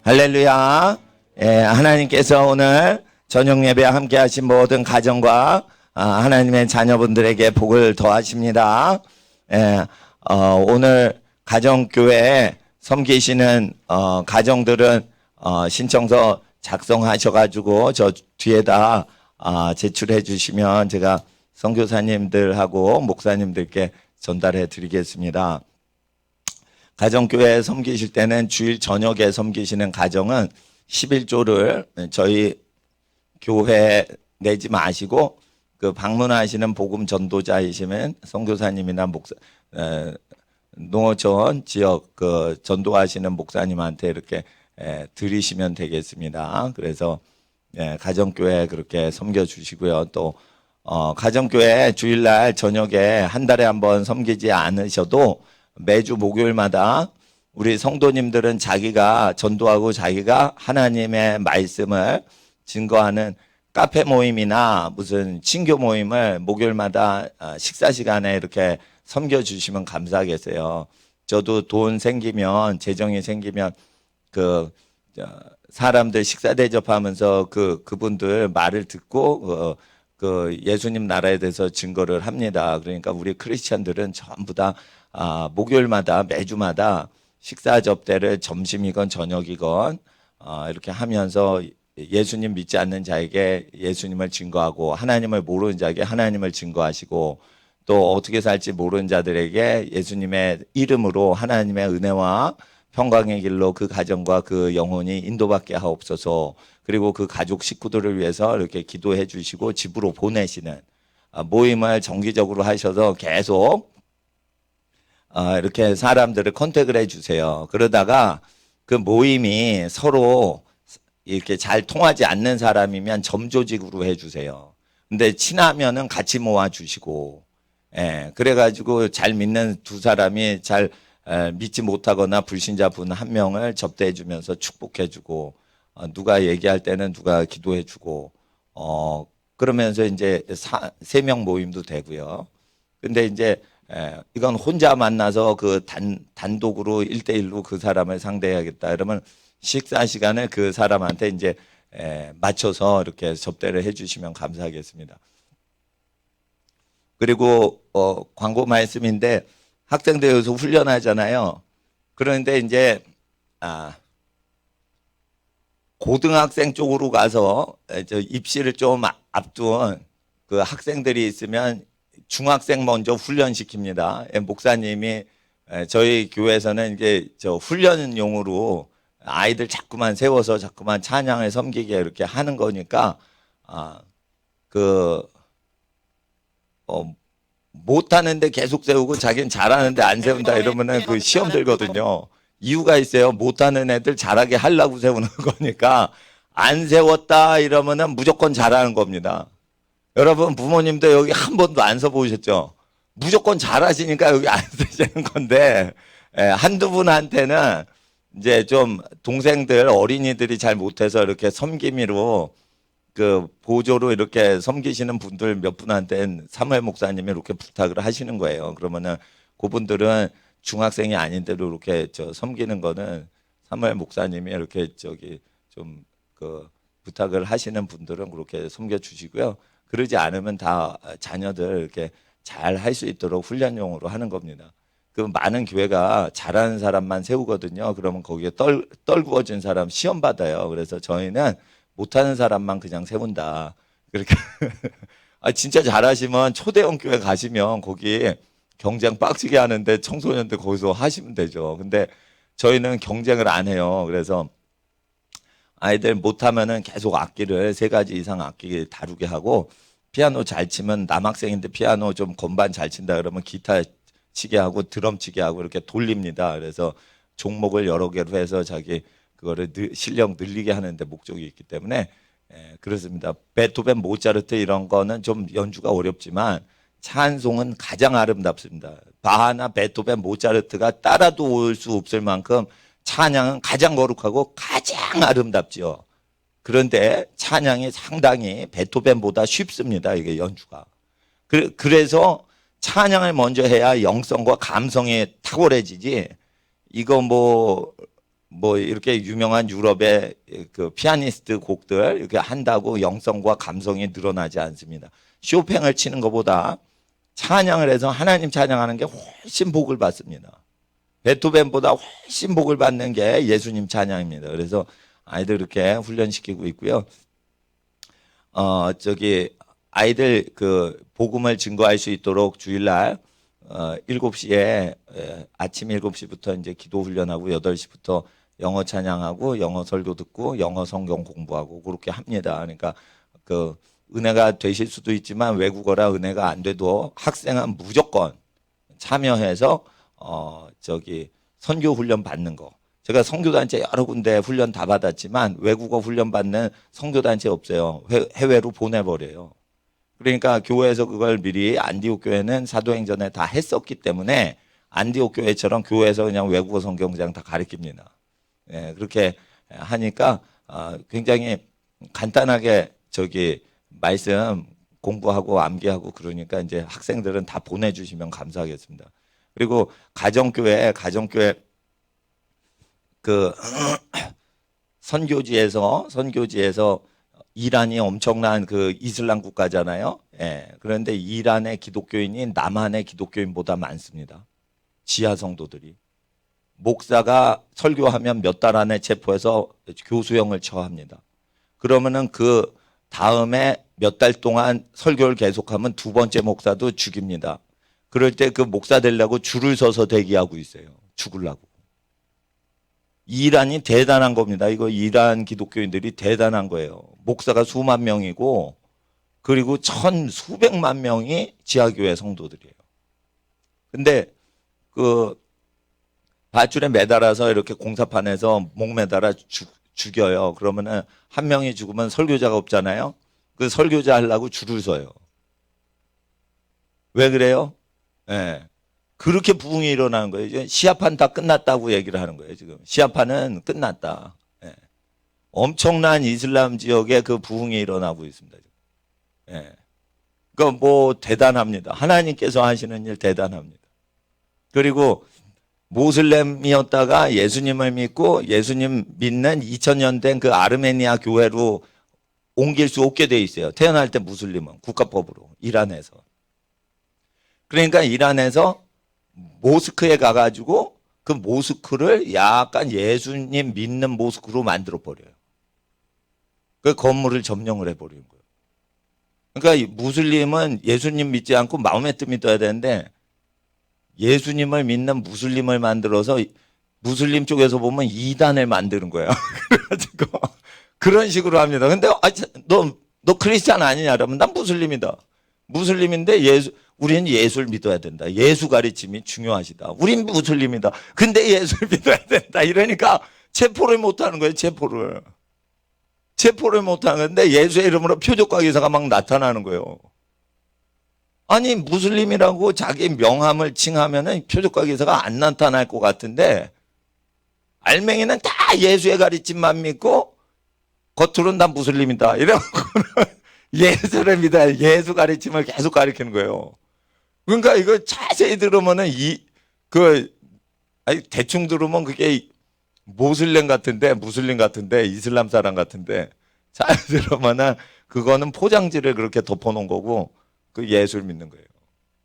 할렐루야. 하나님께서 오늘 저녁 예배 함께 하신 모든 가정과 하나님의 자녀분들에게 복을 더하십니다. 오늘 가정교회에 섬기시는 가정들은 신청서 작성하셔가지고 저 뒤에다 제출해 주시면 제가 선교사님들하고 목사님들께 전달해 드리겠습니다. 가정교회 섬기실 때는 주일 저녁에 섬기시는 가정은 11조를 저희 교회 내지 마시고 그 방문하시는 복음 전도자이시면 선교사님이나 목사, 농어촌 지역 그 전도하시는 목사님한테 이렇게 드리시면 되겠습니다. 그래서 가정교회 그렇게 섬겨주시고요. 또 가정교회 주일날 저녁에 한 달에 한 번 섬기지 않으셔도 매주 목요일마다 우리 성도님들은 자기가 전도하고 자기가 하나님의 말씀을 증거하는 카페 모임이나 무슨 친교 모임을 목요일마다 식사 시간에 이렇게 섬겨주시면 감사하겠어요. 저도 돈 생기면, 재정이 생기면 사람들 식사 대접하면서 그분들 말을 듣고 예수님 나라에 대해서 증거를 합니다. 그러니까 우리 크리스찬들은 전부 다 목요일마다 매주마다 식사 접대를 점심이건 저녁이건 이렇게 하면서 예수님 믿지 않는 자에게 예수님을 증거하고 하나님을 모르는 자에게 하나님을 증거하시고 또 어떻게 살지 모르는 자들에게 예수님의 이름으로 하나님의 은혜와 평강의 길로 그 가정과 그 영혼이 인도받게 하옵소서. 그리고 그 가족 식구들을 위해서 이렇게 기도해 주시고 집으로 보내시는 모임을 정기적으로 하셔서 계속 이렇게 사람들을 컨택을 해주세요. 그러다가 그 모임이 서로 이렇게 잘 통하지 않는 사람이면 점조직으로 해주세요. 근데 친하면은 같이 모아주시고, 그래가지고 잘 믿는 두 사람이 잘 믿지 못하거나 불신자 분 한 명을 접대해주면서 축복해주고, 누가 얘기할 때는 누가 기도해주고, 그러면서 이제 3명 모임도 되고요. 근데 이제 이건 혼자 만나서 그 단독으로 1대1로 그 사람을 상대해야겠다. 이러면 식사 시간에 그 사람한테 이제 맞춰서 이렇게 접대를 해주시면 감사하겠습니다. 그리고 광고 말씀인데 학생들 여기서 훈련하잖아요. 그런데 이제 고등학생 쪽으로 가서 입시를 좀 앞둔 그 학생들이 있으면 중학생 먼저 훈련시킵니다. 목사님이 저희 교회에서는 이제 훈련용으로 아이들 자꾸만 세워서 자꾸만 찬양을 섬기게 이렇게 하는 거니까 못하는데 계속 세우고 자기는 잘하는데 안 세운다 이러면은 그 시험 들거든요. 이유가 있어요. 못하는 애들 잘하게 하려고 세우는 거니까 안 세웠다 이러면은 무조건 잘하는 겁니다. 여러분 부모님도 여기 한 번도 안 서보셨죠? 무조건 잘하시니까 여기 안 쓰시는 건데 한두 분한테는 이제 좀 동생들 어린이들이 잘 못해서 이렇게 섬김이로 그 보조로 이렇게 섬기시는 분들 몇 분한테는 사무엘 목사님이 이렇게 부탁을 하시는 거예요. 그러면은 그분들은 중학생이 아닌데도 이렇게 섬기는 거는 사무엘 목사님이 이렇게 좀 부탁을 하시는 분들은 그렇게 섬겨 주시고요. 그러지 않으면 다 자녀들 이렇게 잘 할 수 있도록 훈련용으로 하는 겁니다. 그 많은 교회가 잘하는 사람만 세우거든요. 그러면 거기에 떨구어진 사람 시험 받아요. 그래서 저희는 못하는 사람만 그냥 세운다. 그렇게 진짜 잘하시면 초대형 교회 가시면 거기 경쟁 빡치게 하는데 청소년들 거기서 하시면 되죠. 근데 저희는 경쟁을 안 해요. 그래서 아이들 못하면은 계속 악기를 3가지 이상 악기 다루게 하고 피아노 잘 치면 남학생인데 피아노 좀 건반 잘 친다 그러면 기타 치게 하고 드럼 치게 하고 이렇게 돌립니다. 그래서 종목을 여러 개로 해서 자기 그거를 실력 늘리게 하는데 목적이 있기 때문에 그렇습니다. 베토벤, 모차르트 이런 거는 좀 연주가 어렵지만 찬송은 가장 아름답습니다. 바하나 베토벤, 모차르트가 따라도 올 수 없을 만큼 찬양은 가장 거룩하고 가장 아름답지요. 그런데 찬양이 상당히 베토벤보다 쉽습니다. 이게 연주가. 그래서 찬양을 먼저 해야 영성과 감성이 탁월해지지 이거 뭐 이렇게 유명한 유럽의 그 피아니스트 곡들 이렇게 한다고 영성과 감성이 늘어나지 않습니다. 쇼팽을 치는 것보다 찬양을 해서 하나님 찬양하는 게 훨씬 복을 받습니다. 베토벤보다 훨씬 복을 받는 게 예수님 찬양입니다. 그래서 아이들 이렇게 훈련시키고 있고요. 아이들 그 복음을 증거할 수 있도록 주일날 7시에 아침 7시부터 이제 기도 훈련하고 8시부터 영어 찬양하고 영어 설교 듣고 영어 성경 공부하고 그렇게 합니다. 그러니까 그 은혜가 되실 수도 있지만 외국어라 은혜가 안 돼도 학생은 무조건 참여해서 선교 훈련 받는 거. 제가 선교단체 여러 군데 훈련 다 받았지만 외국어 훈련 받는 선교단체 없어요. 해외로 보내버려요. 그러니까 교회에서 그걸 미리 안디옥 교회는 사도행전에 다 했었기 때문에 안디옥 교회처럼 교회에서 그냥 외국어 성경 그냥 다 가르칩니다. 예, 그렇게 하니까 굉장히 간단하게 말씀 공부하고 암기하고 그러니까 이제 학생들은 다 보내주시면 감사하겠습니다. 그리고 가정교회 그 선교지에서 이란이 엄청난 그 이슬람 국가잖아요. 예. 그런데 이란의 기독교인이 남한의 기독교인보다 많습니다. 지하 성도들이. 목사가 설교하면 몇 달 안에 체포해서 교수형을 처합니다. 그러면은 그 다음에 몇 달 동안 설교를 계속하면 두 번째 목사도 죽입니다. 그럴 때 그 목사 되려고 줄을 서서 대기하고 있어요. 죽으려고. 이란이 대단한 겁니다. 이거 이란 기독교인들이 대단한 거예요. 목사가 수만 명이고 그리고 수백만 명이 지하교회 성도들이에요. 근데 그 밧줄에 매달아서 이렇게 공사판에서 목 매달아 죽여요. 그러면은 한 명이 죽으면 설교자가 없잖아요. 그 설교자 하려고 줄을 서요. 왜 그래요? 예. 그렇게 부흥이 일어나는 거예요. 이제 시합판 다 끝났다고 얘기를 하는 거예요. 지금 시합판은 끝났다. 예. 엄청난 이슬람 지역에 그 부흥이 일어나고 있습니다. 예. 그러니까 뭐 대단합니다. 하나님께서 하시는 일 대단합니다. 그리고 모슬렘이었다가 예수님을 믿고 예수님 믿는 2000년 된 그 아르메니아 교회로 옮길 수 없게 돼 있어요. 태어날 때 무슬림은 국가법으로 이란에서. 그러니까 이란에서 모스크에 가가지고 그 모스크를 약간 예수님 믿는 모스크로 만들어 버려요. 그 건물을 점령을 해버리는 거예요. 그러니까 무슬림은 예수님 믿지 않고 마호메트 믿어야 되는데 예수님을 믿는 무슬림을 만들어서 무슬림 쪽에서 보면 이단을 만드는 거예요. 그래가지고 그런 식으로 합니다. 근데 너 크리스찬 아니냐? 그러면 난 무슬림이다. 무슬림인데 우리는 예수를 믿어야 된다. 예수 가르침이 중요하시다. 우린 무슬림이다. 근데 예수를 믿어야 된다. 이러니까 체포를 못하는 거예요. 체포를 못하는 건데 예수의 이름으로 표적과 기사가 막 나타나는 거예요. 아니 무슬림이라고 자기 명함을 칭하면은 표적과 기사가 안 나타날 것 같은데 알맹이는 다 예수의 가르침만 믿고 겉으로는 다 무슬림이다. 이러고 예수를 믿어야 예수 가르침을 계속 가르치는 거예요. 그러니까 이거 자세히 들으면은 대충 들으면 그게 무슬림 같은데 이슬람 사람 같은데 잘 들으면은 그거는 포장지를 그렇게 덮어놓은 거고 그 예수를 믿는 거예요.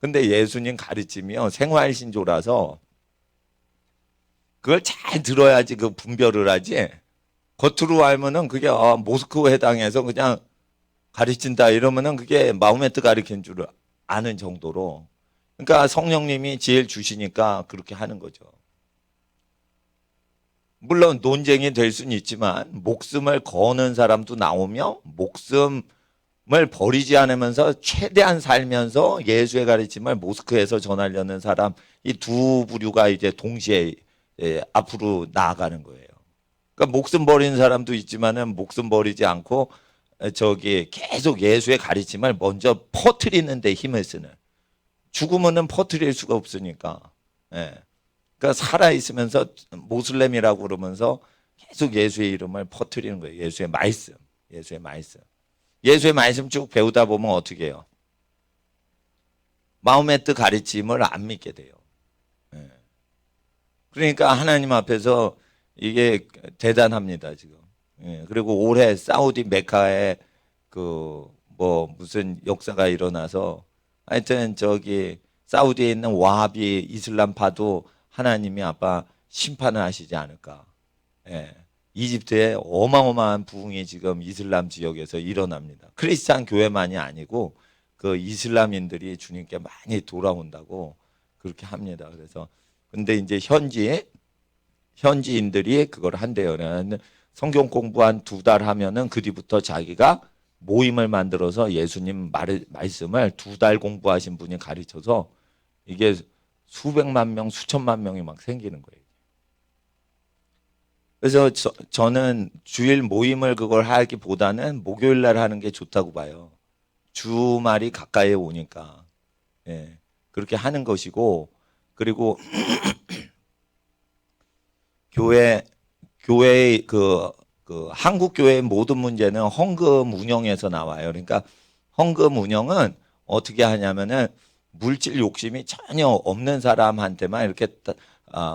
근데 예수님 가르침이요 생활 신조라서 그걸 잘 들어야지 그 분별을 하지. 겉으로 알면은 그게 모스크바 해당해서 그냥 가르친다 이러면은 그게 마호메트 가르친 줄 아는 정도로. 그러니까 성령님이 지혜를 주시니까 그렇게 하는 거죠. 물론 논쟁이 될 수는 있지만 목숨을 거는 사람도 나오며 목숨을 버리지 않으면서 최대한 살면서 예수의 가르침을 모스크에서 전하려는 사람 이 두 부류가 이제 동시에 앞으로 나아가는 거예요. 그러니까 목숨 버리는 사람도 있지만은 목숨 버리지 않고 계속 예수의 가르침을 먼저 퍼뜨리는 데 힘을 쓰는. 죽으면은 퍼뜨릴 수가 없으니까. 예. 그러니까 살아있으면서 모슬렘이라고 그러면서 계속 예수의 이름을 퍼뜨리는 거예요. 예수의 말씀. 예수의 말씀 쭉 배우다 보면 어떻게 해요? 마호메트 가르침을 안 믿게 돼요. 예. 그러니까 하나님 앞에서 이게 대단합니다, 지금. 예, 그리고 올해 사우디 메카에 그 뭐 무슨 역사가 일어나서 하여튼 저기 사우디에 있는 와하비 이슬람파도 하나님이 아빠 심판을 하시지 않을까. 예. 이집트에 어마어마한 부흥이 지금 이슬람 지역에서 일어납니다. 크리스찬 교회만이 아니고 그 이슬람인들이 주님께 많이 돌아온다고 그렇게 합니다. 그래서 근데 이제 현지인들이 그걸 한대요. 성경 공부 한 2달 하면은 그 뒤부터 자기가 모임을 만들어서 예수님 말씀을 2달 공부하신 분이 가르쳐서 이게 수백만 명, 수천만 명이 막 생기는 거예요. 그래서 저는 주일 모임을 그걸 하기보다는 목요일 날 하는 게 좋다고 봐요. 주말이 가까이 오니까. 예, 그렇게 하는 것이고, 그리고 교회의 한국 교회의 모든 문제는 헌금 운영에서 나와요. 그러니까 헌금 운영은 어떻게 하냐면은 물질 욕심이 전혀 없는 사람한테만 이렇게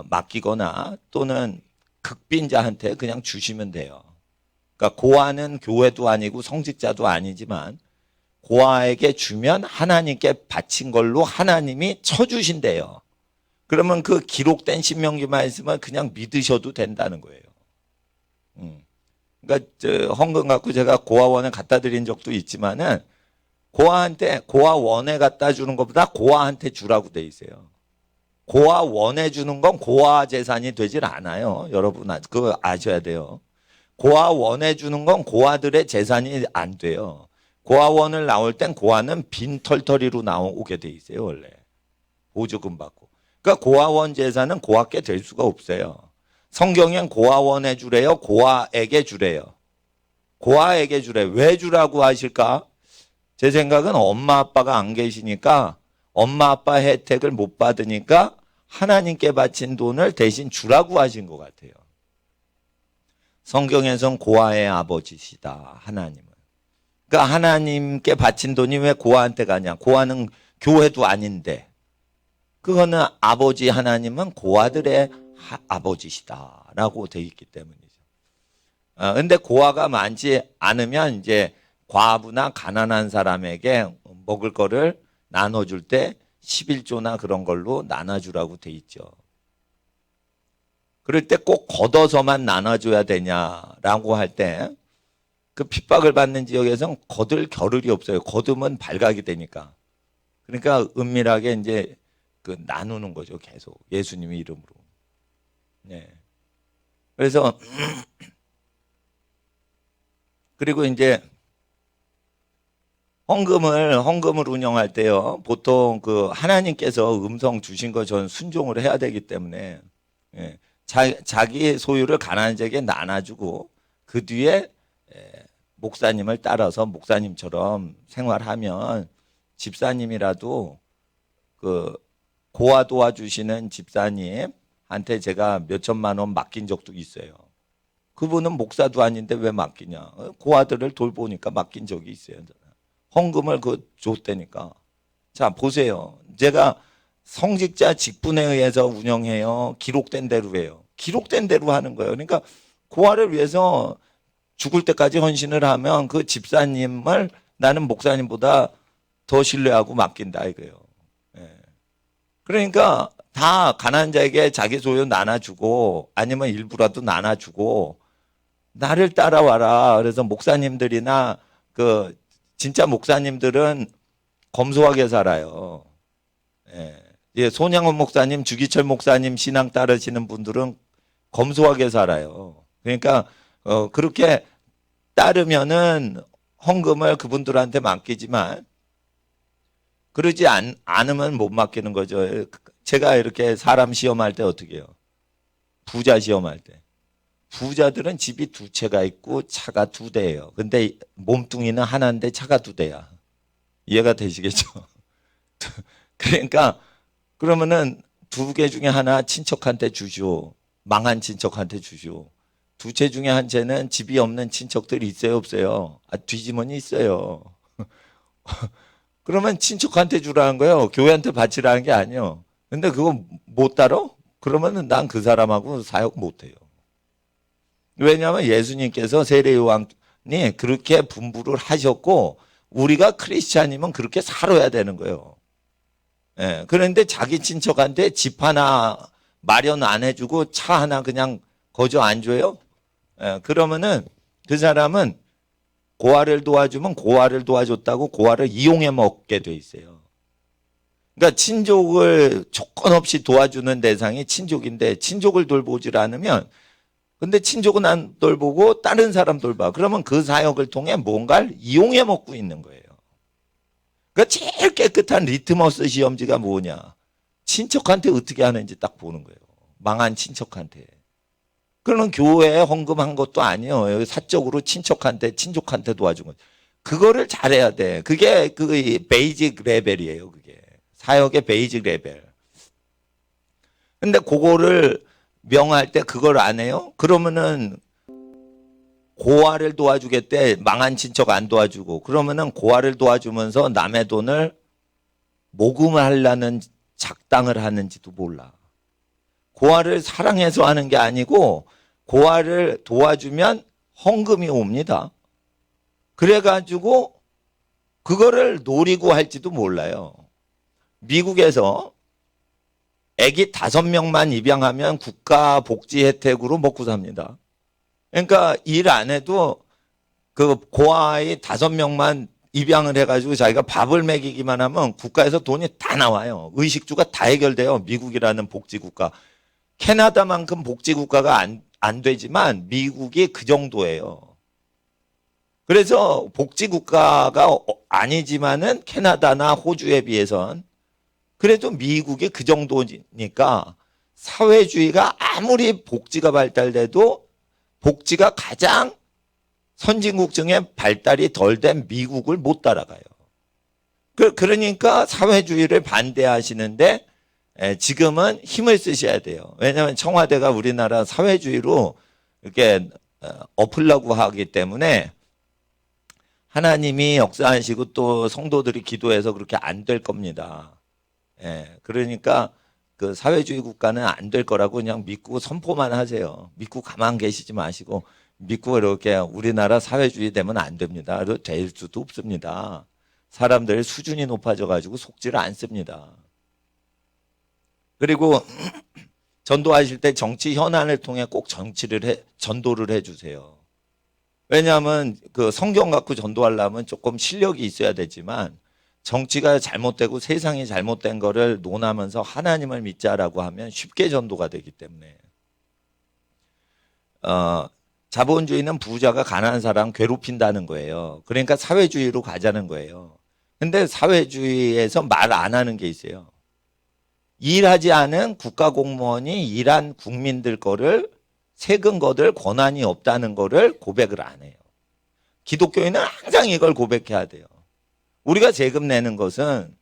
맡기거나 또는 극빈자한테 그냥 주시면 돼요. 그러니까 고아는 교회도 아니고 성직자도 아니지만 고아에게 주면 하나님께 바친 걸로 하나님이 쳐주신대요. 그러면 그 기록된 신명기 말씀을 그냥 믿으셔도 된다는 거예요. 그러니까 헌금 갖고 제가 고아원에 갖다 드린 적도 있지만은 고아원에 갖다 주는 것보다 고아한테 주라고 돼 있어요. 고아원에 주는 건 고아 재산이 되질 않아요. 여러분 그거 아셔야 돼요. 고아원에 주는 건 고아들의 재산이 안 돼요. 고아원을 나올 땐 고아는 빈털터리로 나오게 돼 있어요. 원래 보조금 받고. 그러니까 고아원 재산은 고아께 될 수가 없어요. 성경엔 고아원에 주래요? 고아에게 주래요? 고아에게 주래요. 왜 주라고 하실까? 제 생각은 엄마 아빠가 안 계시니까 엄마 아빠 혜택을 못 받으니까 하나님께 바친 돈을 대신 주라고 하신 것 같아요. 성경에선 고아의 아버지시다, 하나님은. 그러니까 하나님께 바친 돈이 왜 고아한테 가냐? 고아는 교회도 아닌데. 그거는 아버지 하나님은 고아들의 아버지시다라고 돼 있기 때문이죠. 근데 고아가 많지 않으면 이제 과부나 가난한 사람에게 먹을 거를 나눠줄 때 11조나 그런 걸로 나눠주라고 돼 있죠. 그럴 때 꼭 걷어서만 나눠줘야 되냐라고 할 때 그 핍박을 받는 지역에서는 거둘 겨를이 없어요. 거두면 발각이 되니까. 그러니까 은밀하게 이제 그 나누는 거죠. 계속 예수님의 이름으로. 네. 그래서 그리고 이제 헌금을 운영할 때요. 보통 그 하나님께서 음성 주신 거 전 순종을 해야 되기 때문에 예, 자기 소유를 가난한 자에게 나눠주고 그 뒤에 목사님을 따라서 목사님처럼 생활하면 집사님이라도 그 고아 도와주시는 집사님한테 제가 몇 천만 원 맡긴 적도 있어요. 그분은 목사도 아닌데 왜 맡기냐? 고아들을 돌보니까 맡긴 적이 있어요. 헌금을 줬다니까. 자, 보세요. 제가 성직자 직분에 의해서 운영해요. 기록된 대로 해요. 기록된 대로 하는 거예요. 그러니까 고아를 위해서 죽을 때까지 헌신을 하면 그 집사님을 나는 목사님보다 더 신뢰하고 맡긴다 이거예요. 예. 그러니까 다 가난한 자에게 자기 소유 나눠주고 아니면 일부라도 나눠주고 나를 따라와라. 그래서 목사님들이나 그 진짜 목사님들은 검소하게 살아요. 예. 손양원 목사님, 주기철 목사님 신앙 따르시는 분들은 검소하게 살아요. 그러니까 그렇게 따르면은 헌금을 그분들한테 맡기지만 그러지 않으면 못 맡기는 거죠. 제가 이렇게 사람 시험할 때 어떻게 해요? 부자 시험할 때. 부자들은 집이 2채가 있고 차가 2대예요. 근데 몸뚱이는 하나인데 차가 2대야. 이해가 되시겠죠? 그러니까 그러면은 2개 중에 하나 친척한테 주시오. 망한 친척한테 주시오. 2채 중에 1채는 집이 없는 친척들이 있어요, 없어요? 뒤지머니 있어요. 그러면 친척한테 주라는 거예요. 교회한테 바치라는 게 아니에요. 근데 그거 못 따라? 그러면은 난 그 사람하고 사역 못 해요. 왜냐하면 예수님께서 세례 요한이 그렇게 분부를 하셨고 우리가 크리스찬이면 그렇게 살아야 되는 거예요. 예, 그런데 자기 친척한테 집 하나 마련 안 해주고 차 하나 그냥 거저 안 줘요? 예, 그러면은 그 사람은 고아를 도와주면 고아를 도와줬다고 고아를 이용해 먹게 돼 있어요. 그러니까 친족을 조건 없이 도와주는 대상이 친족인데 친족을 돌보질 않으면 근데 친족은 안 돌보고 다른 사람 돌봐. 그러면 그 사역을 통해 뭔가를 이용해 먹고 있는 거예요. 그러니까 제일 깨끗한 리트머스 시험지가 뭐냐. 친척한테 어떻게 하는지 딱 보는 거예요. 망한 친척한테. 그러는 교회에 헌금한 것도 아니에요. 사적으로 친족한테 도와준 거. 그거를 잘해야 돼. 그게 그 베이직 레벨이에요. 그게 사역의 베이직 레벨. 근데 그거를 명할 때 그걸 안 해요? 그러면은 고아를 도와주겠대. 망한 친척 안 도와주고. 그러면은 고아를 도와주면서 남의 돈을 모금을 하려는 작당을 하는지도 몰라. 고아를 사랑해서 하는 게 아니고 고아를 도와주면 헌금이 옵니다. 그래가지고 그거를 노리고 할지도 몰라요. 미국에서 아기 5명만 입양하면 국가 복지 혜택으로 먹고 삽니다. 그러니까 일 안 해도 그 고아이 5명만 입양을 해가지고 자기가 밥을 먹이기만 하면 국가에서 돈이 다 나와요. 의식주가 다 해결돼요. 미국이라는 복지국가. 캐나다만큼 복지국가가 안 되지만 미국이 그 정도예요. 그래서 복지국가가 아니지만은 캐나다나 호주에 비해선 그래도 미국이 그 정도니까 사회주의가 아무리 복지가 발달돼도 복지가 가장 선진국 중에 발달이 덜 된 미국을 못 따라가요. 그러니까 사회주의를 반대하시는데 지금은 힘을 쓰셔야 돼요. 왜냐하면 청와대가 우리나라 사회주의로 이렇게 엎으려고 하기 때문에 하나님이 역사하시고 또 성도들이 기도해서 그렇게 안 될 겁니다. 그러니까 그 사회주의 국가는 안 될 거라고 그냥 믿고 선포만 하세요. 믿고 가만 계시지 마시고 믿고 이렇게 우리나라 사회주의 되면 안 됩니다. 될 수도 없습니다. 사람들 수준이 높아져가지고 속지를 않습니다. 그리고 전도하실 때 정치 현안을 통해 꼭 전도를 해주세요. 왜냐하면 그 성경 갖고 전도하려면 조금 실력이 있어야 되지만 정치가 잘못되고 세상이 잘못된 거를 논하면서 하나님을 믿자라고 하면 쉽게 전도가 되기 때문에 자본주의는 부자가 가난한 사람 괴롭힌다는 거예요. 그러니까 사회주의로 가자는 거예요. 근데 사회주의에서 말 안 하는 게 있어요. 일하지 않은 국가 공무원이 일한 국민들 거를 세금 거둘 권한이 없다는 거를 고백을 안 해요. 기독교인은 항상 이걸 고백해야 돼요. 우리가 세금 내는 것은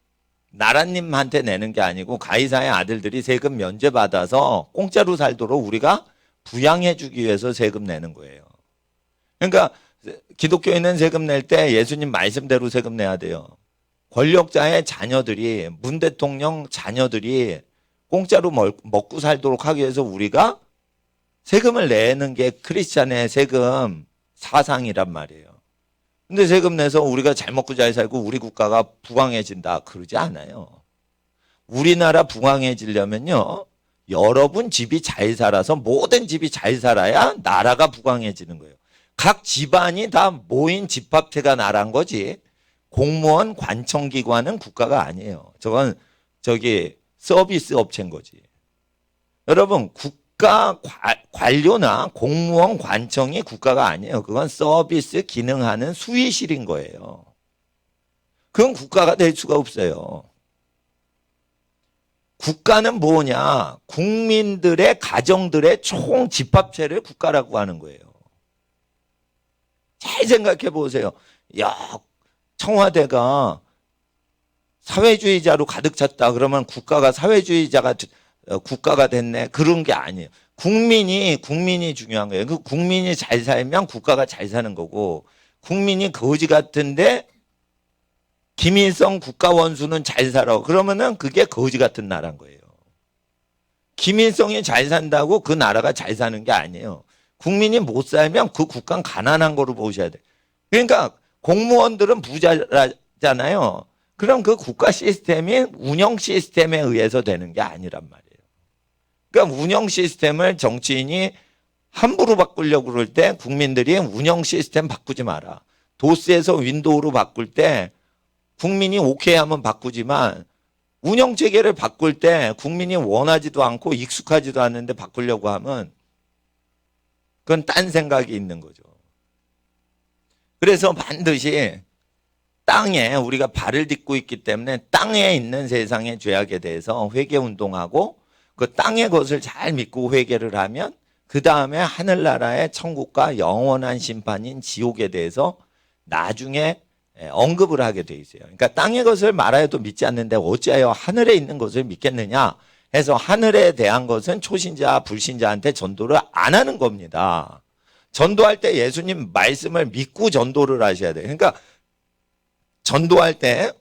나라님한테 내는 게 아니고 가이사의 아들들이 세금 면제받아서 공짜로 살도록 우리가 부양해 주기 위해서 세금 내는 거예요. 그러니까 기독교인은 세금 낼 때 예수님 말씀대로 세금 내야 돼요. 권력자의 자녀들이 문 대통령 자녀들이 공짜로 먹고 살도록 하기 위해서 우리가 세금을 내는 게 크리스찬의 세금 사상이란 말이에요. 근데 세금 내서 우리가 잘 먹고 잘 살고 우리 국가가 부강해진다 그러지 않아요. 우리나라 부강해지려면요. 여러분 집이 잘 살아서 모든 집이 잘 살아야 나라가 부강해지는 거예요. 각 집안이 다 모인 집합체가 나란 거지. 공무원 관청기관은 국가가 아니에요. 저건 서비스 업체인 거지. 여러분 국가 관료나 공무원 관청이 국가가 아니에요. 그건 서비스 기능하는 수의실인 거예요. 그건 국가가 될 수가 없어요. 국가는 뭐냐? 국민들의 가정들의 총 집합체를 국가라고 하는 거예요. 잘 생각해 보세요. 야, 청와대가 사회주의자로 가득 찼다. 그러면 국가가 국가가 됐네. 그런 게 아니에요. 국민이 중요한 거예요. 그 국민이 잘 살면 국가가 잘 사는 거고, 국민이 거지 같은데 김일성 국가원수는 잘 살아. 그러면은 그게 거지 같은 나라인 거예요. 김일성이 잘 산다고 그 나라가 잘 사는 게 아니에요. 국민이 못 살면 그 국가는 가난한 거로 보셔야 돼. 그러니까 공무원들은 부자잖아요. 그럼 그 국가 시스템이 운영 시스템에 의해서 되는 게 아니란 말이에요. 그러니까 운영 시스템을 정치인이 함부로 바꾸려고 그럴 때 국민들이 운영 시스템 바꾸지 마라. 도스에서 윈도우로 바꿀 때 국민이 오케이 하면 바꾸지만 운영 체계를 바꿀 때 국민이 원하지도 않고 익숙하지도 않는데 바꾸려고 하면 그건 딴 생각이 있는 거죠. 그래서 반드시 땅에 우리가 발을 딛고 있기 때문에 땅에 있는 세상의 죄악에 대해서 회개 운동하고 그 땅의 것을 잘 믿고 회개를 하면 그 다음에 하늘나라의 천국과 영원한 심판인 지옥에 대해서 나중에 언급을 하게 돼 있어요. 그러니까 땅의 것을 말하여도 믿지 않는데 어찌하여 하늘에 있는 것을 믿겠느냐 해서 하늘에 대한 것은 초신자 불신자한테 전도를 안 하는 겁니다. 전도할 때 예수님 말씀을 믿고 전도를 하셔야 돼요. 그러니까 전도할 때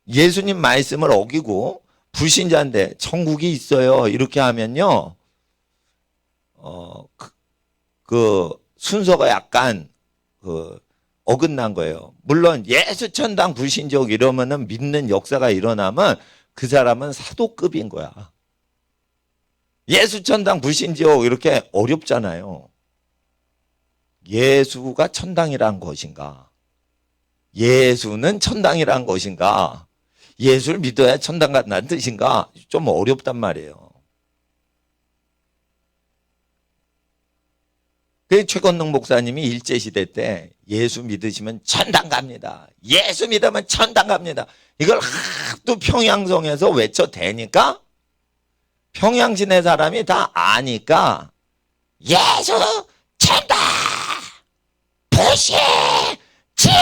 예수님 말씀을 어기고 불신자인데 천국이 있어요 이렇게 하면요 그 순서가 약간 어긋난 거예요. 물론 예수 천당 불신족 이러면은 믿는 역사가 일어나면 그 사람은 사도급인 거야. 예수 천당 불신족 이렇게 어렵잖아요. 예수가 천당이란 것인가? 예수는 천당이란 것인가? 예수를 믿어야 천당 간다는 뜻인가? 좀 어렵단 말이에요. 그 최건능 목사님이 일제시대 때 예수 믿으시면 천당 갑니다. 예수 믿으면 천당 갑니다. 이걸 하도 평양성에서 외쳐대니까 평양시내 사람이 다 아니까 예수 천당 불신자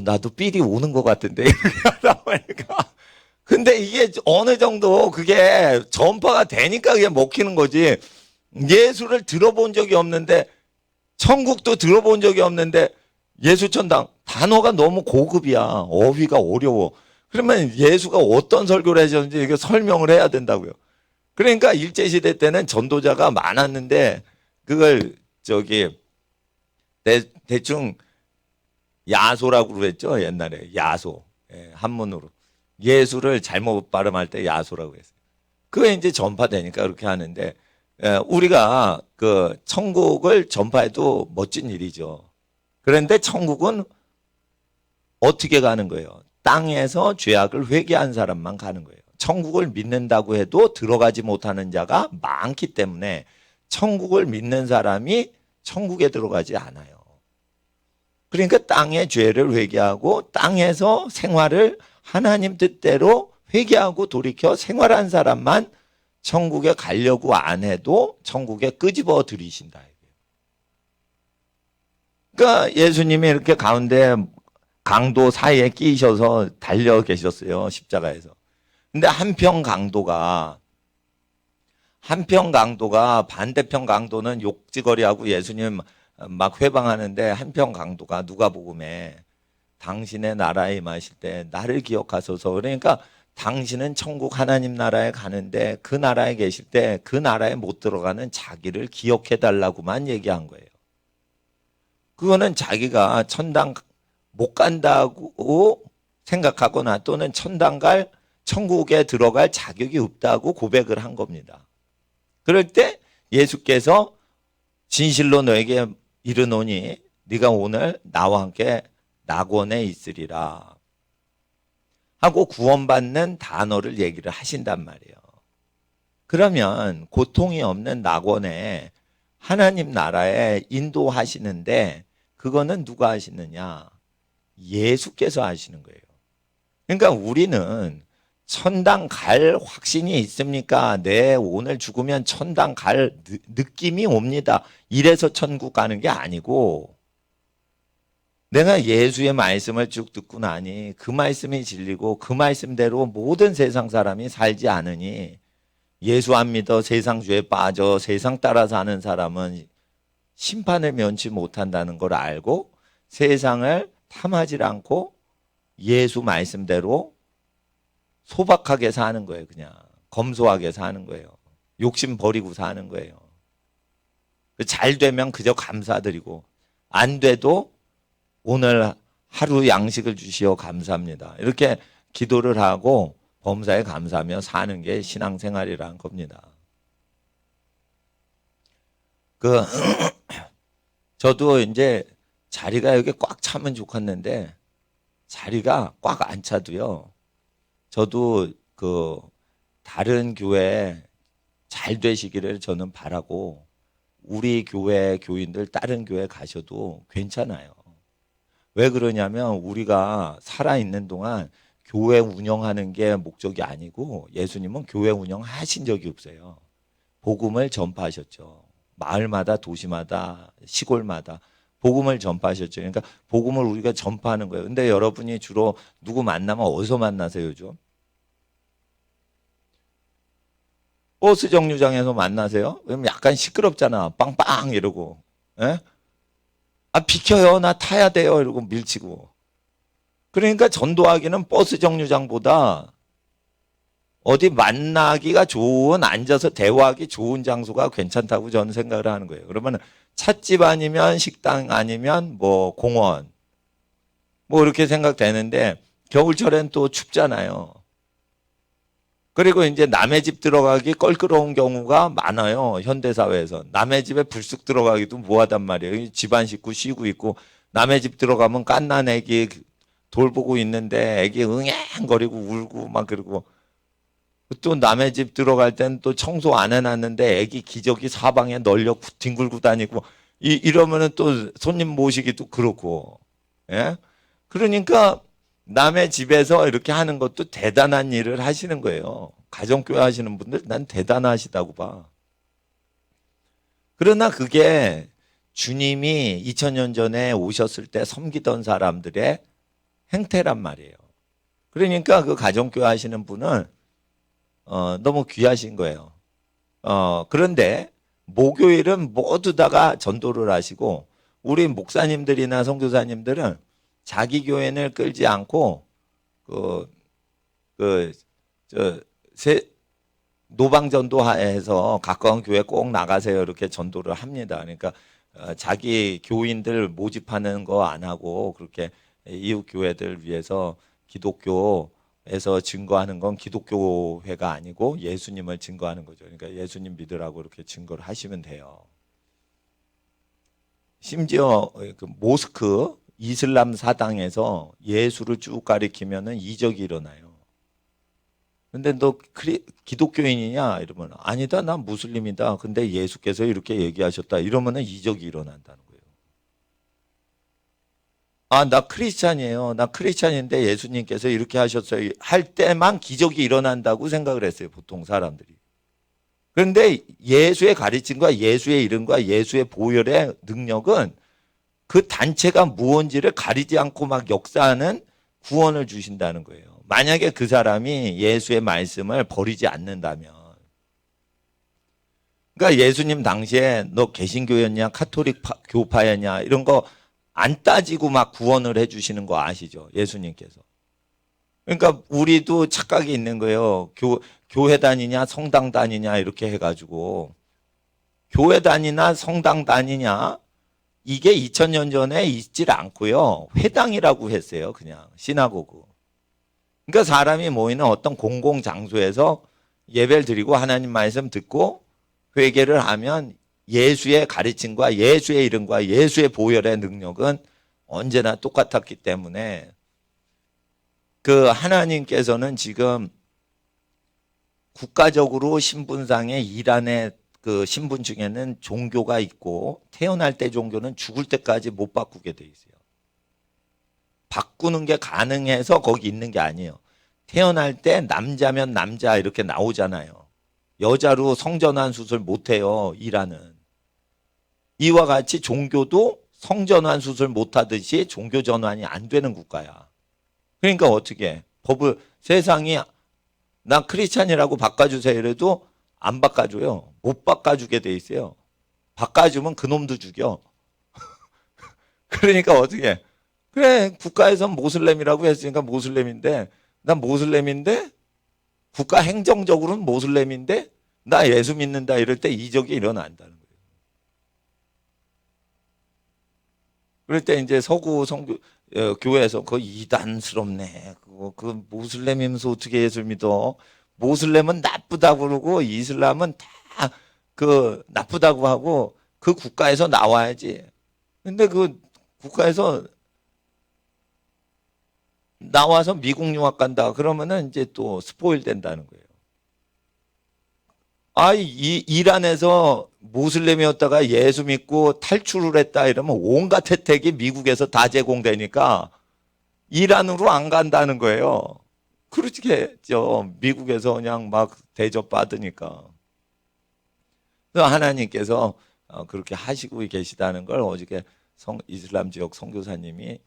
나도 삘이 오는 것 같은데 하다 보니까 근데 이게 어느 정도 그게 전파가 되니까 그게 먹히는 거지. 예수를 들어본 적이 없는데 천국도 들어본 적이 없는데 예수천당 단어가 너무 고급이야. 어휘가 어려워. 그러면 예수가 어떤 설교를 하셨는지 이거 설명을 해야 된다고요. 그러니까 일제시대 때는 전도자가 많았는데 그걸 대충 야소라고 그랬죠. 옛날에 야소. 한문으로. 예수를 잘못 발음할 때 야소라고 했어요. 그게 이제 전파되니까 그렇게 하는데 우리가 그 천국을 전파해도 멋진 일이죠. 그런데 천국은 어떻게 가는 거예요? 땅에서 죄악을 회개한 사람만 가는 거예요. 천국을 믿는다고 해도 들어가지 못하는 자가 많기 때문에 천국을 믿는 사람이 천국에 들어가지 않아요. 그러니까 땅의 죄를 회개하고 땅에서 생활을 하나님 뜻대로 회개하고 돌이켜 생활한 사람만 천국에 가려고 안 해도 천국에 끄집어 들이신다. 그러니까 예수님이 이렇게 가운데 강도 사이에 끼셔서 달려 계셨어요. 십자가에서. 근데 한편 강도가 반대편 강도는 욕지거리하고 예수님 막 회방하는데 한편 강도가 누가복음에 당신의 나라에 임하실 때 나를 기억하소서. 그러니까 당신은 천국 하나님 나라에 가는데 그 나라에 계실 때 그 나라에 못 들어가는 자기를 기억해 달라고만 얘기한 거예요. 그거는 자기가 천당 못 간다고 생각하거나 또는 천국에 들어갈 자격이 없다고 고백을 한 겁니다. 그럴 때 예수께서 진실로 너에게 이르노니 네가 오늘 나와 함께 낙원에 있으리라 하고 구원받는 단어를 얘기를 하신단 말이에요. 그러면 고통이 없는 낙원에 하나님 나라에 인도하시는데 그거는 누가 하시느냐? 예수께서 하시는 거예요. 그러니까 우리는 천당 갈 확신이 있습니까? 네, 오늘 죽으면 천당 갈 느낌이 옵니다. 이래서 천국 가는 게 아니고 내가 예수의 말씀을 쭉 듣고 나니 그 말씀이 진리고 그 말씀대로 모든 세상 사람이 살지 않으니 예수 안 믿어 세상 죄에 빠져 세상 따라 사는 사람은 심판을 면치 못한다는 걸 알고 세상을 탐하지 않고 예수 말씀대로 소박하게 사는 거예요. 그냥 검소하게 사는 거예요. 욕심 버리고 사는 거예요. 잘 되면 그저 감사드리고 안 돼도 오늘 하루 양식을 주시어 감사합니다. 이렇게 기도를 하고 범사에 감사하며 사는 게 신앙생활이라는 겁니다. 저도 이제 자리가 여기 꽉 차면 좋겠는데 자리가 꽉 안 차도요. 저도 다른 교회 잘 되시기를 저는 바라고 우리 교회 교인들 다른 교회 가셔도 괜찮아요. 왜 그러냐면 우리가 살아있는 동안 교회 운영하는 게 목적이 아니고 예수님은 교회 운영하신 적이 없어요. 복음을 전파하셨죠. 마을마다 도시마다 시골마다 복음을 전파하셨죠. 그러니까 복음을 우리가 전파하는 거예요. 근데 여러분이 주로 누구 만나면 어디서 만나세요, 요즘? 버스 정류장에서 만나세요? 그럼 약간 시끄럽잖아. 빵빵 이러고. 에? 아, 비켜요. 나 타야 돼요. 이러고 밀치고. 그러니까 전도하기는 버스 정류장보다 어디 만나기가 좋은, 앉아서 대화하기 좋은 장소가 괜찮다고 저는 생각을 하는 거예요. 그러면 찻집 아니면 식당 아니면 뭐 공원 뭐 이렇게 생각되는데 겨울철엔 또 춥잖아요. 그리고 이제 남의 집 들어가기 껄끄러운 경우가 많아요. 현대사회에서. 남의 집에 불쑥 들어가기도 뭐하단 말이에요. 집안 식구 쉬고 있고 남의 집 들어가면 갓난 애기 돌보고 있는데 애기 응앵거리고 울고 막 그러고 또 남의 집 들어갈 땐 또 청소 안 해놨는데 애기 기저귀 사방에 널려 뒹굴고 다니고 이러면은 또 손님 모시기도 그렇고. 예? 그러니까 남의 집에서 이렇게 하는 것도 대단한 일을 하시는 거예요. 가정교회 하시는 분들 난 대단하시다고 봐. 그러나 그게 주님이 2000년 전에 오셨을 때 섬기던 사람들의 행태란 말이에요. 그러니까 그 가정교회 하시는 분은 너무 귀하신 거예요. 그런데 목요일은 모두 다가 전도를 하시고 우리 목사님들이나 선교사님들은 자기 교인을 끌지 않고 노방전도해서 가까운 교회 꼭 나가세요 이렇게 전도를 합니다. 그러니까 자기 교인들 모집하는 거 안 하고 그렇게 이웃 교회들 위해서 기독교에서 증거하는 건 기독교회가 아니고 예수님을 증거하는 거죠. 그러니까 예수님 믿으라고 이렇게 증거를 하시면 돼요. 심지어 그 모스크 이슬람 사당에서 예수를 쭉 가리키면은 이적이 일어나요. 근데 너 기독교인이냐? 이러면 아니다, 난 무슬림이다. 근데 예수께서 이렇게 얘기하셨다. 이러면은 이적이 일어난다는 거예요. 아, 나 크리스찬이에요. 나 크리스찬인데 예수님께서 이렇게 하셨어요. 할 때만 기적이 일어난다고 생각을 했어요. 보통 사람들이. 그런데 예수의 가르침과 예수의 이름과 예수의 보혈의 능력은 그 단체가 무언지를 가리지 않고 막 역사하는 구원을 주신다는 거예요. 만약에 그 사람이 예수의 말씀을 버리지 않는다면. 그러니까 예수님 당시에 너 개신교였냐 카톨릭 교파였냐 이런 거 안 따지고 막 구원을 해주시는 거 아시죠? 예수님께서. 그러니까 우리도 착각이 있는 거예요. 교회 다니냐 성당 다니냐 이렇게 해가지고 교회 다니나 성당 다니냐 이게 2000년 전에 있질 않고요. 회당이라고 했어요. 그냥 시나고그. 그러니까 사람이 모이는 어떤 공공장소에서 예배를 드리고 하나님 말씀 듣고 회개를 하면 예수의 가르침과 예수의 이름과 예수의 보혈의 능력은 언제나 똑같았기 때문에 그 하나님께서는 지금 국가적으로 신분상의 이란의 그 신분 중에는 종교가 있고 태어날 때 종교는 죽을 때까지 못 바꾸게 돼 있어요. 바꾸는 게 가능해서 거기 있는 게 아니에요. 태어날 때 남자면 남자 이렇게 나오잖아요. 여자로 성전환 수술 못 해요. 이란은. 이와 같이 종교도 성전환 수술 못 하듯이 종교 전환이 안 되는 국가야. 그러니까 어떻게 법을 세상이 나 크리스찬이라고 바꿔주세요 이래도 안 바꿔줘요. 못 바꿔주게 돼 있어요. 바꿔주면 그놈도 죽여. 그러니까 어떻게 그래 국가에선 모슬렘이라고 했으니까 모슬렘인데 난 모슬렘인데 국가 행정적으로는 모슬렘인데 나 예수 믿는다 이럴 때 이적이 일어난다는 거예요. 그럴 때 이제 서구 성교 교회에서 그거 이단스럽네. 그거 그 모슬렘이면서 어떻게 예수를 믿어? 모슬렘은 나쁘다고 그러고 이슬람은 다 그 나쁘다고 하고 그 국가에서 나와야지. 근데 그 국가에서 나와서 미국 유학 간다. 그러면은 이제 또 스포일 된다는 거예요. 이란에서 모슬렘이었다가 예수 믿고 탈출을 했다 이러면 온갖 혜택이 미국에서 다 제공되니까 이란으로 안 간다는 거예요. 그렇겠죠. 미국에서 그냥 막 대접받으니까. 그래서 하나님께서 그렇게 하시고 계시다는 걸 어저께 이슬람 지역 선교사님이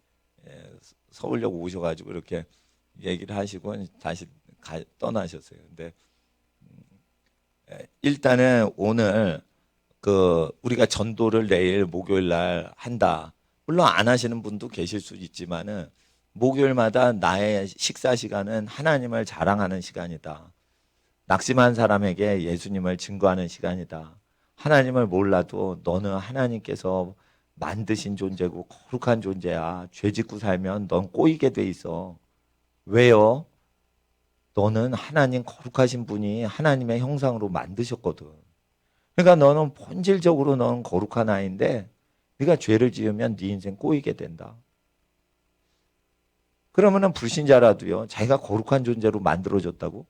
서울역 오셔가지고 이렇게 얘기를 하시고 다시 떠나셨어요. 근데 일단은 오늘 우리가 전도를 내일 목요일 날 한다. 물론 안 하시는 분도 계실 수 있지만은 목요일마다 나의 식사 시간은 하나님을 자랑하는 시간이다. 낙심한 사람에게 예수님을 증거하는 시간이다. 하나님을 몰라도 너는 하나님께서 만드신 존재고 거룩한 존재야. 죄 짓고 살면 넌 꼬이게 돼 있어. 왜요? 너는 하나님 거룩하신 분이 하나님의 형상으로 만드셨거든. 그러니까 너는 본질적으로 너는 거룩한 아이인데 네가 죄를 지으면 네 인생 꼬이게 된다. 그러면은 불신자라도요. 자기가 거룩한 존재로 만들어졌다고?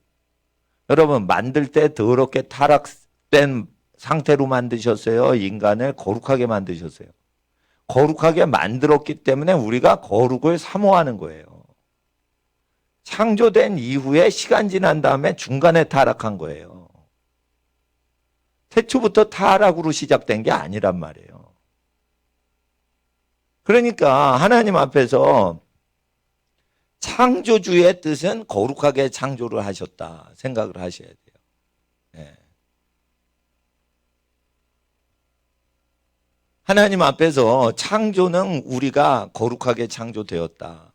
여러분 만들 때 더럽게 타락된 상태로 만드셨어요? 인간을 거룩하게 만드셨어요? 거룩하게 만들었기 때문에 우리가 거룩을 사모하는 거예요. 창조된 이후에 시간 지난 다음에 중간에 타락한 거예요. 태초부터 타락으로 시작된 게 아니란 말이에요. 그러니까 하나님 앞에서 창조주의 뜻은 거룩하게 창조를 하셨다 생각을 하셔야 돼요. 네. 하나님 앞에서 창조는 우리가 거룩하게 창조되었다.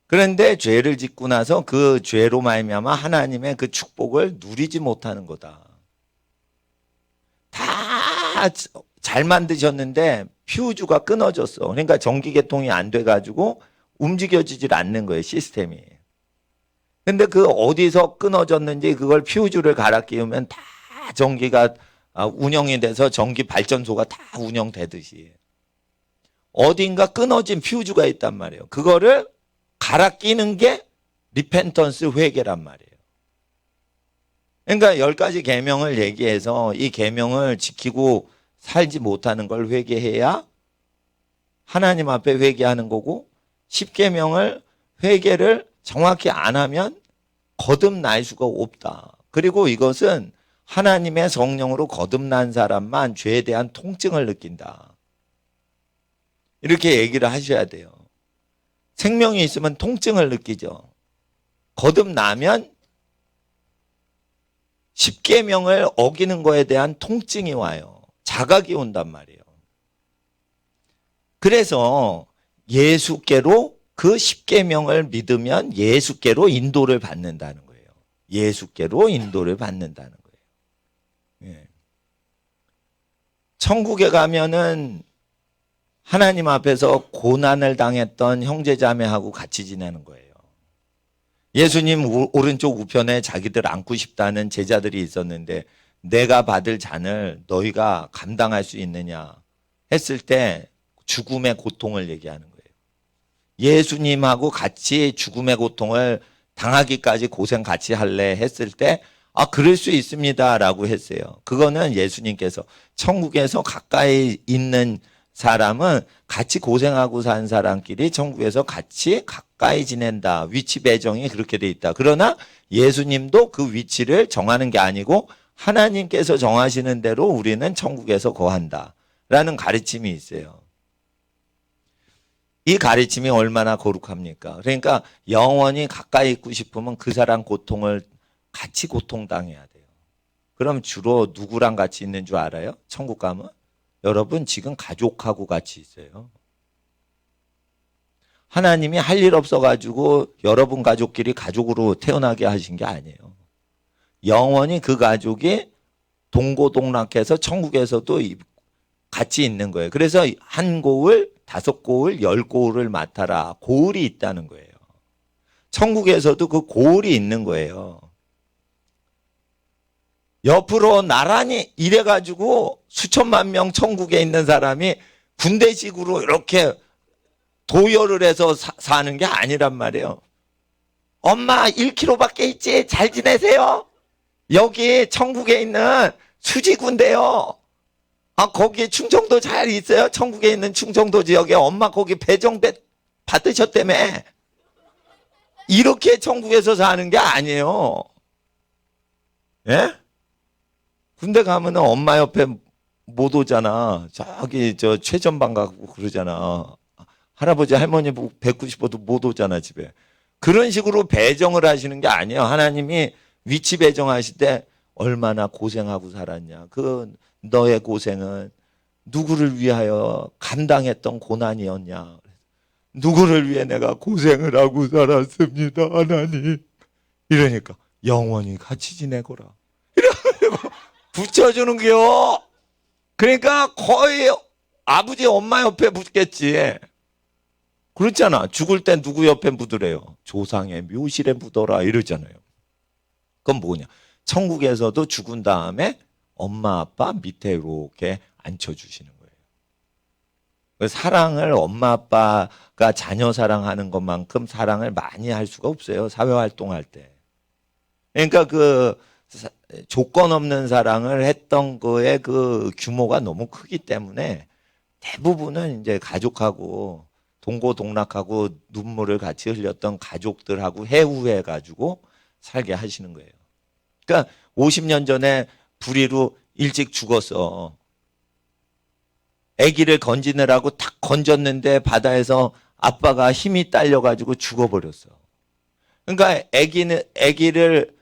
그런데 죄를 짓고 나서 그 죄로 말미암아 하나님의 그 축복을 누리지 못하는 거다. 다 잘 만드셨는데 퓨즈가 끊어졌어. 그러니까 전기 개통이 안 돼가지고 움직여지질 않는 거예요, 시스템이. 근데 그 어디서 끊어졌는지 그걸 퓨즈를 갈아 끼우면 다 전기가 운영이 돼서 전기 발전소가 다 운영되듯이 어딘가 끊어진 퓨즈가 있단 말이에요. 그거를 갈아 끼는 게 리펜턴스 회개란 말이에요. 그러니까 10가지 계명을 얘기해서 이 계명을 지키고 살지 못하는 걸 회개해야 하나님 앞에 회개하는 거고 10계명을 회개를 정확히 안 하면 거듭날 수가 없다. 그리고 이것은 하나님의 성령으로 거듭난 사람만 죄에 대한 통증을 느낀다. 이렇게 얘기를 하셔야 돼요. 생명이 있으면 통증을 느끼죠. 거듭나면 10계명을 어기는 거에 대한 통증이 와요. 자각이 온단 말이에요. 그래서 예수께로 그 10계명을 믿으면 예수께로 인도를 받는다는 거예요. 예수께로 인도를 받는다는 거예요. 예. 천국에 가면은 하나님 앞에서 고난을 당했던 형제자매하고 같이 지내는 거예요. 예수님 오른쪽 우편에 자기들 안고 싶다는 제자들이 있었는데 내가 받을 잔을 너희가 감당할 수 있느냐 했을 때 죽음의 고통을 얘기하는 거예요. 예수님하고 같이 죽음의 고통을 당하기까지 고생 같이 할래 했을 때 그럴 수 있습니다 라고 했어요. 그거는 예수님께서 천국에서 가까이 있는 사람은 같이 고생하고 산 사람끼리 천국에서 같이 가까이 지낸다. 위치 배정이 그렇게 돼 있다. 그러나 예수님도 그 위치를 정하는 게 아니고 하나님께서 정하시는 대로 우리는 천국에서 거한다. 라는 가르침이 있어요. 이 가르침이 얼마나 거룩합니까? 그러니까 영원히 가까이 있고 싶으면 그 사람 고통을 같이 고통당해야 돼요. 그럼 주로 누구랑 같이 있는 줄 알아요? 천국 가면? 여러분 지금 가족하고 같이 있어요. 하나님이 할 일 없어가지고 여러분 가족끼리 가족으로 태어나게 하신 게 아니에요. 영원히 그 가족이 동고동락해서 천국에서도 같이 있는 거예요. 그래서 한 고을 5고을, 10고을을 맡아라. 고을이 있다는 거예요. 천국에서도 그 고을이 있는 거예요. 옆으로 나란히 이래가지고 수천만 명 천국에 있는 사람이 군대식으로 이렇게 도열을 해서 사는 게 아니란 말이에요. 엄마 1km밖에 있지? 잘 지내세요? 여기 천국에 있는 수지군데요. 아, 거기 충청도 잘 있어요? 천국에 있는 충청도 지역에 엄마 거기 배정 받으셨다며. 이렇게 천국에서 사는 게 아니에요. 예? 군대 가면은 엄마 옆에 못 오잖아. 저기 저 최전방 가고 그러잖아. 할아버지 할머니 뵙고 싶어도 못 오잖아 집에. 그런 식으로 배정을 하시는 게 아니에요. 하나님이 위치 배정하실 때 얼마나 고생하고 살았냐. 그 너의 고생은 누구를 위하여 감당했던 고난이었냐. 누구를 위해 내가 고생을 하고 살았습니다, 하나님. 이러니까 영원히 같이 지내거라. 이러고 붙여주는 게요. 그러니까 거의 아버지 엄마 옆에 묻겠지. 그렇잖아. 죽을 땐 누구 옆에 묻으래요? 조상의 묘실에 묻어라 이러잖아요. 그건 뭐냐? 천국에서도 죽은 다음에 엄마 아빠 밑에 이렇게 앉혀주시는 거예요. 사랑을 엄마 아빠가 자녀 사랑하는 것만큼 사랑을 많이 할 수가 없어요. 사회활동할 때. 그러니까 그 조건 없는 사랑을 했던 거의 그 규모가 너무 크기 때문에 대부분은 이제 가족하고 동고동락하고 눈물을 같이 흘렸던 가족들하고 해후해가지고 살게 하시는 거예요. 그러니까 50년 전에 불의로 일찍 죽었어. 아기를 건지느라고 탁 건졌는데 바다에서 아빠가 힘이 딸려가지고 죽어버렸어. 그러니까 아기를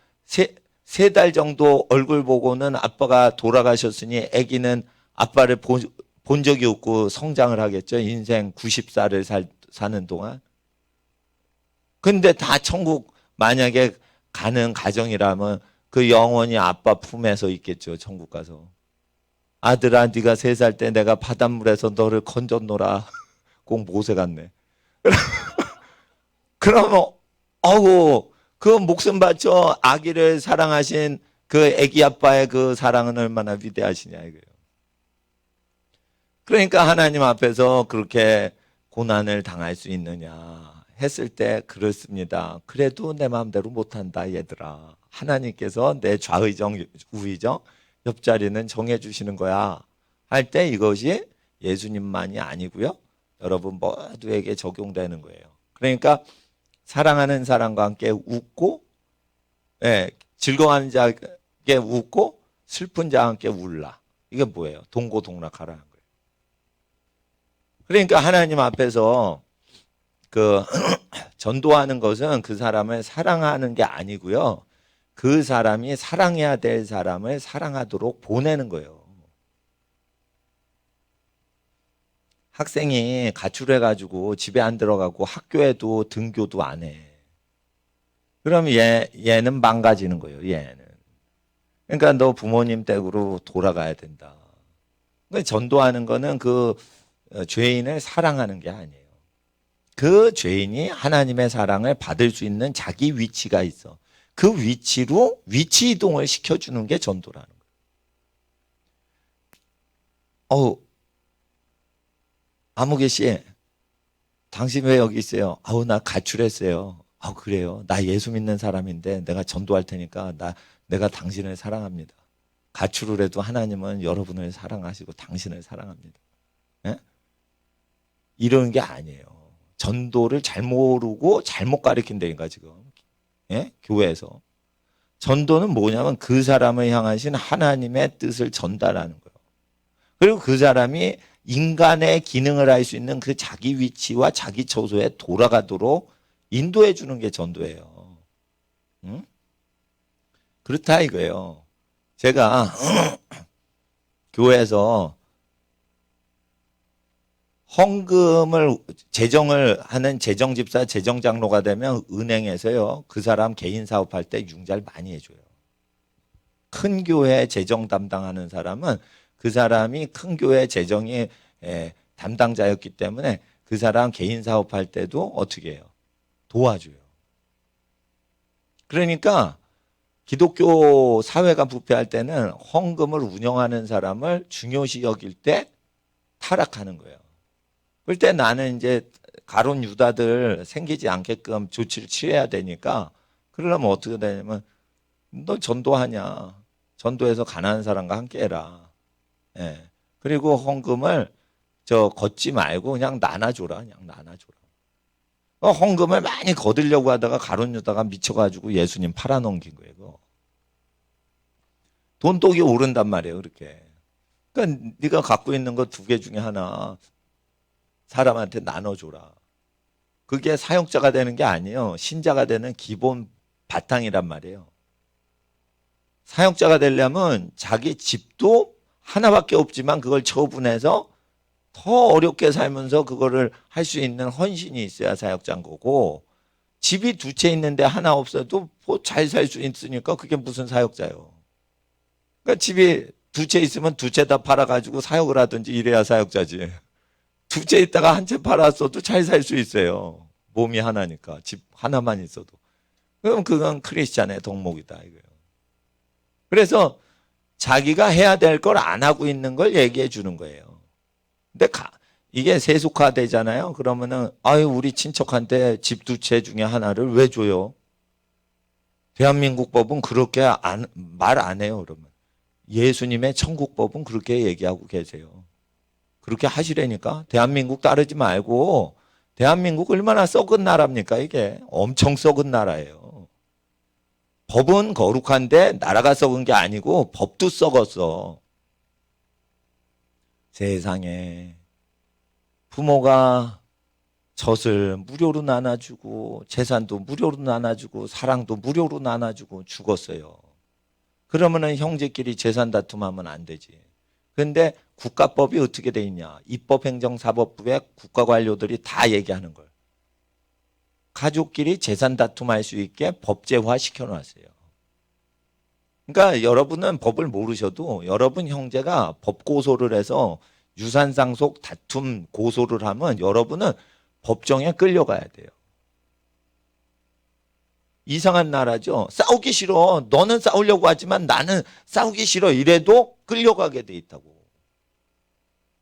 세 달 정도 얼굴 보고는 아빠가 돌아가셨으니 아기는 아빠를 본 적이 없고 성장을 하겠죠. 인생 90살을 사는 동안. 근데 다 천국 만약에 가는 가정이라면 그 영원히 아빠 품에서 있겠죠. 천국 가서. 아들아 네가 3살 때 내가 바닷물에서 너를 건졌노라. 꼭 모세 같네. 그러면 어우 그 목숨 바쳐 아기를 사랑하신 그 아기 아빠의 그 사랑은 얼마나 위대하시냐 이거예요. 그러니까 하나님 앞에서 그렇게 고난을 당할 수 있느냐 했을 때 그렇습니다. 그래도 내 마음대로 못한다 얘들아. 하나님께서 내 좌의정 우의정 옆자리는 정해주시는 거야 할 때 이것이 예수님만이 아니고요. 여러분 모두에게 적용되는 거예요. 그러니까 사랑하는 사람과 함께 웃고 즐거워하는 자에게 웃고 슬픈 자와 함께 울라. 이게 뭐예요? 동고동락하라는 거예요. 그러니까 하나님 앞에서 그 전도하는 것은 그 사람을 사랑하는 게 아니고요. 그 사람이 사랑해야 될 사람을 사랑하도록 보내는 거예요. 학생이 가출해가지고 집에 안 들어가고 학교에도 등교도 안 해. 그럼 얘는 망가지는 거예요. 얘는. 그러니까 너 부모님 댁으로 돌아가야 된다. 전도하는 거는 그 죄인을 사랑하는 게 아니에요. 그 죄인이 하나님의 사랑을 받을 수 있는 자기 위치가 있어. 그 위치로 위치 이동을 시켜주는 게 전도라는 거예요. 아무개 씨, 당신 왜 여기 있어요? 나 가출했어요. 그래요? 나 예수 믿는 사람인데 내가 전도할 테니까 내가 당신을 사랑합니다. 가출을 해도 하나님은 여러분을 사랑하시고 당신을 사랑합니다. 예? 이런 게 아니에요. 전도를 잘 모르고 잘못 가르친다니까 지금. 예? 교회에서. 전도는 뭐냐면 그 사람을 향하신 하나님의 뜻을 전달하는 거예요. 그리고 그 사람이 인간의 기능을 할 수 있는 그 자기 위치와 자기 처소에 돌아가도록 인도해 주는 게 전도예요. 응? 그렇다 이거예요. 제가 교회에서 헌금을 재정을 하는 재정집사 재정장로가 되면 은행에서요 그 사람 개인 사업할 때 융자를 많이 해줘요. 큰 교회 재정 담당하는 사람은 그 사람이 큰 교회 재정이 담당자였기 때문에 그 사람 개인 사업할 때도 어떻게 해요? 도와줘요. 그러니까 기독교 사회가 부패할 때는 헌금을 운영하는 사람을 중요시 여길 때 타락하는 거예요. 그럴 때 나는 이제 가론 유다들 생기지 않게끔 조치를 취해야 되니까 그러려면 어떻게 되냐면 너 전도하냐. 전도해서 가난한 사람과 함께 해라. 예. 그리고 헌금을 걷지 말고 그냥 나눠줘라. 그냥 나눠줘라. 헌금을 많이 거두려고 하다가 가론 유다가 미쳐가지고 예수님 팔아넘긴 거예요. 그거. 돈독이 오른단 말이에요. 그렇게. 그러니까 네가 갖고 있는 거 2개 중에 하나 사람한테 나눠줘라. 그게 사역자가 되는 게 아니에요. 신자가 되는 기본 바탕이란 말이에요. 사역자가 되려면 자기 집도 하나밖에 없지만 그걸 처분해서 더 어렵게 살면서 그거를 할 수 있는 헌신이 있어야 사역자인 거고, 집이 2채 있는데 하나 없어도 뭐 잘 살 수 있으니까 그게 무슨 사역자예요. 그러니까 집이 2채 있으면 2채 다 팔아가지고 사역을 하든지 이래야 사역자지. 2채 있다가 1채 팔았어도 잘 살 수 있어요. 몸이 하나니까. 집 하나만 있어도. 그럼 그건 크리스찬의 덕목이다 이거예요. 그래서 자기가 해야 될 걸 안 하고 있는 걸 얘기해 주는 거예요. 근데 이게 세속화되잖아요. 그러면은 아유 우리 친척한테 집 2채 중에 하나를 왜 줘요? 대한민국 법은 그렇게 말 안 해요. 그러면 예수님의 천국법은 그렇게 얘기하고 계세요. 그렇게 하시라니까. 대한민국 따르지 말고. 대한민국 얼마나 썩은 나라입니까 이게. 엄청 썩은 나라예요. 법은 거룩한데 나라가 썩은 게 아니고 법도 썩었어. 세상에 부모가 젖을 무료로 나눠주고 재산도 무료로 나눠주고 사랑도 무료로 나눠주고 죽었어요. 그러면은 형제끼리 재산 다툼하면 안 되지. 근데 국가법이 어떻게 돼 있냐. 입법행정사법부에 국가관료들이 다 얘기하는 걸. 가족끼리 재산 다툼할 수 있게 법제화 시켜놨어요. 그러니까 여러분은 법을 모르셔도 여러분 형제가 법 고소를 해서 유산상속 다툼 고소를 하면 여러분은 법정에 끌려가야 돼요. 이상한 나라죠. 싸우기 싫어. 너는 싸우려고 하지만 나는 싸우기 싫어. 이래도 끌려가게 돼 있다고.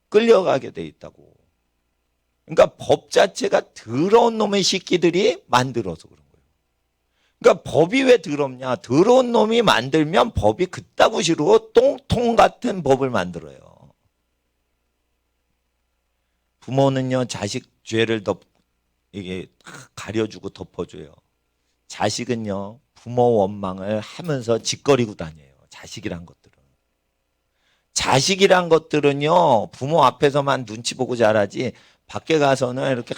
끌려가게 돼 있다고. 그러니까 법 자체가 더러운 놈의 새끼들이 만들어서 그런 거예요. 그러니까 법이 왜 더럽냐. 더러운 놈이 만들면 법이 그따구 싫고 똥통 같은 법을 만들어요. 부모는요 자식 죄를 이게 가려주고 덮어줘요. 자식은요 부모 원망을 하면서 짓거리고 다녀요. 자식이란 것들은. 자식이란 것들은요 부모 앞에서만 눈치 보고 자라지 밖에 가서는 이렇게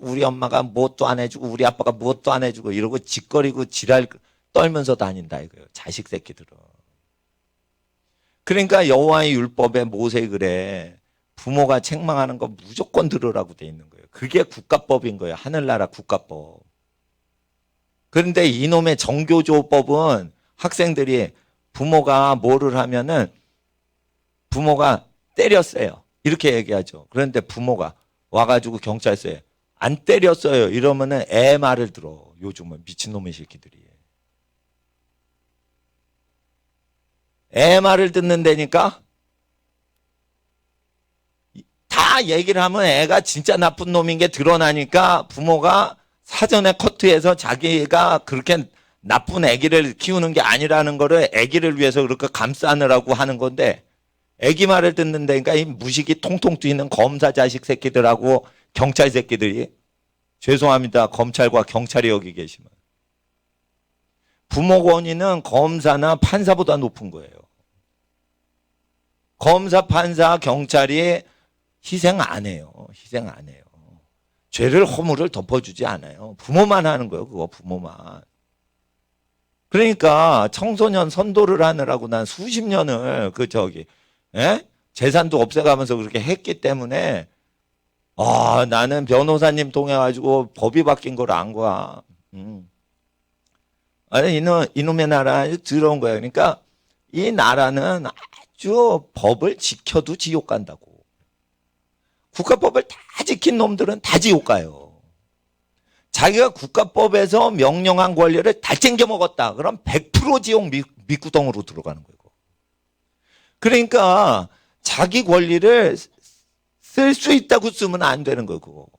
우리 엄마가 무엇도 안 해주고 우리 아빠가 무엇도 안 해주고 이러고 짓거리고 지랄 떨면서 다닌다 이거예요. 자식 새끼들은. 그러니까 여호와의 율법에 모세 그래. 부모가 책망하는 거 무조건 들으라고 돼 있는 거예요. 그게 국가법인 거예요. 하늘나라 국가법. 그런데 이놈의 정교조법은 학생들이 부모가 뭐를 하면은 부모가 때렸어요. 이렇게 얘기하죠. 그런데 부모가 와가지고 경찰서에 안 때렸어요. 이러면은 애 말을 들어. 요즘은 미친놈의 새끼들이. 애 말을 듣는다니까 다 얘기를 하면 애가 진짜 나쁜 놈인 게 드러나니까 부모가 사전에 커트해서 자기가 그렇게 나쁜 애기를 키우는 게 아니라는 거를 애기를 위해서 그렇게 감싸느라고 하는 건데 애기 말을 듣는다니까 이 무식이 통통 튀는 검사 자식 새끼들하고 경찰 새끼들이 죄송합니다. 검찰과 경찰이 여기 계시면 부모 권위는 검사나 판사보다 높은 거예요. 검사, 판사, 경찰이 희생 안 해요. 희생 안 해요. 죄를 허물을 덮어주지 않아요. 부모만 하는 거예요. 그거 부모만. 그러니까 청소년 선도를 하느라고 난 수십 년을 재산도 없애가면서 그렇게 했기 때문에 나는 변호사님 통해가지고 법이 바뀐 걸 안 거야. 아니 이놈의 나라 아주 더러운 거예요. 그러니까 이 나라는 아주 법을 지켜도 지옥 간다고. 국가법을 다 지킨 놈들은 다 지옥 가요. 자기가 국가법에서 명령한 권리를 다 챙겨 먹었다. 그럼 100% 지옥 밑구덩으로 들어가는 거예요. 그러니까 자기 권리를 쓸 수 있다고 쓰면 안 되는 거고,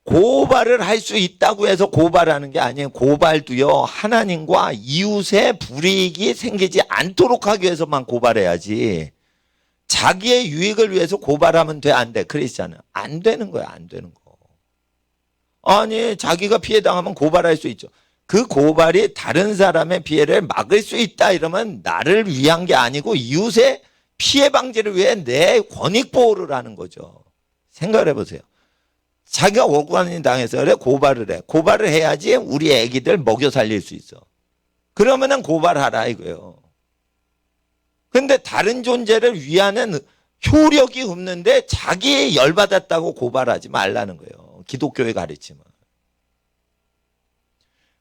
고발을 할 수 있다고 해서 고발하는 게 아니에요. 고발도요, 하나님과 이웃의 불이익이 생기지 않도록 하기 위해서만 고발해야지, 자기의 유익을 위해서 고발하면 돼, 안 돼? 크리스찬은 안 되는 거야. 안 되는 거. 아니, 자기가 피해당하면 고발할 수 있죠. 그 고발이 다른 사람의 피해를 막을 수 있다 이러면 나를 위한 게 아니고 이웃의 피해 방지를 위해 내 권익 보호를 하는 거죠. 생각을 해보세요. 자기가 억울한 당해서 그래, 고발을 해. 고발을 해야지 우리 애기들 먹여 살릴 수 있어. 그러면은 고발하라 이거예요. 근데 다른 존재를 위하는 효력이 없는데 자기 열받았다고 고발하지 말라는 거예요. 기독교의 가르침은.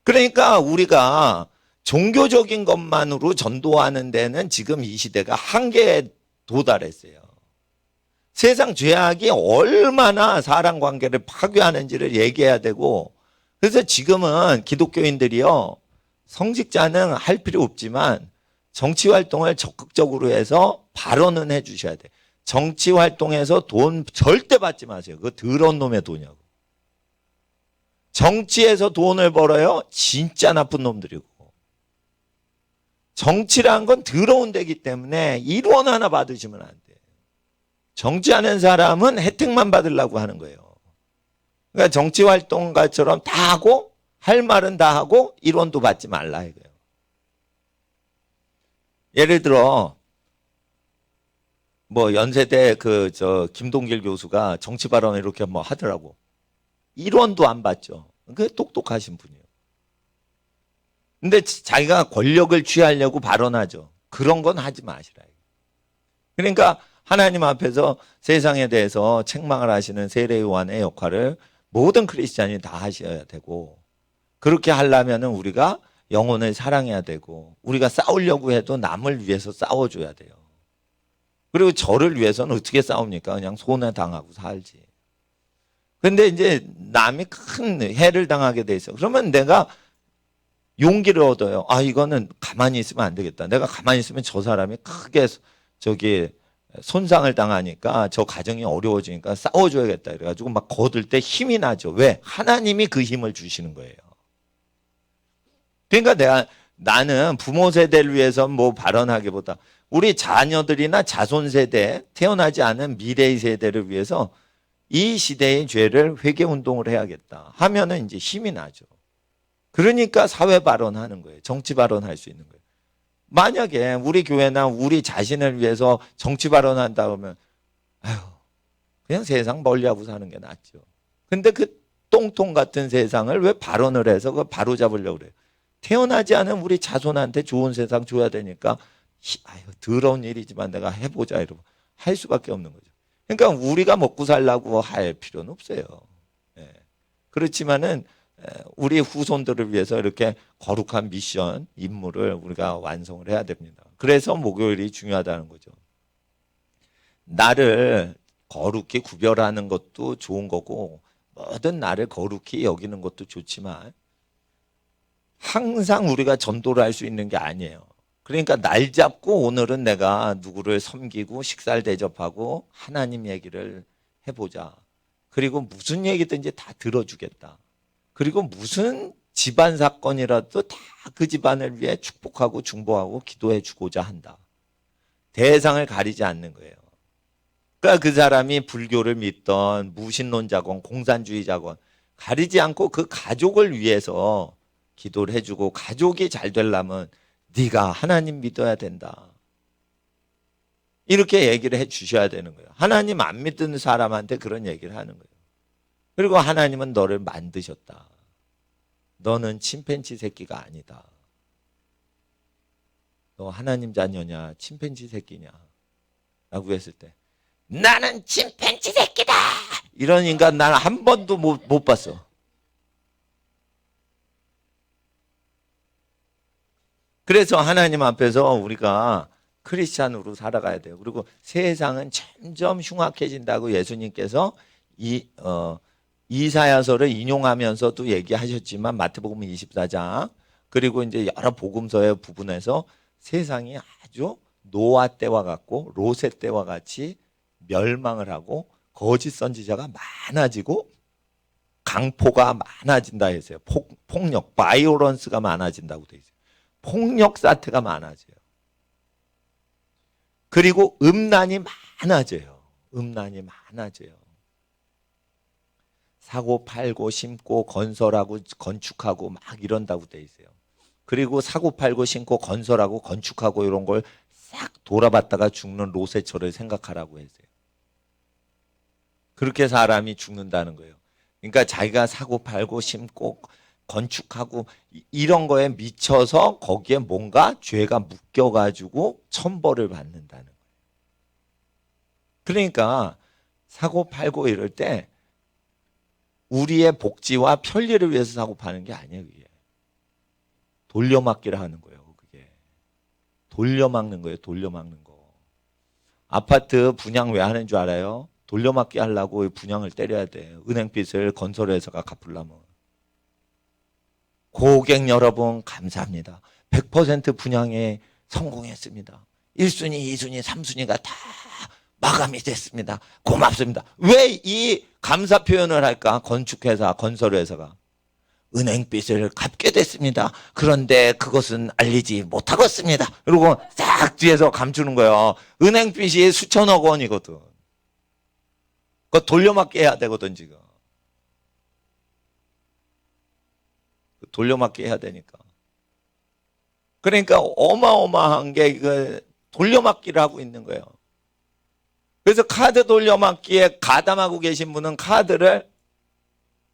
그러니까 우리가 종교적인 것만으로 전도하는 데는 지금 이 시대가 한계에 도달했어요. 세상 죄악이 얼마나 사람 관계를 파괴하는지를 얘기해야 되고, 그래서 지금은 기독교인들이요, 성직자는 할 필요 없지만 정치 활동을 적극적으로 해서 발언은 해 주셔야 돼. 정치 활동에서 돈 절대 받지 마세요. 그거 더러운 놈의 돈이라고. 정치에서 돈을 벌어요? 진짜 나쁜 놈들이고. 정치라는 건 더러운 데기 때문에 1원 하나 받으시면 안 돼. 정치하는 사람은 혜택만 받으려고 하는 거예요. 그러니까 정치 활동가처럼 다 하고 할 말은 다 하고 1원도 받지 말라 이거예요. 예를 들어 뭐 연세대 김동길 교수가 정치 발언을 이렇게 뭐 하더라고. 1원도 안 받죠. 그 똑똑하신 분이에요. 근데 자기가 권력을 취하려고 발언하죠. 그런 건 하지 마시라. 그러니까 하나님 앞에서 세상에 대해서 책망을 하시는 세례요한의 역할을 모든 크리스찬이 다 하셔야 되고, 그렇게 하려면 우리가 영혼을 사랑해야 되고, 우리가 싸우려고 해도 남을 위해서 싸워줘야 돼요. 그리고 저를 위해서는 어떻게 싸웁니까? 그냥 손해당하고 살지. 근데 이제 남이 큰 해를 당하게 돼 있어. 그러면 내가 용기를 얻어요. 아, 이거는 가만히 있으면 안 되겠다. 내가 가만히 있으면 저 사람이 크게 손상을 당하니까 저 가정이 어려워지니까 싸워줘야겠다. 그래가지고 막 거들 때 힘이 나죠. 왜? 하나님이 그 힘을 주시는 거예요. 그러니까 나는 부모 세대를 위해서 뭐 발언하기보다 우리 자녀들이나 자손 세대, 태어나지 않은 미래의 세대를 위해서 이 시대의 죄를 회개 운동을 해야겠다 하면은 이제 힘이 나죠. 그러니까 사회 발언하는 거예요. 정치 발언할 수 있는 거예요. 만약에 우리 교회나 우리 자신을 위해서 정치 발언한다 그러면 그냥 세상 멀리하고 사는 게 낫죠. 근데 그 똥통 같은 세상을 왜 발언을 해서 그걸 바로잡으려고 그래요. 태어나지 않은 우리 자손한테 좋은 세상 줘야 되니까 더러운 일이지만 내가 해보자 이러고 할 수밖에 없는 거죠. 그러니까 우리가 먹고 살라고 할 필요는 없어요. 예. 그렇지만은 우리 후손들을 위해서 이렇게 거룩한 미션, 임무를 우리가 완성을 해야 됩니다. 그래서 목요일이 중요하다는 거죠. 나를 거룩히 구별하는 것도 좋은 거고 모든 나를 거룩히 여기는 것도 좋지만 항상 우리가 전도를 할 수 있는 게 아니에요. 그러니까 날 잡고 오늘은 내가 누구를 섬기고 식사를 대접하고 하나님 얘기를 해보자. 그리고 무슨 얘기든지 다 들어주겠다. 그리고 무슨 집안 사건이라도 다 그 집안을 위해 축복하고 중보하고 기도해 주고자 한다. 대상을 가리지 않는 거예요. 그러니까 그 사람이 불교를 믿던 무신론자건 공산주의자건 가리지 않고 그 가족을 위해서 기도를 해주고, 가족이 잘 되려면 네가 하나님 믿어야 된다. 이렇게 얘기를 해 주셔야 되는 거예요. 하나님 안 믿는 사람한테 그런 얘기를 하는 거예요. 그리고 하나님은 너를 만드셨다. 너는 침팬지 새끼가 아니다. 너 하나님 자녀냐 침팬지 새끼냐 라고 했을 때 나는 침팬지 새끼다 이런 인간 난 한 번도 못 봤어. 그래서 하나님 앞에서 우리가 크리스찬으로 살아가야 돼요. 그리고 세상은 점점 흉악해진다고 예수님께서 이사야서를 인용하면서도 얘기하셨지만 마태복음 24장 그리고 이제 여러 복음서의 부분에서 세상이 아주 노아 때와 같고 롯의 때와 같이 멸망을 하고 거짓 선지자가 많아지고 강포가 많아진다 했어요. 폭력, 바이오런스가 많아진다고 돼 있어요. 폭력 사태가 많아져요. 그리고 음란이 많아져요. 음란이 많아져요. 사고 팔고 심고 건설하고 건축하고 막 이런다고 돼 있어요. 그리고 사고 팔고 심고 건설하고 건축하고 이런 걸 싹 돌아봤다가 죽는 롯의처를 생각하라고 했어요. 그렇게 사람이 죽는다는 거예요. 그러니까 자기가 사고 팔고 심고 건축하고 이런 거에 미쳐서 거기에 뭔가 죄가 묶여가지고 천벌을 받는다는 거예요. 그러니까 사고 팔고 이럴 때 우리의 복지와 편리를 위해서 사고 파는 게 아니에요. 그게 돌려막기를 하는 거예요. 그게 돌려막는 거예요. 돌려막는 거. 아파트 분양 왜 하는 줄 알아요? 돌려막기 하려고 분양을 때려야 돼. 은행빚을 건설회사가 갚으려면. 고객 여러분 감사합니다. 100% 분양에 성공했습니다. 1순위, 2순위, 3순위가 다 마감이 됐습니다. 고맙습니다. 왜 이 감사 표현을 할까? 건축회사, 건설회사가. 은행빚을 갚게 됐습니다. 그런데 그것은 알리지 못하겠습니다. 그리고 싹 뒤에서 감추는 거예요. 은행빚이 수천억 원이거든. 그거 돌려막기 해야 되거든, 지금. 돌려막기 해야 되니까. 그러니까 어마어마한 게 이거 돌려막기를 하고 있는 거예요. 그래서 카드 돌려막기에 가담하고 계신 분은 카드를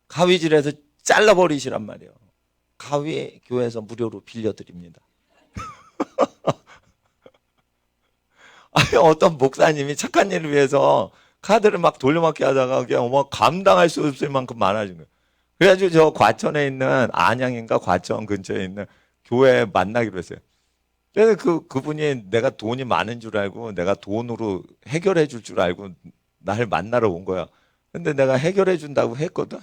가위질해서 잘라버리시란 말이에요. 가위 교회에서 무료로 빌려드립니다. 아니, 어떤 목사님이 착한 일을 위해서 카드를 막 돌려막기 하다가 그냥 뭐 감당할 수 없을 만큼 많아진 거예요. 그래가지고 저 과천에 있는 안양인가 과천 근처에 있는 교회에 만나기로 했어요. 그래서 그분이 내가 돈이 많은 줄 알고 내가 돈으로 해결해 줄 줄 알고 날 만나러 온 거야. 근데 내가 해결해 준다고 했거든.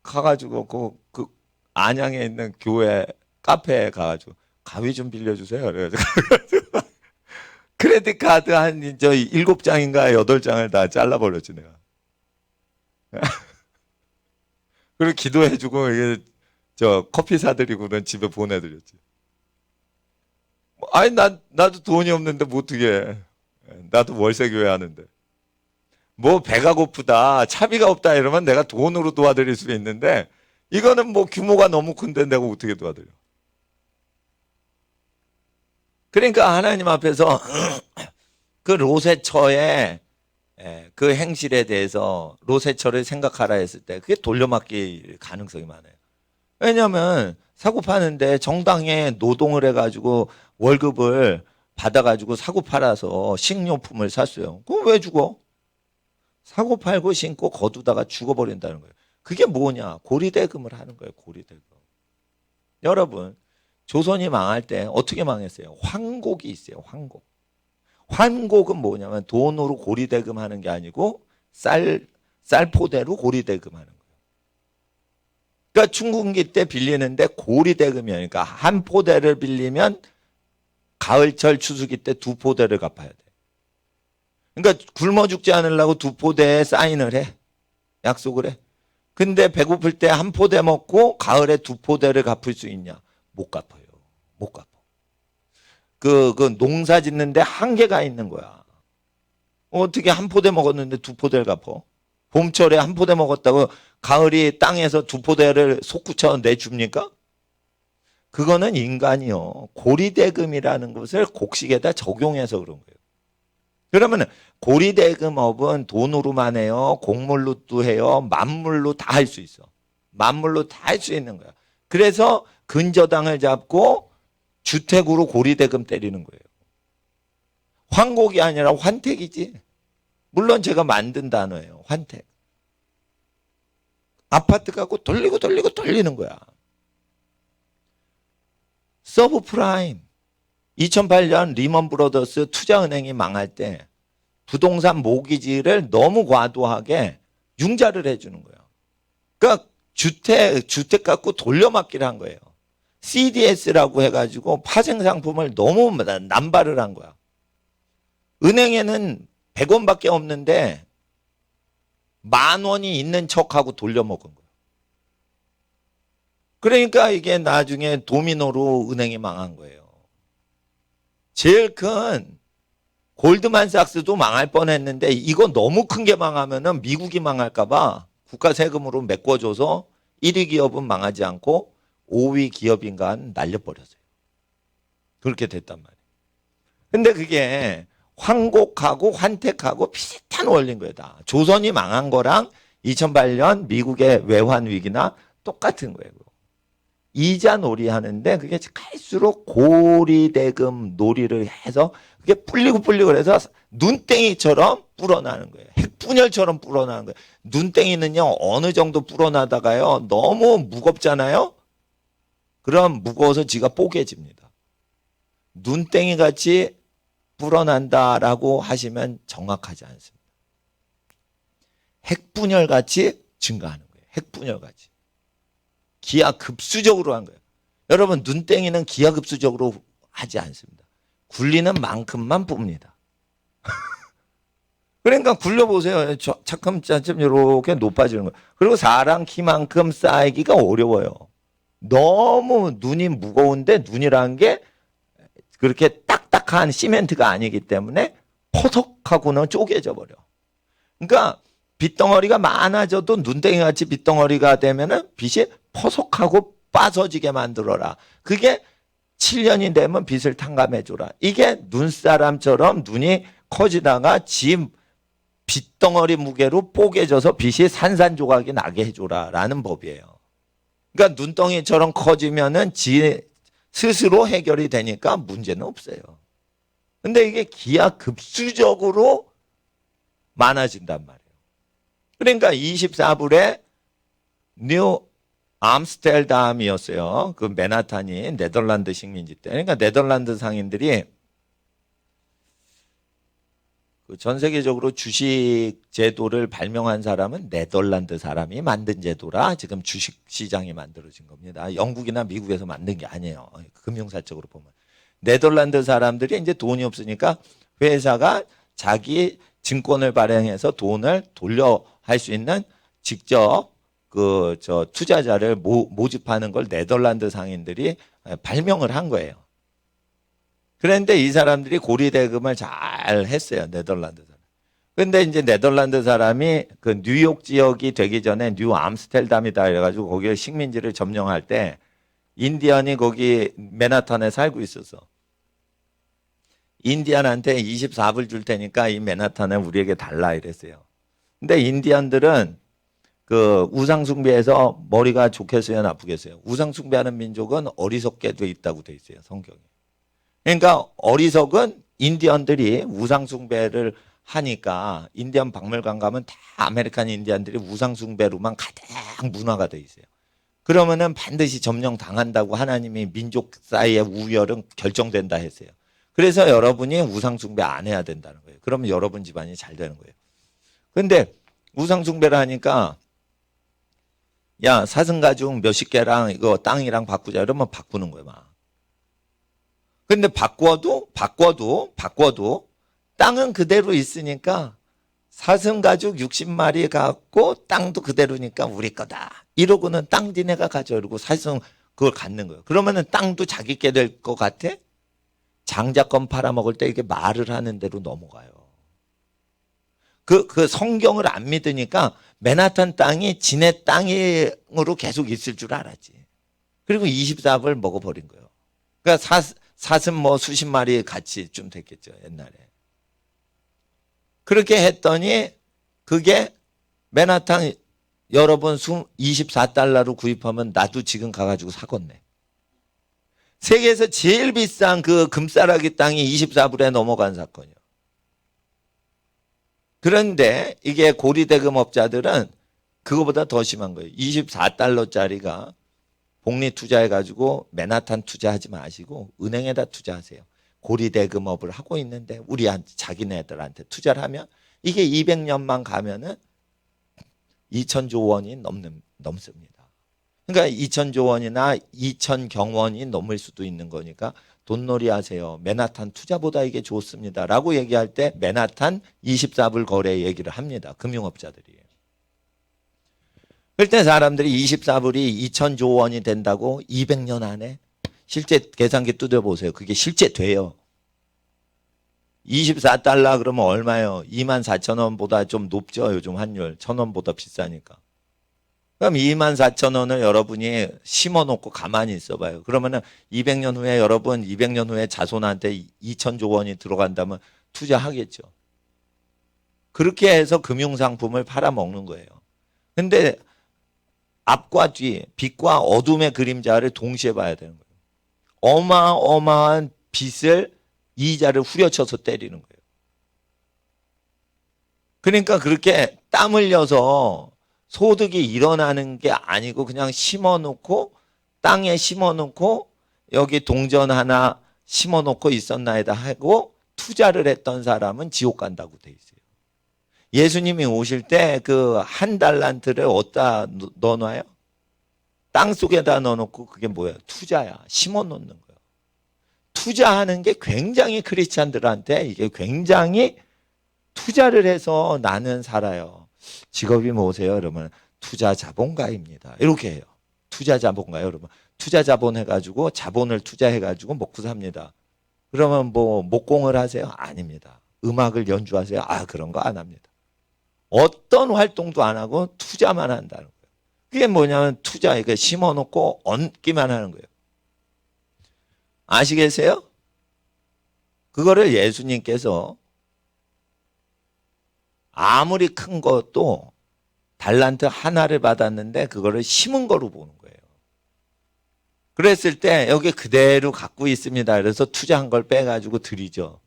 가가지고 그 안양에 있는 교회 카페에 가가지고 가위 좀 빌려주세요. 그래가지고 크레딧 카드 한 7장인가 8장을 다 잘라버렸지 내가. 그리고 기도해주고 이게 저 커피 사드리고는 집에 보내드렸지. 아니 나도 돈이 없는데 뭐 어떻게 해. 나도 월세 교회 하는데. 뭐 배가 고프다 차비가 없다 이러면 내가 돈으로 도와드릴 수 있는데 이거는 뭐 규모가 너무 큰데 내가 어떻게 도와드려. 그러니까 하나님 앞에서 그 롯의 처의 그 행실에 대해서 롯의 처를 생각하라 했을 때 그게 돌려막기 가능성이 많아요. 왜냐하면 사고 파는데 정당에 노동을 해가지고 월급을 받아가지고 사고 팔아서 식료품을 샀어요. 그럼 왜 죽어? 사고 팔고 신고 거두다가 죽어버린다는 거예요. 그게 뭐냐? 고리대금을 하는 거예요. 고리대금. 여러분 조선이 망할 때 어떻게 망했어요? 환곡이 있어요. 환곡. 환곡은 뭐냐면 돈으로 고리대금 하는 게 아니고 쌀포대로 고리대금 하는 거예요. 그러니까 춘궁기 때 빌리는데 고리대금이야. 그러니까 한 포대를 빌리면 가을철 추수기 때 2포대를 갚아야 돼. 그러니까 굶어 죽지 않으려고 2포대에 사인을 해. 약속을 해. 근데 배고플 때 한 포대 먹고 가을에 2포대를 갚을 수 있냐? 못 갚아요. 못 갚아. 그 농사 짓는데 한계가 있는 거야. 어떻게 한 포대 먹었는데 2포대를 갚어? 봄철에 한 포대 먹었다고 가을이 땅에서 2포대를 솟구쳐 내줍니까? 그거는 인간이요. 고리대금이라는 것을 곡식에다 적용해서 그런 거예요. 그러면 고리대금업은 돈으로만 해요. 곡물로도 해요. 만물로 다 할 수 있어. 만물로 다 할 수 있는 거야. 그래서 근저당을 잡고 주택으로 고리대금 때리는 거예요. 환곡이 아니라 환택이지. 물론 제가 만든 단어예요. 환택. 아파트 갖고 돌리는 거야. 서브프라임. 2008년 리먼 브로더스 투자은행이 망할 때 부동산 모기지를 너무 과도하게 융자를 해주는 거예요. 그러니까 주택 갖고 돌려막기를 한 거예요. CDS라고 해가지고 파생 상품을 너무 남발을 한 거야. 은행에는 100원밖에 없는데 10,000원이 있는 척하고 돌려먹은 거예요. 그러니까 이게 나중에 도미노로 은행이 망한 거예요. 제일 큰 골드만삭스도 망할 뻔했는데 이거 너무 큰 게 망하면은 미국이 망할까봐 국가 세금으로 메꿔줘서 1위 기업은 망하지 않고 5위 기업인가 날려버렸어요. 그렇게 됐단 말이에요. 근데 그게 황곡하고 환택하고 비슷한 원리인 거예요. 다. 조선이 망한 거랑 2008년 미국의 외환 위기나 똑같은 거예요. 이자 놀이 하는데 그게 갈수록 고리대금 놀이를 해서 그게 불리고 해서 눈땡이처럼 불어나는 거예요. 핵분열처럼 불어나는 거예요. 눈땡이는요 어느 정도 불어나다가요 너무 무겁잖아요. 그럼 무거워서 지가 뽀개집니다. 눈땡이 같이 불어난다라고 하시면 정확하지 않습니다. 핵분열 같이 증가하는 거예요. 핵분열 같이. 기하급수적으로 한 거예요. 여러분 눈땡이는 기하급수적으로 하지 않습니다. 굴리는 만큼만 뿝니다. 그러니까 굴려보세요. 차츰차츰 이렇게 높아지는 거예요. 그리고 사람 키만큼 쌓이기가 어려워요. 너무 눈이 무거운데 눈이라는 게 그렇게 딱딱한 시멘트가 아니기 때문에 퍼석하고는 쪼개져 버려. 그러니까 빗덩어리가 많아져도 눈땡이같이 빗덩어리가 되면은 빛이 퍼석하고 빠져지게 만들어라. 그게 7년이 되면 빛을 탕감해줘라. 이게 눈사람처럼 눈이 커지다가 지 빗덩어리 무게로 뽀개져서 빛이 산산조각이 나게 해줘라 라는 법이에요. 그러니까 눈덩이처럼 커지면은 지 스스로 해결이 되니까 문제는 없어요. 근데 이게 기하급수적으로 많아진단 말이에요. 그러니까 24불에 뉴 암스텔담이었어요. 그 맨하탄이 네덜란드 식민지 때. 그러니까 네덜란드 상인들이 그 전 세계적으로 주식 제도를 발명한 사람은 네덜란드 사람이 만든 제도라 지금 주식 시장이 만들어진 겁니다. 영국이나 미국에서 만든 게 아니에요. 금융사적으로 보면. 네덜란드 사람들이 이제 돈이 없으니까 회사가 자기 증권을 발행해서 돈을 돌려 할 수 있는 직접 투자자를 모집하는 걸 네덜란드 상인들이 발명을 한 거예요. 그런데 이 사람들이 고리대금을 잘 했어요. 네덜란드 사람. 근데 이제 네덜란드 사람이 그 뉴욕 지역이 되기 전에 뉴 암스텔담이다 이래가지고 거기에 식민지를 점령할 때 인디언이 거기 맨하탄에 살고 있어서 인디언한테 24불 줄 테니까 이 맨하탄을 우리에게 달라 이랬어요. 근데 인디언들은 그 우상숭배에서 머리가 좋겠어요, 나쁘겠어요? 우상숭배하는 민족은 어리석게 돼 있다고 돼 있어요, 성경에. 그러니까 어리석은 인디언들이 우상숭배를 하니까 인디언 박물관 가면 다 아메리칸 인디언들이 우상숭배로만 가득 문화가 돼 있어요. 그러면은 반드시 점령 당한다고 하나님이 민족 사이의 우열은 결정된다 했어요. 그래서 여러분이 우상숭배 안 해야 된다는 거예요. 그러면 여러분 집안이 잘 되는 거예요. 근데 우상숭배를 하니까 야 사슴가죽 몇십 개랑 이거 땅이랑 바꾸자 이러면 바꾸는 거예요 막. 근데 바꿔도 땅은 그대로 있으니까 사슴가죽 60마리 갖고 땅도 그대로니까 우리 거다 이러고는 땅 니네가 가져 이러고 사슴 그걸 갖는 거예요. 그러면은 땅도 자기 게 될 것 같아? 장자권 팔아먹을 때 이게 말을 하는 대로 넘어가요. 그 성경을 안 믿으니까 맨하탄 땅이 지네 땅으로 계속 있을 줄 알았지. 그리고 24불 먹어버린 거예요. 그러니까 사슴 뭐 수십 마리 같이 좀 됐겠죠, 옛날에. 그렇게 했더니 그게 맨하탄 여러분 24달러로 구입하면 나도 지금 가가지고 사겠네. 세계에서 제일 비싼 그 금싸라기 땅이 24불에 넘어간 사건이요. 그런데 이게 고리대금업자들은 그거보다 더 심한 거예요. 24달러짜리가 복리 투자해가지고 맨하탄 투자하지 마시고 은행에다 투자하세요. 고리대금업을 하고 있는데 우리한테 자기네들한테 투자를 하면 이게 200년만 가면은 2천조 원이 넘습니다. 그러니까 2천조 원이나 2천경원이 넘을 수도 있는 거니까 돈놀이 하세요. 맨하탄 투자보다 이게 좋습니다. 라고 얘기할 때 맨하탄 24불 거래 얘기를 합니다. 금융업자들이. 그럴 때 사람들이 24불이 2천조 원이 된다고 200년 안에 실제 계산기 뜯어보세요. 그게 실제 돼요. 24달러 그러면 얼마예요? 24,000원보다 좀 높죠. 요즘 환율. 1,000원보다 비싸니까. 그럼 24,000원을 여러분이 심어놓고 가만히 있어봐요. 그러면은 200년 후에 여러분 200년 후에 자손한테 2천조 원이 들어간다면 투자하겠죠. 그렇게 해서 금융상품을 팔아먹는 거예요. 근데 앞과 뒤, 빛과 어둠의 그림자를 동시에 봐야 되는 거예요. 어마어마한 빛을 이자를 후려쳐서 때리는 거예요. 그러니까 그렇게 땀 흘려서 소득이 일어나는 게 아니고 그냥 심어놓고 땅에 심어놓고 여기 동전 하나 심어놓고 있었나이다 하고 투자를 했던 사람은 지옥 간다고 돼 있어요. 예수님이 오실 때 그 한 달란트를 어디다 넣어놔요? 땅 속에다 넣어놓고 그게 뭐야? 투자야. 심어놓는 거예요. 투자하는 게 굉장히 크리스찬들한테 이게 굉장히 투자를 해서 나는 살아요. 직업이 뭐세요? 그러면 투자 자본가입니다. 이렇게 해요. 투자 자본가요? 여러분. 투자 자본 해가지고 자본을 투자해가지고 먹고 삽니다. 그러면 뭐 목공을 하세요? 아닙니다. 음악을 연주하세요? 아, 그런 거 안 합니다. 어떤 활동도 안 하고 투자만 한다는 거예요. 그게 뭐냐면 투자, 이거 심어놓고 얹기만 하는 거예요. 아시겠어요? 그거를 예수님께서 아무리 큰 것도 달란트 하나를 받았는데 그거를 심은 거로 보는 거예요. 그랬을 때 여기 그대로 갖고 있습니다. 그래서 투자한 걸 빼가지고 드리죠.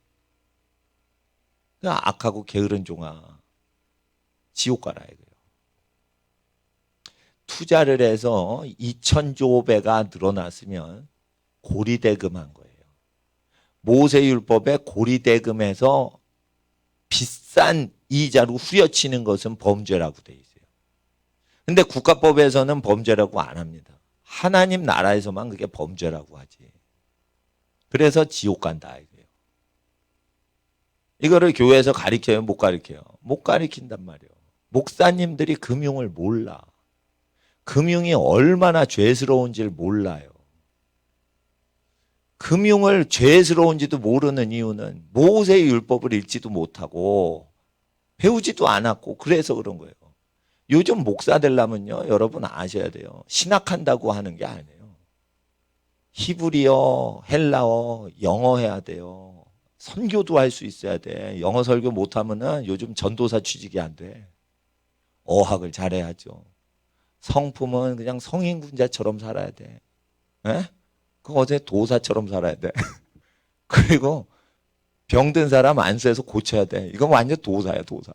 악하고 게으른 종아, 지옥 가라 이거예요. 투자를 해서 2천조 배가 늘어났으면 고리대금한 거예요. 모세율법에 고리대금에서 비싼 이자로 후려치는 것은 범죄라고 돼 있어요. 근데 국가법에서는 범죄라고 안 합니다. 하나님 나라에서만 그게 범죄라고 하지. 그래서 지옥 간다 이거예요. 이거를 교회에서 가르쳐요? 못 가르쳐요? 못 가르친단 말이에요. 목사님들이 금융을 몰라. 금융이 얼마나 죄스러운지를 몰라요. 금융을 죄스러운지도 모르는 이유는 모세의 율법을 읽지도 못하고 배우지도 않았고 그래서 그런 거예요. 요즘 목사 되려면요, 여러분 아셔야 돼요. 신학한다고 하는 게 아니에요. 히브리어, 헬라어, 영어 해야 돼요. 선교도 할 수 있어야 돼. 영어 설교 못하면은 요즘 전도사 취직이 안 돼. 어학을 잘해야죠. 성품은 그냥 성인군자처럼 살아야 돼. 에? 그 어제 도사처럼 살아야 돼. 그리고 병든 사람 안수해서 고쳐야 돼. 이건 완전 도사야, 도사.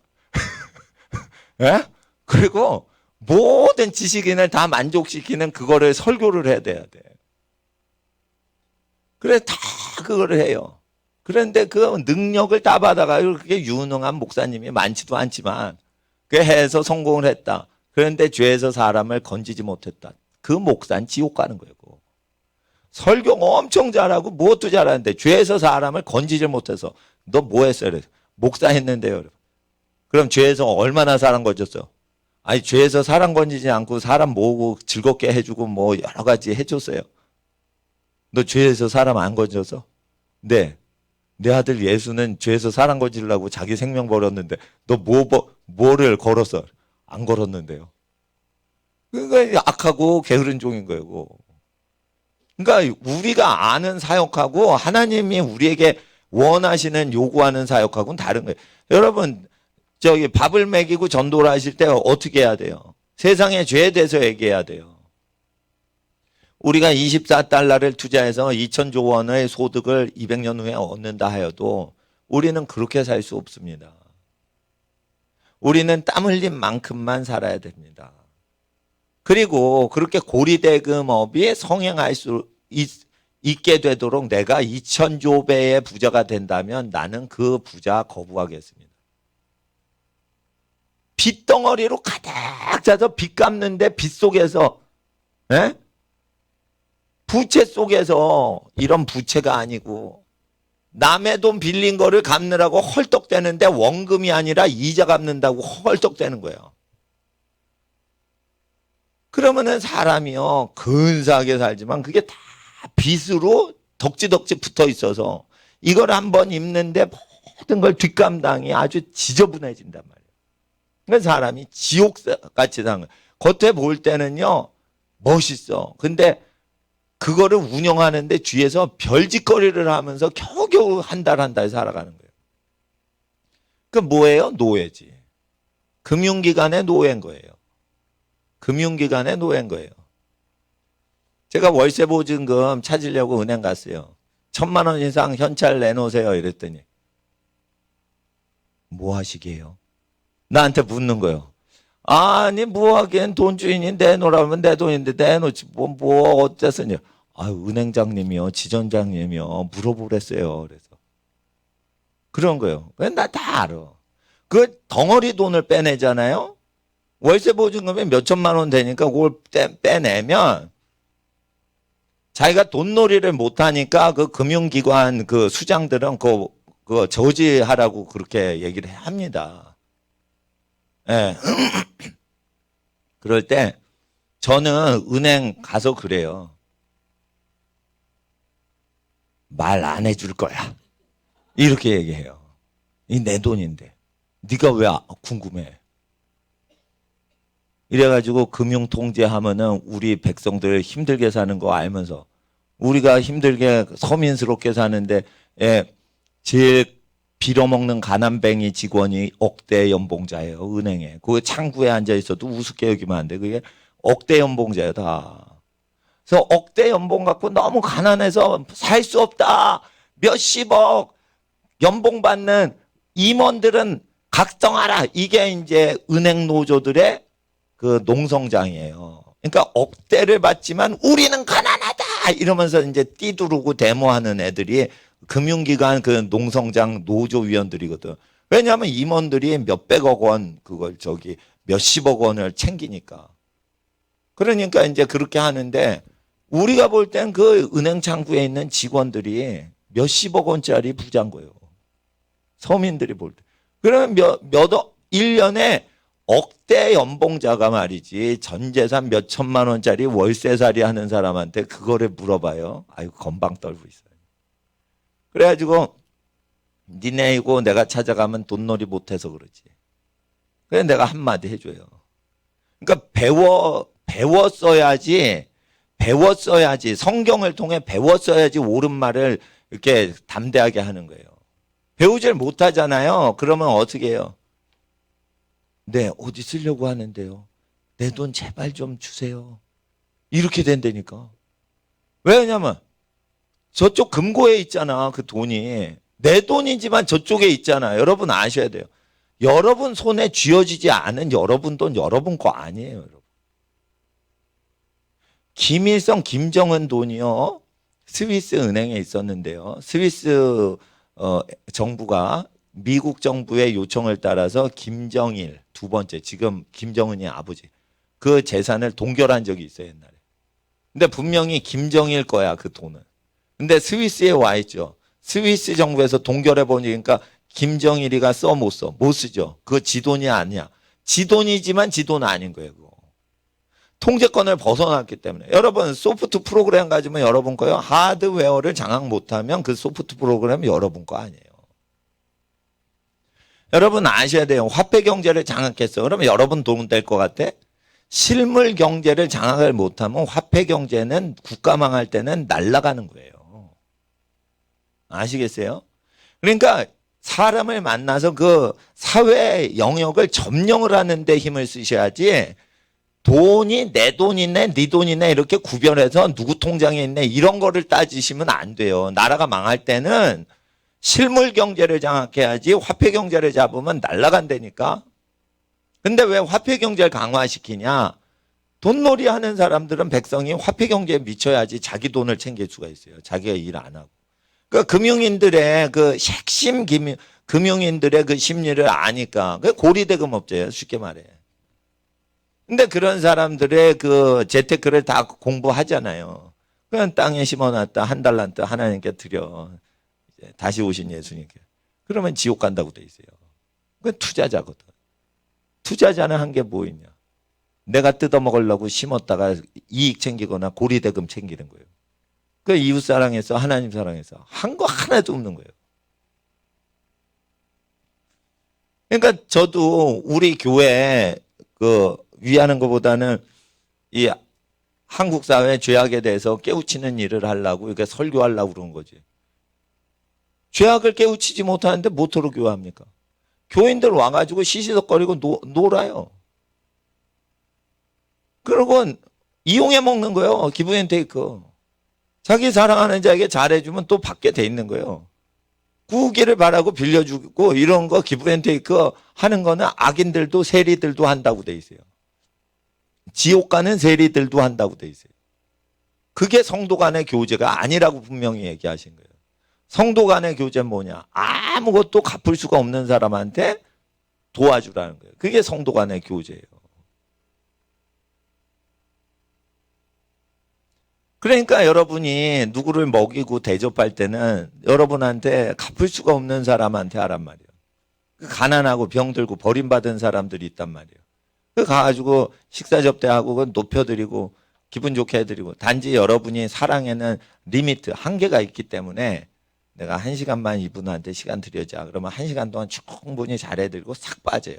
에? 그리고 모든 지식인을 다 만족시키는 그거를 설교를 해야 돼야 돼. 그래, 다 그거를 해요. 그런데 그 능력을 다 받아가지고 그게 유능한 목사님이 많지도 않지만 그 해서 성공을 했다. 그런데 죄에서 사람을 건지지 못했다. 그 목사는 지옥 가는 거예요. 설교 엄청 잘하고 무엇도 잘하는데 죄에서 사람을 건지지 못해서 너 뭐 했어요? 목사 했는데요. 그럼 죄에서 얼마나 사람 건졌어요? 아니 죄에서 사람 건지지 않고 사람 모으고 즐겁게 해주고 뭐 여러 가지 해줬어요. 너 죄에서 사람 안 건져서? 네. 내 아들 예수는 죄에서 사람 건지려고 자기 생명 버렸는데 너 뭐를 걸었어? 안 걸었는데요. 그러니까 악하고 게으른 종인 거예요. 그러니까 우리가 아는 사역하고 하나님이 우리에게 원하시는 요구하는 사역하고는 다른 거예요. 여러분 저기 밥을 먹이고 전도를 하실 때 어떻게 해야 돼요? 세상의 죄에 대해서 얘기해야 돼요. 우리가 24달러를 투자해서 2천조 원의 소득을 200년 후에 얻는다 하여도 우리는 그렇게 살 수 없습니다. 우리는 땀 흘린 만큼만 살아야 됩니다. 그리고 그렇게 고리대금업이 성행할 수 있게 되도록 내가 2000조 배의 부자가 된다면 나는 그 부자 거부하겠습니다. 빚덩어리로 가득 차서 빚 갚는데 빚 속에서 에? 부채 속에서 이런 부채가 아니고 남의 돈 빌린 거를 갚느라고 헐떡대는데 원금이 아니라 이자 갚는다고 헐떡대는 거예요. 그러면은 사람이요 근사하게 살지만 그게 다 빚으로 덕지덕지 붙어 있어서 이걸 한번 입는데 모든 걸 뒷감당이 아주 지저분해진단 말이에요. 그러니까 사람이 지옥같이 사는 거예요. 겉에 볼 때는요 멋있어. 근데 그거를 운영하는데 뒤에서 별짓거리를 하면서 겨우겨우 한 달 살아가는 거예요. 그 뭐예요? 노예지. 금융기관의 노예인 거예요. 금융기관의 노예인 거예요. 제가 월세 보증금 찾으려고 은행 갔어요. 1000만 원 이상 현찰 내놓으세요. 이랬더니 뭐 하시게요? 나한테 묻는 거예요. 아니 뭐 하기엔 돈 주인이 내놓으라면 내 돈인데 내놓지 뭐 어째서냐. 아유 은행장님이요 지점장님이요 물어보랬어요. 그래서 그런 거예요. 나 다 알아. 그 덩어리 돈을 빼내잖아요. 월세 보증금이 몇 천만 원 되니까 그걸 빼내면 자기가 돈놀이를 못하니까 그 금융기관 그 수장들은 그 저지하라고 그렇게 얘기를 합니다. 예. 그럴 때 저는 은행 가서 그래요. 말 안 해줄 거야. 이렇게 얘기해요. 이 내 돈인데 네가 왜 궁금해? 이래가지고 금융통제하면은 우리 백성들 힘들게 사는 거 알면서 우리가 힘들게 서민스럽게 사는데 제일 빌어먹는 가난뱅이 직원이 억대 연봉자예요. 은행에. 그 창구에 앉아 있어도 우습게 여기면 안 돼. 그게 억대 연봉자예요. 다. 그래서 억대 연봉 갖고 너무 가난해서 살 수 없다. 몇십억 연봉 받는 임원들은 각성하라. 이게 이제 은행 노조들의 그 농성장이에요. 그러니까 억대를 받지만 우리는 가난하다 이러면서 이제 띠두르고 데모하는 애들이 금융기관 그 농성장 노조위원들이거든. 왜냐하면 임원들이 몇백억 원 그걸 몇십억 원을 챙기니까. 그러니까 이제 그렇게 하는데 우리가 볼 땐 그 은행 창구에 있는 직원들이 몇십억 원짜리 부자인 거예요. 서민들이 볼 때. 그러면 1년에 억대 연봉자가 말이지 전 재산 몇 천만 원짜리 월세살이 하는 사람한테 그거를 물어봐요. 아유 건방 떨고 있어요. 그래가지고 니네이고 내가 찾아가면 돈놀이 못해서 그러지. 그래서 내가 한마디 해줘요. 그러니까 배웠어야지 성경을 통해 배웠어야지 옳은 말을 이렇게 담대하게 하는 거예요. 배우질 못하잖아요. 그러면 어떻게 해요? 네, 어디 쓰려고 하는데요. 내 돈 제발 좀 주세요. 이렇게 된다니까. 왜냐면 저쪽 금고에 있잖아. 그 돈이. 내 돈이지만 저쪽에 있잖아. 여러분 아셔야 돼요. 여러분 손에 쥐어지지 않은 여러분 돈 여러분 거 아니에요. 여러분. 김일성, 김정은 돈이요. 스위스 은행에 있었는데요. 스위스 정부가 미국 정부의 요청을 따라서 김정일 두 번째 지금 김정은이 아버지 그 재산을 동결한 적이 있어요 옛날에. 근데 분명히 김정일 거야 그 돈은. 근데 스위스에 와 있죠. 스위스 정부에서 동결해 보니까 김정일이가 써 못 써? 못 쓰죠. 그거 지 돈이 아니야. 지 돈이지만 지 돈 아닌 거예요. 그거. 통제권을 벗어났기 때문에. 여러분 소프트 프로그램 가지면 여러분 거요. 하드웨어를 장악 못하면 그 소프트 프로그램은 여러분 거 아니에요. 여러분 아셔야 돼요. 화폐 경제를 장악했어. 그러면 여러분 돈 될 것 같아? 실물 경제를 장악을 못하면 화폐 경제는 국가 망할 때는 날아가는 거예요. 아시겠어요? 그러니까 사람을 만나서 그 사회 영역을 점령을 하는데 힘을 쓰셔야지 돈이 내 돈이네 네 돈이네 이렇게 구별해서 누구 통장에 있네 이런 거를 따지시면 안 돼요. 나라가 망할 때는 실물 경제를 장악해야지 화폐 경제를 잡으면 날아간다니까. 근데 왜 화폐 경제를 강화시키냐? 돈놀이 하는 사람들은 백성이 화폐 경제에 미쳐야지 자기 돈을 챙길 수가 있어요. 자기가 일 안 하고. 그 금융인들의 그 핵심 금융인들의 그 심리를 아니까. 그 고리대금업자예요. 쉽게 말해. 근데 그런 사람들의 그 재테크를 다 공부하잖아요. 그냥 땅에 심어놨다 한 달란트 하나님께 드려. 다시 오신 예수님께. 그러면 지옥 간다고 돼 있어요. 그건 투자자거든. 투자자는 한 게 뭐 있냐. 내가 뜯어먹으려고 심었다가 이익 챙기거나 고리대금 챙기는 거예요. 그 이웃 사랑해서 하나님 사랑해서 한 거 하나도 없는 거예요. 그러니까 저도 우리 교회 그 위하는 것보다는 이 한국 사회 죄악에 대해서 깨우치는 일을 하려고 이렇게 설교하려고 그러는 거지. 죄악을 깨우치지 못하는데 뭐토로 교회합니까? 교인들 와가지고 시시덕거리고 놀아요. 그리고 이용해 먹는 거예요. 기브 앤 테이크. 자기 사랑하는 자에게 잘해주면 또 받게 돼 있는 거예요. 구우기를 바라고 빌려주고 이런 거 기브 앤 테이크 하는 거는 악인들도 세리들도 한다고 돼 있어요. 지옥 가는 세리들도 한다고 돼 있어요. 그게 성도 간의 교제가 아니라고 분명히 얘기하신 거예요. 성도 간의 교제는 뭐냐? 아무것도 갚을 수가 없는 사람한테 도와주라는 거예요. 그게 성도 간의 교제예요. 그러니까 여러분이 누구를 먹이고 대접할 때는 여러분한테 갚을 수가 없는 사람한테 하란 말이에요. 가난하고 병들고 버림받은 사람들이 있단 말이에요. 그 가가지고 식사 접대하고 높여드리고 기분 좋게 해드리고, 단지 여러분이 사랑에는 리미트, 한계가 있기 때문에 내가 1시간만 이분한테 시간 드려자. 그러면 1시간 동안 충분히 잘해드리고 싹 빠져요.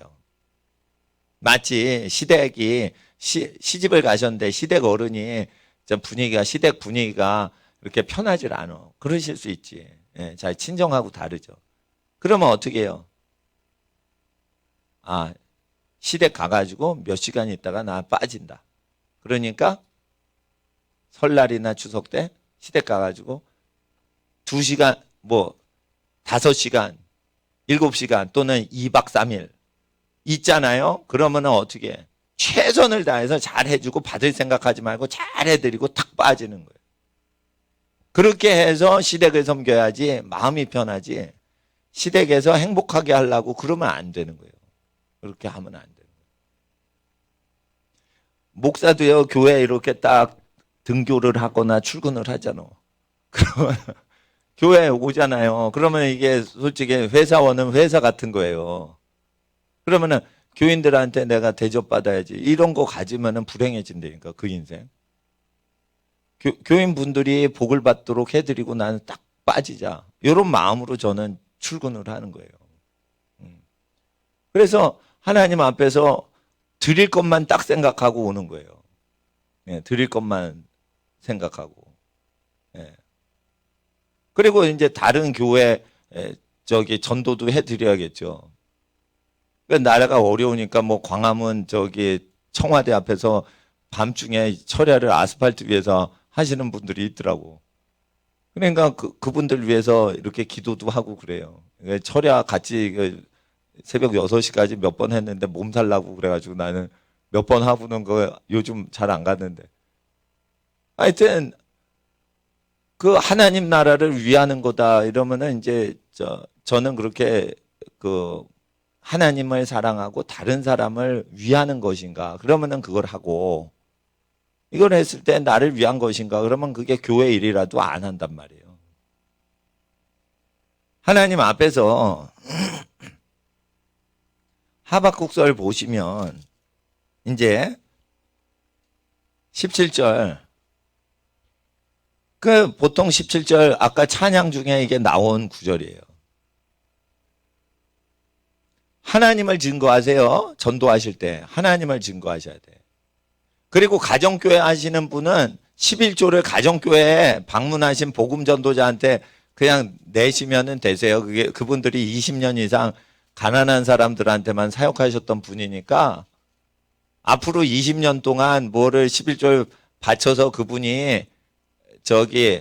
마치 시댁이 시집을 가셨는데 시댁 어른이 좀 시댁 분위기가 이렇게 편하질 않아. 그러실 수 있지. 예, 잘 친정하고 다르죠. 그러면 어떻게 해요? 시댁 가가지고 몇 시간 있다가 나 빠진다. 그러니까 설날이나 추석 때 시댁 가가지고 2시간, 5시간, 7시간 또는 2박 3일 있잖아요. 그러면 어떻게 해? 최선을 다해서 잘해주고 받을 생각하지 말고 잘해드리고 탁 빠지는 거예요. 그렇게 해서 시댁을 섬겨야지 마음이 편하지, 시댁에서 행복하게 하려고 그러면 안 되는 거예요. 그렇게 하면 안 되는 거예요. 목사도요, 교회에 이렇게 딱 등교를 하거나 출근을 하잖아. 그러면 교회에 오잖아요. 그러면 이게 솔직히 회사원은 회사 같은 거예요. 그러면은 교인들한테 내가 대접받아야지. 이런 거 가지면은 불행해진다니까, 그 인생. 교인분들이 복을 받도록 해드리고 나는 딱 빠지자. 이런 마음으로 저는 출근을 하는 거예요. 그래서 하나님 앞에서 드릴 것만 딱 생각하고 오는 거예요. 예, 드릴 것만 생각하고. 예. 그리고 이제 다른 교회 전도도 해드려야겠죠. 나라가 어려우니까 광화문 청와대 앞에서 밤중에 철야를 아스팔트 위에서 하시는 분들이 있더라고. 그러니까 그분들 위해서 이렇게 기도도 하고 그래요. 철야 같이 새벽 6시까지 몇 번 했는데 몸살 나고 그래가지고 나는 몇 번 하고는 거 요즘 잘 안 갔는데. 하여튼 그 하나님 나라를 위하는 거다 이러면은 이제 저는 그렇게 하나님을 사랑하고 다른 사람을 위하는 것인가? 그러면은 그걸 하고, 이걸 했을 때 나를 위한 것인가? 그러면 그게 교회 일이라도 안 한단 말이에요. 하나님 앞에서 하박국서를 보시면 이제 17절, 보통 17절 아까 찬양 중에 이게 나온 구절이에요. 하나님을 증거하세요. 전도하실 때 하나님을 증거하셔야 돼. 그리고 가정교회 하시는 분은 11조를 가정교회에 방문하신 복음전도자한테 그냥 내시면 되세요. 그분들이 20년 이상 가난한 사람들한테만 사역하셨던 분이니까 앞으로 20년 동안 11조를 바쳐서 그분이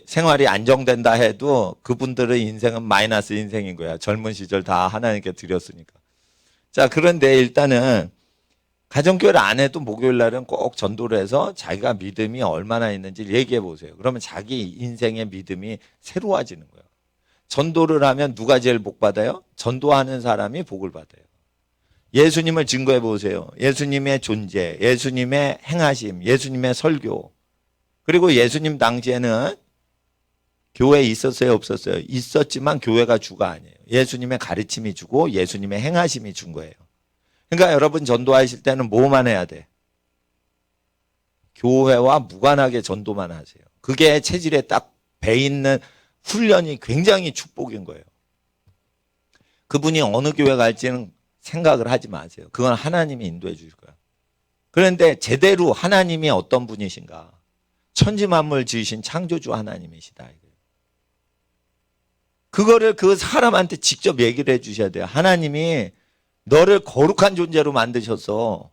생활이 안정된다 해도 그분들의 인생은 마이너스 인생인 거야. 젊은 시절 다 하나님께 드렸으니까. 자, 그런데 일단은 가정교회를 안 해도 목요일 날은 꼭 전도를 해서 자기가 믿음이 얼마나 있는지 얘기해 보세요. 그러면 자기 인생의 믿음이 새로워지는 거예요. 전도를 하면 누가 제일 복 받아요? 전도하는 사람이 복을 받아요. 예수님을 증거해 보세요. 예수님의 존재, 예수님의 행하심, 예수님의 설교. 그리고 예수님 당시에는 교회에 있었어요, 없었어요? 있었지만 교회가 주가 아니에요. 예수님의 가르침이 주고 예수님의 행하심이 준 거예요. 그러니까 여러분 전도하실 때는 뭐만 해야 돼? 교회와 무관하게 전도만 하세요. 그게 체질에 딱 배 있는 훈련이 굉장히 축복인 거예요. 그분이 어느 교회 갈지는 생각을 하지 마세요. 그건 하나님이 인도해 주실 거예요. 그런데 제대로 하나님이 어떤 분이신가? 천지 만물 지으신 창조주 하나님이시다. 그거를 그 사람한테 직접 얘기를 해 주셔야 돼요. 하나님이 너를 거룩한 존재로 만드셨어.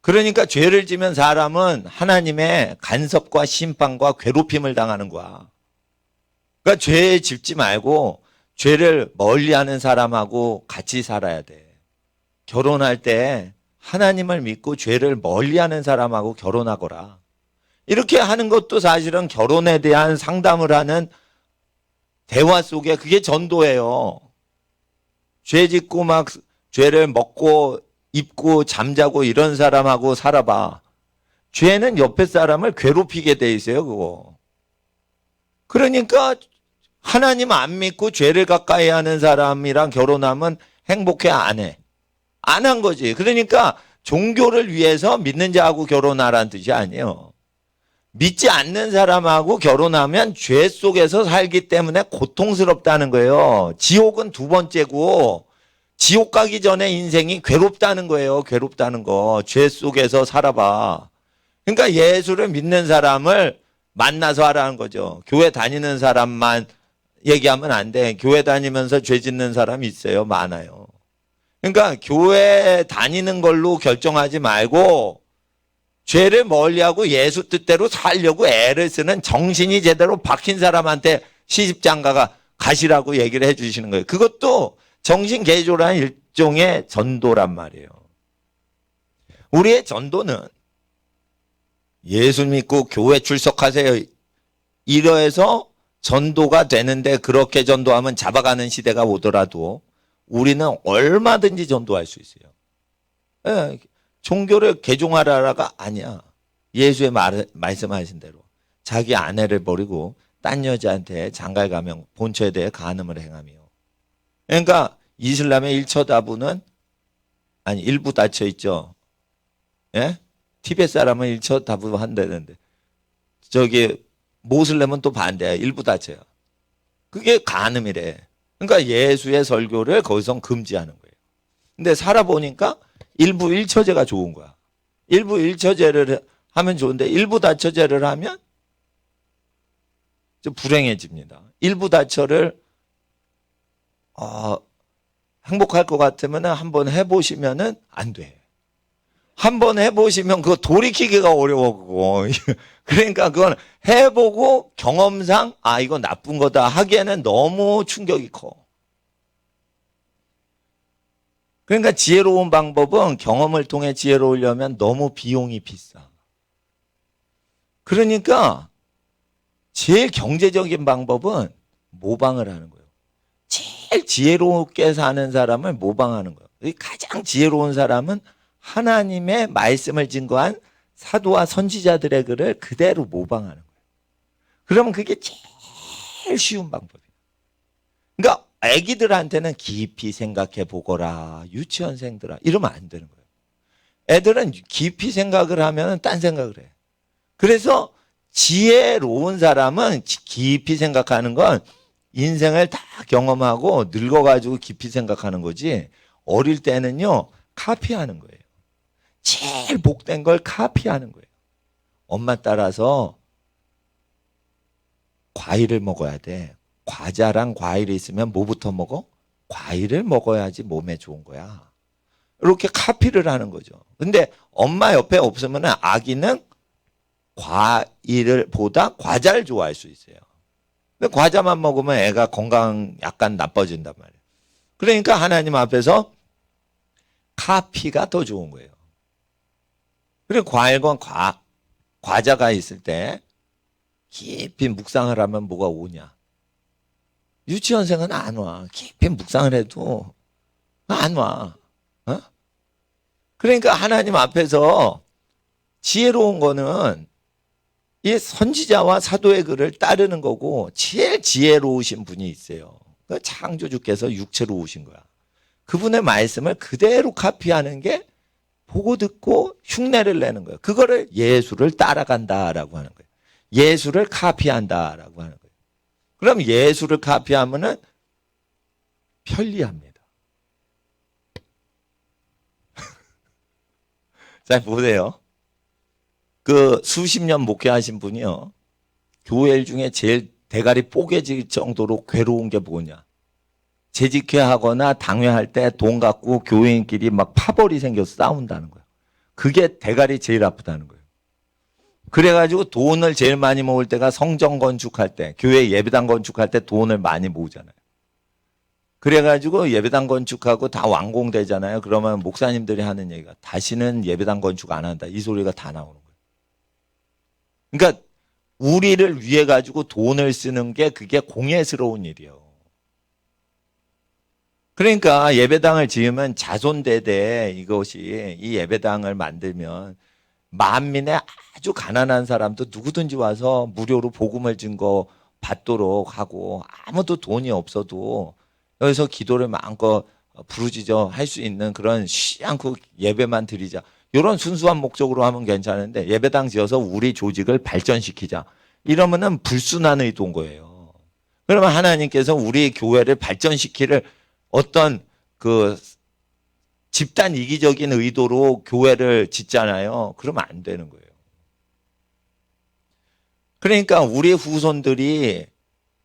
그러니까 죄를 지면 사람은 하나님의 간섭과 심판과 괴롭힘을 당하는 거야. 그러니까 죄 짓지 말고 죄를 멀리하는 사람하고 같이 살아야 돼. 결혼할 때 하나님을 믿고 죄를 멀리하는 사람하고 결혼하거라. 이렇게 하는 것도 사실은 결혼에 대한 상담을 하는 대화 속에 그게 전도예요. 죄 짓고 막 죄를 먹고 입고 잠자고 이런 사람하고 살아봐. 죄는 옆에 사람을 괴롭히게 돼 있어요, 그거. 그러니까 하나님 안 믿고 죄를 가까이 하는 사람이랑 결혼하면 행복해, 안 해? 안 한 거지. 그러니까 종교를 위해서 믿는 자하고 결혼하라는 뜻이 아니에요. 믿지 않는 사람하고 결혼하면 죄 속에서 살기 때문에 고통스럽다는 거예요. 지옥은 두 번째고 지옥 가기 전에 인생이 괴롭다는 거예요. 괴롭다는 거. 죄 속에서 살아봐. 그러니까 예수를 믿는 사람을 만나서 하라는 거죠. 교회 다니는 사람만 얘기하면 안 돼. 교회 다니면서 죄 짓는 사람이 있어요. 많아요. 그러니까 교회 다니는 걸로 결정하지 말고 죄를 멀리하고 예수 뜻대로 살려고 애를 쓰는 정신이 제대로 박힌 사람한테 시집장가가 가시라고 얘기를 해 주시는 거예요. 그것도 정신개조라는 일종의 전도란 말이에요. 우리의 전도는 예수 믿고 교회 출석하세요. 이러해서 전도가 되는데 그렇게 전도하면 잡아가는 시대가 오더라도 우리는 얼마든지 전도할 수 있어요. 예, 종교를 개종하라가 아니야. 예수의 말씀하신 대로 자기 아내를 버리고 딴 여자한테 장가를 가면 본처에 대해 간음을 행하며. 그러니까 이슬람의 1처다부는 아니 일부 닫혀 있죠. 예? 티벳 사람은 1처다부 한다는데 저기 모슬렘은 또 반대야. 일부 닫혀요. 그게 간음이래. 그러니까 예수의 설교를 거기서 금지하는 거예요. 근데 살아보니까 일부 1처제가 좋은 거야. 일부 1처제를 하면 좋은데 일부 다처제를 하면 좀 불행해집니다. 일부 다처를 행복할 것 같으면 한번 해보시면은 안 돼. 한번 해보시면 그거 돌이키기가 어려워, 그거. 그러니까 그건 해보고 경험상, 이거 나쁜 거다 하기에는 너무 충격이 커. 그러니까 지혜로운 방법은 경험을 통해 지혜로우려면 너무 비용이 비싸. 그러니까 제일 경제적인 방법은 모방을 하는 거예요. 제일 지혜롭게 사는 사람을 모방하는 거예요. 가장 지혜로운 사람은 하나님의 말씀을 증거한 사도와 선지자들의 글을 그대로 모방하는 거예요. 그러면 그게 제일 쉬운 방법이에요. 그러니까 애기들한테는 깊이 생각해 보거라. 유치원생들아. 이러면 안 되는 거예요. 애들은 깊이 생각을 하면 딴 생각을 해. 그래서 지혜로운 사람은 깊이 생각하는 건 인생을 다 경험하고 늙어가지고 깊이 생각하는 거지 어릴 때는요 카피하는 거예요. 제일 복된 걸 카피하는 거예요. 엄마 따라서 과일을 먹어야 돼. 과자랑 과일이 있으면 뭐부터 먹어? 과일을 먹어야지 몸에 좋은 거야. 이렇게 카피를 하는 거죠. 근데 엄마 옆에 없으면 아기는 과일을 보다 과자를 좋아할 수 있어요. 근데 과자만 먹으면 애가 건강 약간 나빠진단 말이에요. 그러니까 하나님 앞에서 카피가 더 좋은 거예요. 그리고 과일과 과자가 있을 때 깊이 묵상을 하면 뭐가 오냐? 유치원생은 안 와. 깊이 묵상을 해도 안 와. 어? 그러니까 하나님 앞에서 지혜로운 거는 이 선지자와 사도의 글을 따르는 거고, 제일 지혜로우신 분이 있어요. 그 창조주께서 육체로 오신 거야. 그분의 말씀을 그대로 카피하는 게 보고 듣고 흉내를 내는 거예요. 그거를 예수를 따라간다라고 하는 거예요. 예수를 카피한다라고 하는 거예요. 그럼 예수를 카피하면은 편리합니다. 자, 보세요. 그 수십 년 목회하신 분이요. 교회 중에 제일 대가리 뽀개질 정도로 괴로운 게 뭐냐. 재직회하거나 당회할 때 돈 갖고 교회인끼리 막 파벌이 생겨서 싸운다는 거예요. 그게 대가리 제일 아프다는 거예요. 그래가지고 돈을 제일 많이 모을 때가 성전 건축할 때, 교회 예배당 건축할 때 돈을 많이 모으잖아요. 그래가지고 예배당 건축하고 다 완공되잖아요. 그러면 목사님들이 하는 얘기가 다시는 예배당 건축 안 한다. 이 소리가 다 나오는 거예요. 그러니까 우리를 위해 가지고 돈을 쓰는 게 그게 공예스러운 일이에요. 그러니까 예배당을 지으면 자손대대 이것이 이 예배당을 만들면 만민의 아주 가난한 사람도 누구든지 와서 무료로 복음을 증거 받도록 하고 아무도 돈이 없어도 여기서 기도를 마음껏 부르짖어 할 수 있는 그런 쉬지 않고 예배만 드리자. 이런 순수한 목적으로 하면 괜찮은데 예배당 지어서 우리 조직을 발전시키자. 이러면은 불순한 의도인 거예요. 그러면 하나님께서 우리 교회를 발전시키를 어떤 그 집단 이기적인 의도로 교회를 짓잖아요. 그러면 안 되는 거예요. 그러니까 우리 후손들이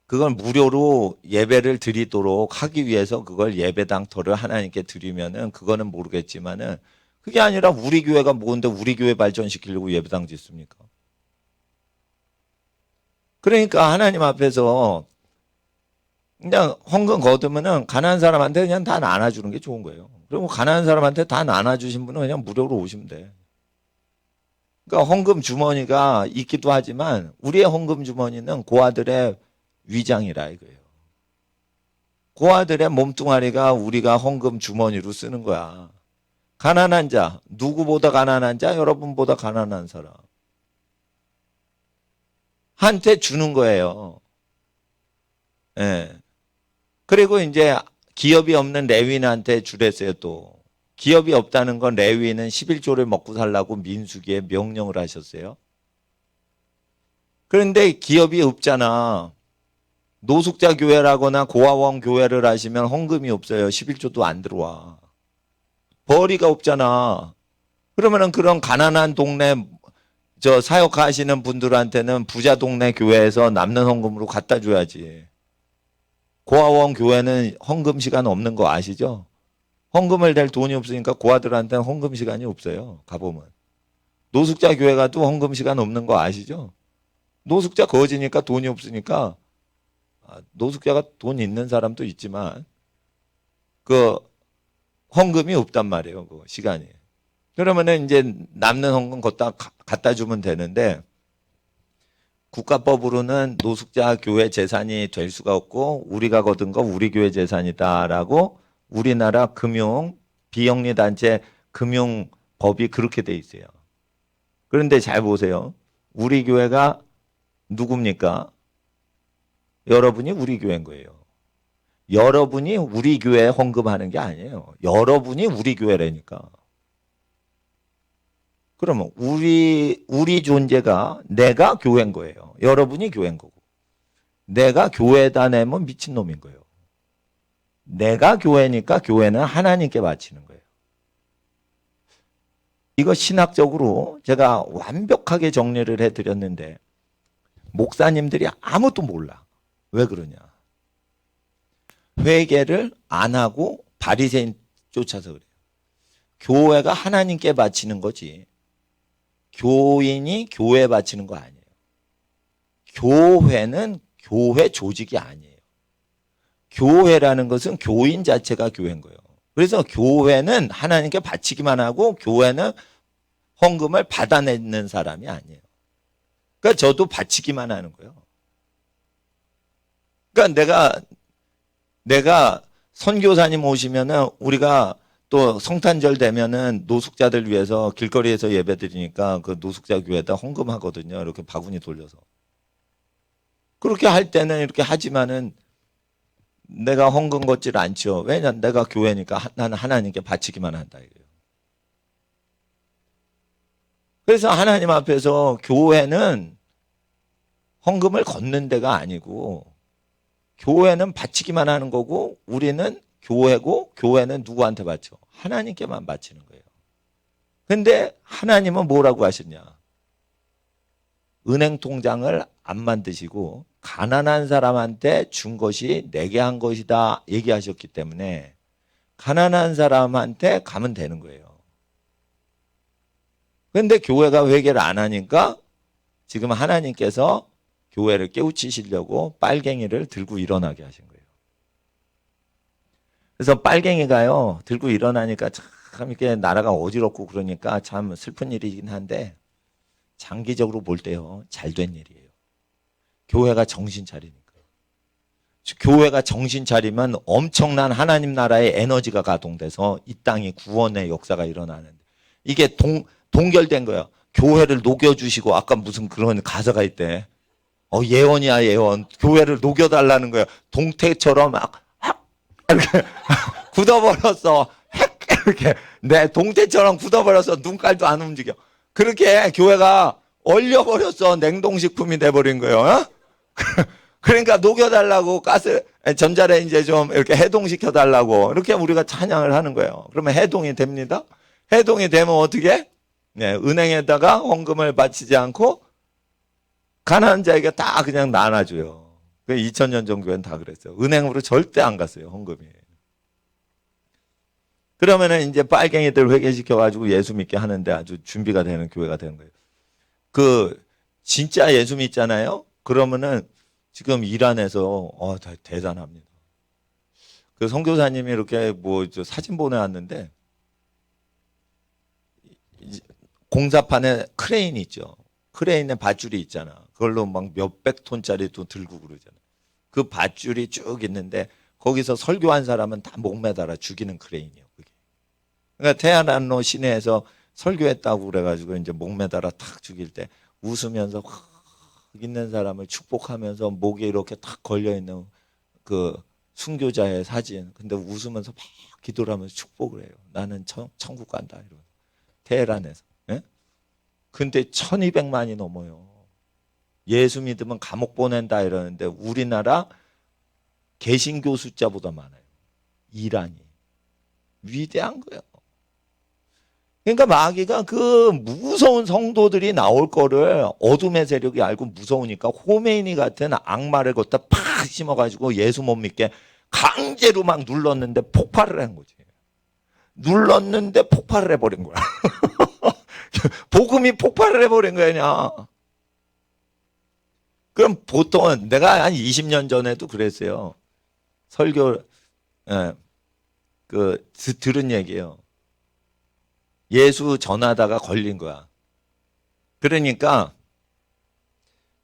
그걸 무료로 예배를 드리도록 하기 위해서 그걸 예배당터를 하나님께 드리면은 그거는 모르겠지만은 그게 아니라 우리 교회가 뭔데 우리 교회 발전시키려고 예배당 짓습니까? 그러니까 하나님 앞에서 그냥 헌금 거두면은 가난한 사람한테 그냥 다 나눠주는 게 좋은 거예요. 그리고 가난한 사람한테 다 나눠주신 분은 그냥 무료로 오시면 돼. 그러니까 헌금 주머니가 있기도 하지만 우리의 헌금 주머니는 고아들의 위장이라 이거예요. 고아들의 몸뚱아리가 우리가 헌금 주머니로 쓰는 거야. 가난한 자, 누구보다 가난한 자, 여러분보다 가난한 사람. 한테 주는 거예요. 예. 그리고 이제 기업이 없는 레위인한테 주랬어요, 또. 기업이 없다는 건 레위인은 11조를 먹고 살라고 민수기에 명령을 하셨어요. 그런데 기업이 없잖아. 노숙자 교회라거나 고아원 교회를 하시면 헌금이 없어요. 11조도 안 들어와. 벌이가 없잖아. 그러면은 그런 가난한 동네 사역하시는 분들한테는 부자 동네 교회에서 남는 헌금으로 갖다 줘야지. 고아원 교회는 헌금 시간 없는 거 아시죠? 헌금을 댈 돈이 없으니까 고아들한테는 헌금 시간이 없어요. 가보면. 노숙자 교회 가도 헌금 시간 없는 거 아시죠? 노숙자 거지니까 돈이 없으니까 노숙자가 돈 있는 사람도 있지만 그 헌금이 없단 말이에요. 그 시간이. 그러면은 이제 남는 헌금 갖다 주면 되는데 국가법으로는 노숙자 교회 재산이 될 수가 없고 우리가 거둔 거 우리 교회 재산이다라고 우리나라 비영리단체 금융법이 그렇게 돼 있어요. 그런데 잘 보세요. 우리 교회가 누굽니까? 여러분이 우리 교회인 거예요. 여러분이 우리 교회에 헌금하는 게 아니에요. 여러분이 우리 교회라니까. 그러면 우리 존재가 내가 교회인 거예요. 여러분이 교회인 거고. 내가 교회에다 내면 미친놈인 거예요. 내가 교회니까 교회는 하나님께 바치는 거예요. 이거 신학적으로 제가 완벽하게 정리를 해드렸는데 목사님들이 아무도 몰라. 왜 그러냐. 회개를 안 하고 바리새인 쫓아서 그래요. 교회가 하나님께 바치는 거지. 교인이 교회에 바치는 거 아니에요. 교회는 교회 조직이 아니에요. 교회라는 것은 교인 자체가 교회인 거예요. 그래서 교회는 하나님께 바치기만 하고 교회는 헌금을 받아내는 사람이 아니에요. 그러니까 저도 바치기만 하는 거예요. 그러니까 내가 선교사님 오시면은 우리가 또 성탄절 되면은 노숙자들 위해서 길거리에서 예배 드리니까 그 노숙자 교회에다 헌금하거든요. 이렇게 바구니 돌려서. 그렇게 할 때는 이렇게 하지만은 내가 헌금 걷지를 않죠. 왜냐면 내가 교회니까 나는 하나님께 바치기만 한다 이거예요. 그래서 하나님 앞에서 교회는 헌금을 걷는 데가 아니고 교회는 바치기만 하는 거고 우리는 교회고 교회는 누구한테 바쳐? 하나님께만 바치는 거예요. 근데 하나님은 뭐라고 하셨냐? 은행 통장을 안 만드시고 가난한 사람한테 준 것이 내게 한 것이다 얘기하셨기 때문에 가난한 사람한테 가면 되는 거예요. 그런데 교회가 회개를 안 하니까 지금 하나님께서 교회를 깨우치시려고 빨갱이를 들고 일어나게 하신 거예요. 그래서 빨갱이가요 들고 일어나니까 참 이렇게 나라가 어지럽고 그러니까 참 슬픈 일이긴 한데 장기적으로 볼 때요 잘 된 일이에요. 교회가 정신 차리니까. 교회가 정신 차리면 엄청난 하나님 나라의 에너지가 가동돼서 이 땅이 구원의 역사가 일어나는데 이게 동결된 거예요. 교회를 녹여주시고 아까 무슨 그런 가사가 있대. 예언이야 예언. 교회를 녹여달라는 거예요. 동태처럼 막 이렇게 굳어버렸어. 이렇게 내 동태처럼 굳어버려서 눈깔도 안 움직여. 그렇게 교회가 얼려버렸어. 냉동식품이 돼버린 거예요. 어? 그러니까 녹여달라고 전자레인지에 좀 이렇게 해동시켜달라고 이렇게 우리가 찬양을 하는 거예요. 그러면 해동이 됩니다. 해동이 되면 어떻게? 네, 은행에다가 헌금을 바치지 않고 가난한 자에게 다 그냥 나눠줘요. 2000년 전 교회는 다 그랬어요. 은행으로 절대 안 갔어요, 헌금이. 그러면은 이제 빨갱이들 회개시켜가지고 예수 믿게 하는데 아주 준비가 되는 교회가 되는 거예요. 진짜 예수 믿잖아요? 그러면은 지금 이란에서, 대단합니다. 그 선교사님이 이렇게 사진 보내왔는데, 공사판에 크레인 있죠. 크레인에 밧줄이 있잖아. 그걸로 막 몇백 톤짜리 또 들고 그러잖아. 그 밧줄이 쭉 있는데 거기서 설교한 사람은 다 목매달아 죽이는 크레인이에요. 그게. 그러니까 테헤란로 시내에서 설교했다고 그래가지고 이제 목매달아 탁 죽일 때 웃으면서 확 있는 사람을 축복하면서 목에 이렇게 탁 걸려 있는 그 순교자의 사진. 근데 웃으면서 막 기도를 하면서 축복을 해요. 나는 천국 간다 이러면서 테헤란에서. 예? 근데 1200만이 넘어요. 예수 믿으면 감옥 보낸다 이러는데 우리나라 개신교 숫자보다 많아요. 이란이. 위대한 거예요. 그러니까 마귀가 그 무서운 성도들이 나올 거를 어둠의 세력이 알고 무서우니까 호메이니 같은 악마를 갖다 팍 심어가지고 예수 못 믿게 강제로 막 눌렀는데 폭발을 한 거지. 눌렀는데 폭발을 해버린 거야. 복음이 폭발을 해버린 거야, 그냥. 그럼 보통은 내가 한 20년 전에도 그랬어요. 설교, 들은 얘기예요. 예수 전하다가 걸린 거야. 그러니까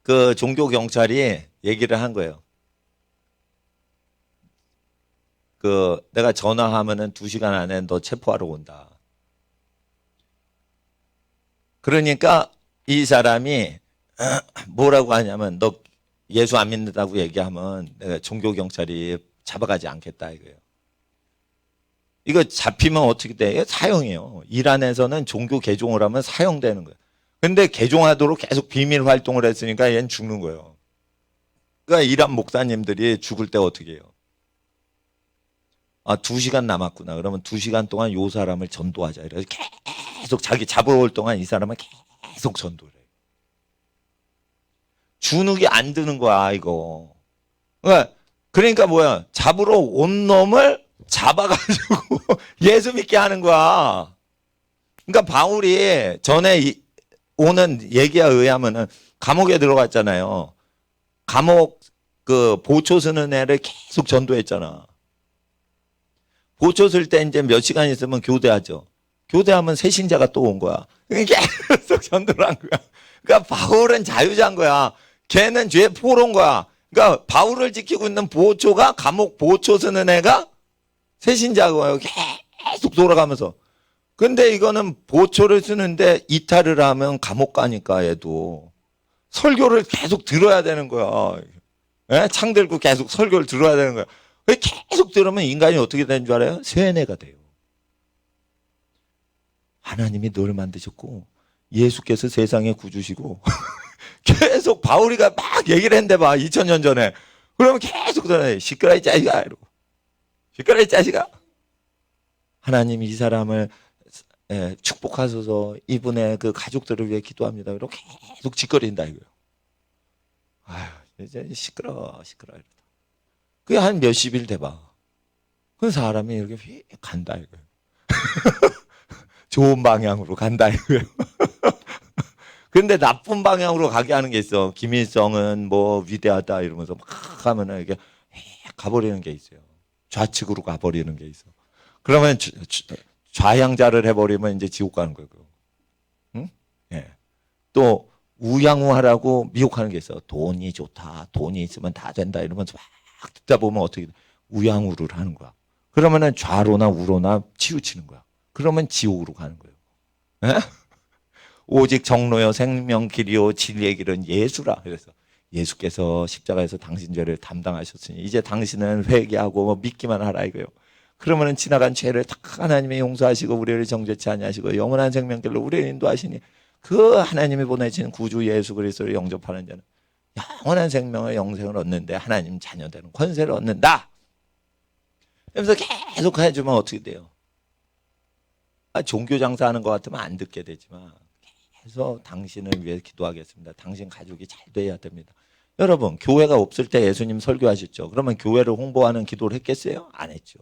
그 종교 경찰이 얘기를 한 거예요. 내가 전화하면은 2시간 안에 너 체포하러 온다. 그러니까 이 사람이 뭐라고 하냐면 너 예수 안 믿는다고 얘기하면 내가 종교 경찰이 잡아가지 않겠다 이거예요. 이거 잡히면 어떻게 돼? 사형이에요. 이란에서는 종교 개종을 하면 사형되는 거예요. 근데 개종하도록 계속 비밀 활동을 했으니까 얘는 죽는 거예요. 그러니까 이란 목사님들이 죽을 때 어떻게 해요? 2시간 남았구나. 그러면 2시간 동안 요 사람을 전도하자. 이래서 계속 자기 잡으러 올 동안 이 사람을 계속 전도를 해요. 주눅이 안 드는 거야, 이거. 그러니까 뭐야? 잡으러 온 놈을 잡아가지고 예수 믿게 하는 거야. 그러니까 바울이 전에 오는 얘기에 의하면은 감옥에 들어갔잖아요. 감옥 보초 서는 애를 계속 전도했잖아. 보초 쓸 때 이제 몇 시간 있으면 교대하죠. 교대하면 새 신자가 또 온 거야. 계속 전도를 한 거야. 그러니까 바울은 자유자인 거야. 걔는 죄 포로인 거야. 그러니까 바울을 지키고 있는 보초가 감옥 보초 쓰는 애가 새 신자고요. 계속 돌아가면서. 근데 이거는 보초를 쓰는데 이탈을 하면 감옥 가니까 얘도 설교를 계속 들어야 되는 거야. 예? 창 들고 계속 설교를 들어야 되는 거야. 계속 들으면 인간이 어떻게 되는 줄 알아요? 세뇌가 돼요. 하나님이 널 만드셨고 예수께서 세상에 구주시고 계속 바울이가 막 얘기를 했는데 봐. 2000년 전에. 그러면 계속 들어요. 시끄러 이 자식아 이러고. 시끄러 이 자식아. 하나님 이 사람을 축복하소서 이분의 그 가족들을 위해 기도합니다. 이렇게 계속 짓거린다 이거예요. 아휴 이제 시끄러 이러다. 그게 한 몇십 일 돼봐. 그 사람이 이렇게 휙 간다 이거예요. 좋은 방향으로 간다 이거예요. 근데 나쁜 방향으로 가게 하는 게 있어. 김일성은 뭐 위대하다 이러면서 막 하면은 이게 가버리는 게 있어요. 좌측으로 가버리는 게 있어. 그러면 좌양자를 해버리면 이제 지옥 가는 거예요. 응? 예. 또 우양우하라고 미혹하는 게 있어. 돈이 좋다. 돈이 있으면 다 된다 이러면서 막 듣다 보면 어떻게 돼? 우양우를 하는 거야. 그러면은 좌로나 우로나 치우치는 거야. 그러면 지옥으로 가는 거예요. 예? 오직 정로요 생명 길이요 진리의 길은 예수라. 그래서 예수께서 십자가에서 당신 죄를 담당하셨으니 이제 당신은 회개하고 뭐 믿기만 하라 이거예요. 그러면은 지나간 죄를 다 하나님이 용서하시고 우리를 정죄치 아니하시고 영원한 생명길로 우리를 인도하시니 그 하나님이 보내신 구주 예수 그리스도를 영접하는 자는 영원한 생명을 영생을 얻는데 하나님 자녀되는 권세를 얻는다. 그러면서 계속 해주면 어떻게 돼요? 종교 장사하는 것 같으면 안 듣게 되지만 계속 당신을 위해 기도하겠습니다. 당신 가족이 잘 돼야 됩니다. 여러분 교회가 없을 때 예수님 설교하셨죠. 그러면 교회를 홍보하는 기도를 했겠어요? 안 했죠.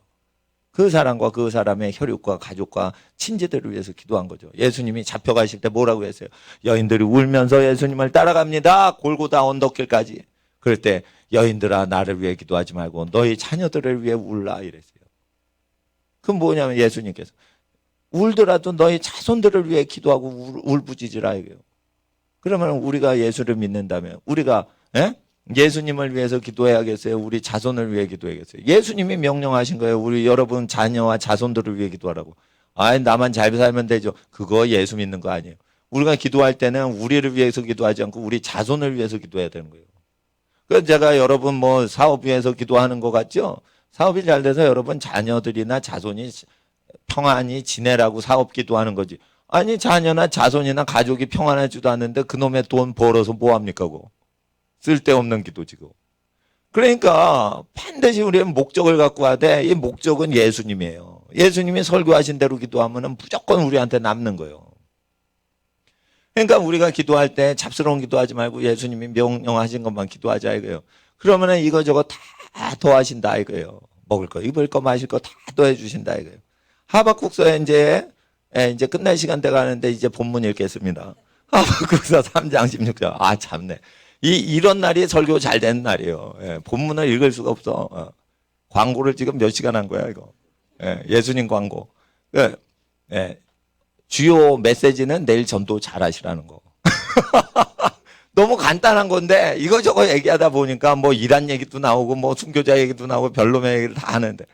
그 사람과 그 사람의 혈육과 가족과 친지들을 위해서 기도한 거죠. 예수님이 잡혀가실 때 뭐라고 했어요? 여인들이 울면서 예수님을 따라갑니다. 골고다 언덕길까지. 그럴 때 여인들아 나를 위해 기도하지 말고 너희 자녀들을 위해 울라 이랬어요. 그건 뭐냐면 예수님께서 울더라도 너희 자손들을 위해 기도하고 울부짖으라 이거예요. 그러면 우리가 예수를 믿는다면 우리가 예수님을 위해서 기도해야겠어요? 우리 자손을 위해 기도해야겠어요? 예수님이 명령하신 거예요. 우리 여러분 자녀와 자손들을 위해 기도하라고. 아이 나만 잘 살면 되죠. 그거 예수 믿는 거 아니에요. 우리가 기도할 때는 우리를 위해서 기도하지 않고 우리 자손을 위해서 기도해야 되는 거예요. 그래서 제가 여러분 뭐 사업 위해서 기도하는 것 같죠? 사업이 잘 돼서 여러분 자녀들이나 자손이 평안히 지내라고 사업 기도하는 거지. 아니 자녀나 자손이나 가족이 평안하지도 않는데 그놈의 돈 벌어서 뭐합니까 그거. 쓸데없는 기도지고. 그러니까 반드시 우리는 목적을 갖고 와야 돼. 이 목적은 예수님이에요. 예수님이 설교하신 대로 기도하면 무조건 우리한테 남는 거예요. 그러니까 우리가 기도할 때 잡스러운 기도하지 말고 예수님이 명령하신 것만 기도하자 이거예요. 그러면 이거저거 다 더하신다 이거예요. 먹을 거, 입을 거, 마실 거 다 더해 주신다 이거예요. 하박국서에 이제 끝날 시간 돼 가는데 이제 본문 읽겠습니다. 하박국서 3장 16절. 아 참네. 이런 날이 설교 잘 되는 날이에요. 예, 본문을 읽을 수가 없어. 광고를 지금 몇 시간 한 거야 이거. 예수님 광고. 주요 메시지는 내일 전도 잘하시라는 거. 너무 간단한 건데 이거저거 얘기하다 보니까 뭐 이란 얘기도 나오고 뭐 순교자 얘기도 나오고 별놈의 얘기를 다 하는데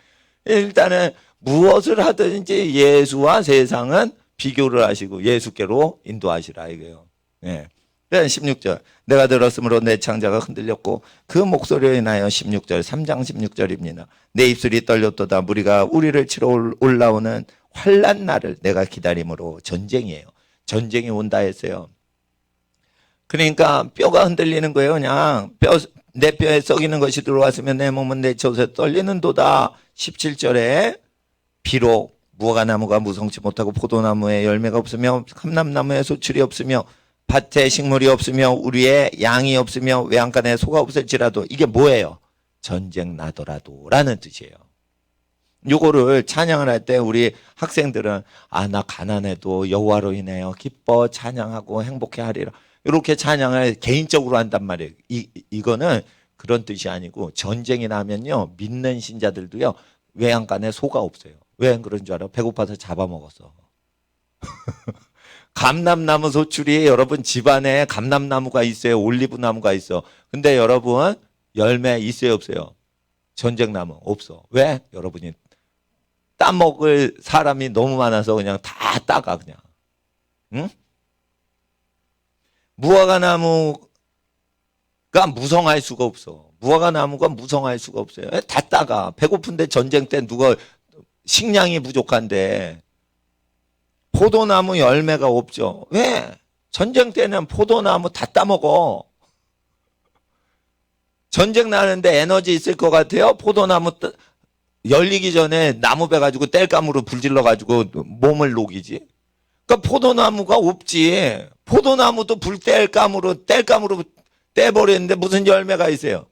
일단은 무엇을 하든지 예수와 세상은 비교를 하시고 예수께로 인도하시라 이거예요. 예. 16절 내가 들었으므로 내 창자가 흔들렸고 그 목소리로 인하여 16절 3장 16절입니다. 내 입술이 떨렸도다 무리가 우리를 치러 올라오는 환난 날을 내가 기다림으로 전쟁이에요. 전쟁이 온다 했어요. 그러니까 뼈가 흔들리는 거예요. 그냥 내 뼈에 썩이는 것이 들어왔으면 내 몸은 내 젖에 떨리는도다. 17절에 비록 무화과나무가 무성치 못하고 포도나무에 열매가 없으며 감람나무에 소출이 없으며 밭에 식물이 없으며 우리의 양이 없으며 외양간에 소가 없을지라도 이게 뭐예요? 전쟁 나더라도 라는 뜻이에요. 요거를 찬양을 할 때 우리 학생들은 나 가난해도 여호와로 인하여 기뻐 찬양하고 행복해 하리라 이렇게 찬양을 개인적으로 한단 말이에요. 이거는 그런 뜻이 아니고 전쟁이 나면요 믿는 신자들도요 외양간에 소가 없어요. 왜 그런 줄 알아? 배고파서 잡아먹었어. 감람나무 소출이 여러분 집안에 감람나무가 있어요. 올리브 나무가 있어. 근데 여러분 열매 있어요 없어요? 전쟁나무 없어. 왜? 여러분이 따먹을 사람이 너무 많아서 그냥 다 따가 그냥. 응? 무화과나무가 무성할 수가 없어. 무화과나무가 무성할 수가 없어요. 다 따가. 배고픈데 전쟁 때 누가 식량이 부족한데 포도나무 열매가 없죠. 왜? 전쟁 때는 포도나무 다 따먹어. 전쟁 나는데 에너지 있을 것 같아요? 포도나무 열리기 전에 나무 배 가지고 땔감으로 불질러 가지고 몸을 녹이지. 그러니까 포도나무가 없지. 포도나무도 불 땔감으로 떼버리는데 무슨 열매가 있어요.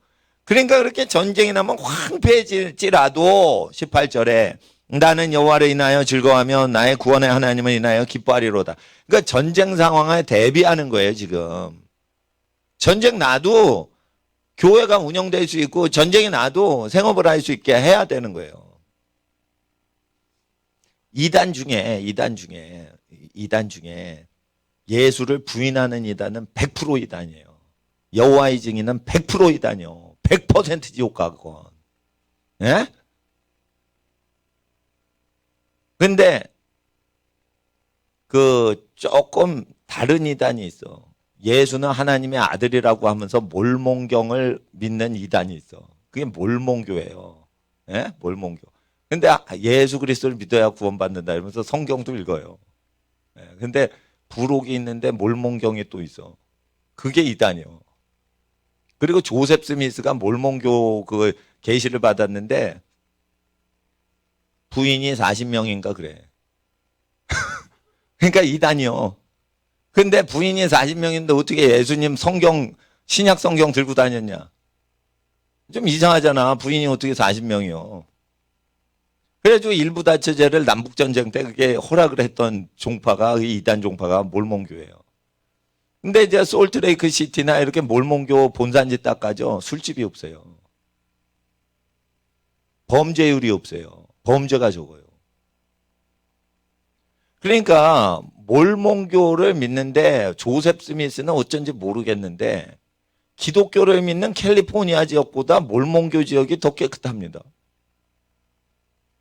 그러니까 그렇게 전쟁이 나면 황폐해질지라도 18절에 나는 여호와를 인하여 즐거워하며 나의 구원의 하나님을 인하여 기뻐하리로다. 그러니까 전쟁 상황에 대비하는 거예요 지금. 전쟁 나도 교회가 운영될 수 있고 전쟁이 나도 생업을 할 수 있게 해야 되는 거예요. 이단 중에 예수를 부인하는 이단은 100% 이단이에요. 여호와의 증인은 100% 이단이요. 100% 지옥 가건. 예? 근데 그 조금 다른 이단이 있어. 예수는 하나님의 아들이라고 하면서 몰몬경을 믿는 이단이 있어. 그게 몰몬교예요. 예? 몰몬교. 근데 예수 그리스도를 믿어야 구원받는다 이러면서 성경도 읽어요. 예. 근데 부록이 있는데 몰몬경이 또 있어. 그게 이단이요. 그리고 조셉 스미스가 몰몬교 그 계시를 받았는데 부인이 40명인가 그래. 그러니까 이단이요. 근데 부인이 40명인데 어떻게 예수님 성경, 신약 성경 들고 다녔냐? 좀 이상하잖아. 부인이 어떻게 40명이요. 그래가지고 일부 다처제를 남북전쟁 때 그게 허락을 했던 종파가, 이단 종파가 몰몬교예요. 근데 이제 솔트레이크 시티나 이렇게 몰몬교 본산지 딱 가죠. 술집이 없어요. 범죄율이 없어요. 범죄가 적어요. 그러니까 몰몬교를 믿는데 조셉 스미스는 어쩐지 모르겠는데 기독교를 믿는 캘리포니아 지역보다 몰몬교 지역이 더 깨끗합니다.